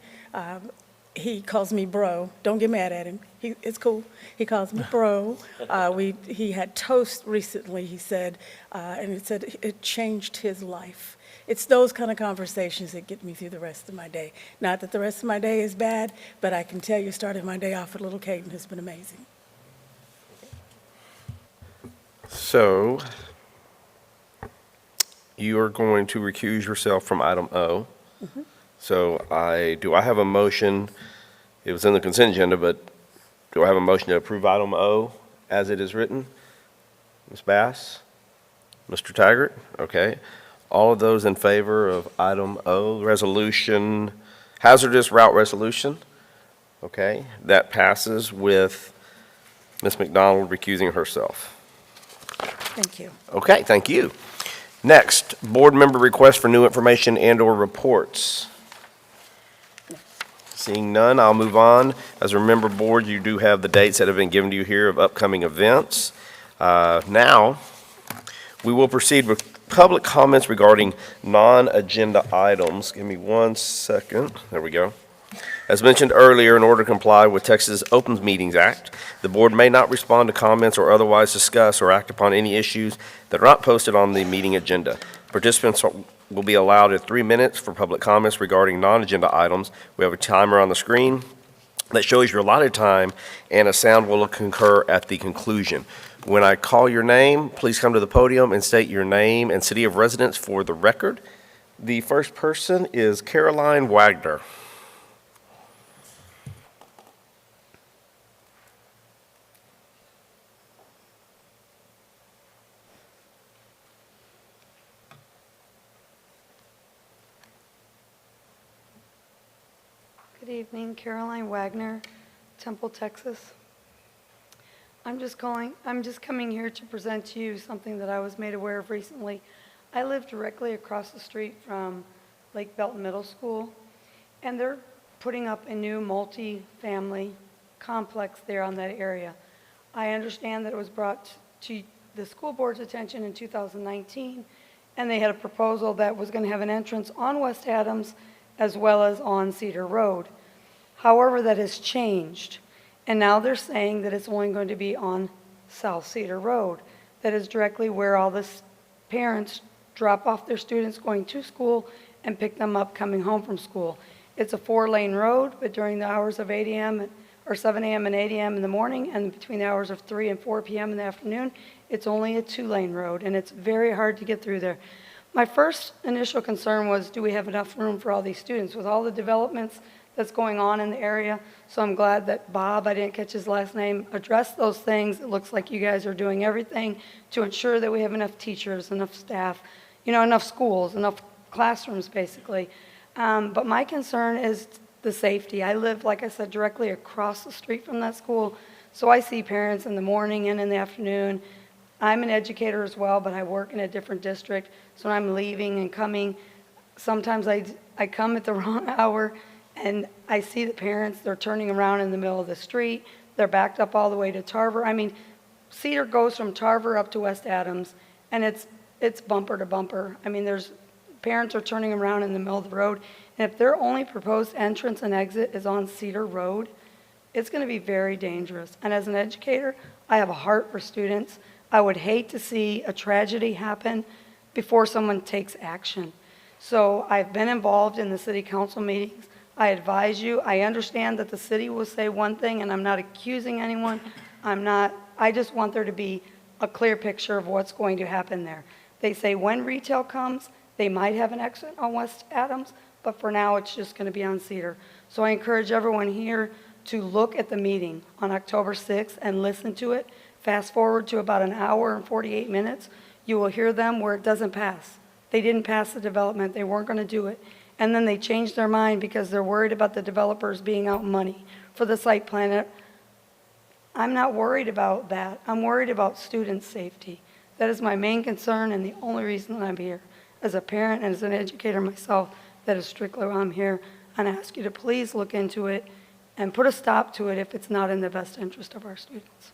He calls me bro. Don't get mad at him. It's cool. He calls me bro. He had toast recently, he said, and it said it changed his life. It's those kind of conversations that get me through the rest of my day. Not that the rest of my day is bad, but I can tell you starting my day off with little Caden has been amazing. So you are going to recuse yourself from item O. Mhm. So do I have a motion? It was in the consent agenda, but do I have a motion to approve item O as it is written? Ms. Bass? Mr. Taggart? Okay. All of those in favor of item O, resolution, hazardous route resolution? Okay, that passes with Ms. McDonald recusing herself. Thank you. Okay, thank you. Next, board member requests for new information and/or reports. Seeing none, I'll move on. As a member board, you do have the dates that have been given to you here of upcoming events. Now, we will proceed with public comments regarding non-agenda items. Give me 1 second. There we go. As mentioned earlier, in order to comply with Texas Open Meetings Act, the board may not respond to comments or otherwise discuss or act upon any issues that are not posted on the meeting agenda. Participants will be allowed 3 minutes for public comments regarding non-agenda items. We have a timer on the screen that shows your allotted time, and a sound will concur at the conclusion. When I call your name, please come to the podium and state your name and city of residence for the record. The first person is Caroline Wagner. Good evening, Caroline Wagner, Temple, Texas. I'm just coming here to present to you something that I was made aware of recently. I live directly across the street from Lake Belton Middle School, and they're putting up a new multi-family complex there on that area. I understand that it was brought to the school board's attention in 2019, and they had a proposal that was going to have an entrance on West Adams as well as on Cedar Road. However, that has changed, and now they're saying that it's only going to be on South Cedar Road. That is directly where all the parents drop off their students going to school and pick them up coming home from school. It's a 4-lane road, but during the hours of 8 a.m. or 7 a.m. and 8 a.m. in the morning, and between the hours of 3 and 4 p.m. in the afternoon, it's only a 2-lane road, and it's very hard to get through there. My first initial concern was, do we have enough room for all these students? With all the developments that's going on in the area, so I'm glad that Bob, I didn't catch his last name, addressed those things. It looks like you guys are doing everything to ensure that we have enough teachers, enough staff, enough schools, enough classrooms, basically. But my concern is the safety. I live, like I said, directly across the street from that school, so I see parents in the morning and in the afternoon. I'm an educator as well, but I work in a different district, so when I'm leaving and coming, sometimes I come at the wrong hour, and I see the parents, they're turning around in the middle of the street, they're backed up all the way to Tarver. I mean, Cedar goes from Tarver up to West Adams, and it's bumper to bumper. I mean, parents are turning around in the middle of the road, and if their only proposed entrance and exit is on Cedar Road, it's going to be very dangerous. And as an educator, I have a heart for students. I would hate to see a tragedy happen before someone takes action. So I've been involved in the city council meetings. I advise you. I understand that the city will say one thing, and I'm not accusing anyone. I just want there to be a clear picture of what's going to happen there. They say when retail comes, they might have an exit on West Adams, but for now it's just going to be on Cedar. So I encourage everyone here to look at the meeting on October 6th and listen to it. Fast forward to about an hour and 48 minutes, you will hear them where it doesn't pass. They didn't pass the development, they weren't going to do it. And then they changed their mind because they're worried about the developers being out money for the site plan. I'm not worried about that. I'm worried about student safety. That is my main concern and the only reason that I'm here. As a parent and as an educator myself, that is strictly why I'm here. And I ask you to please look into it and put a stop to it if it's not in the best interest of our students.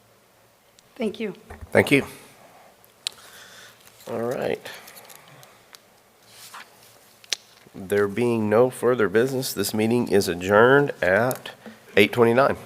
Thank you. Thank you. All right. There being no further business, this meeting is adjourned at 8:29.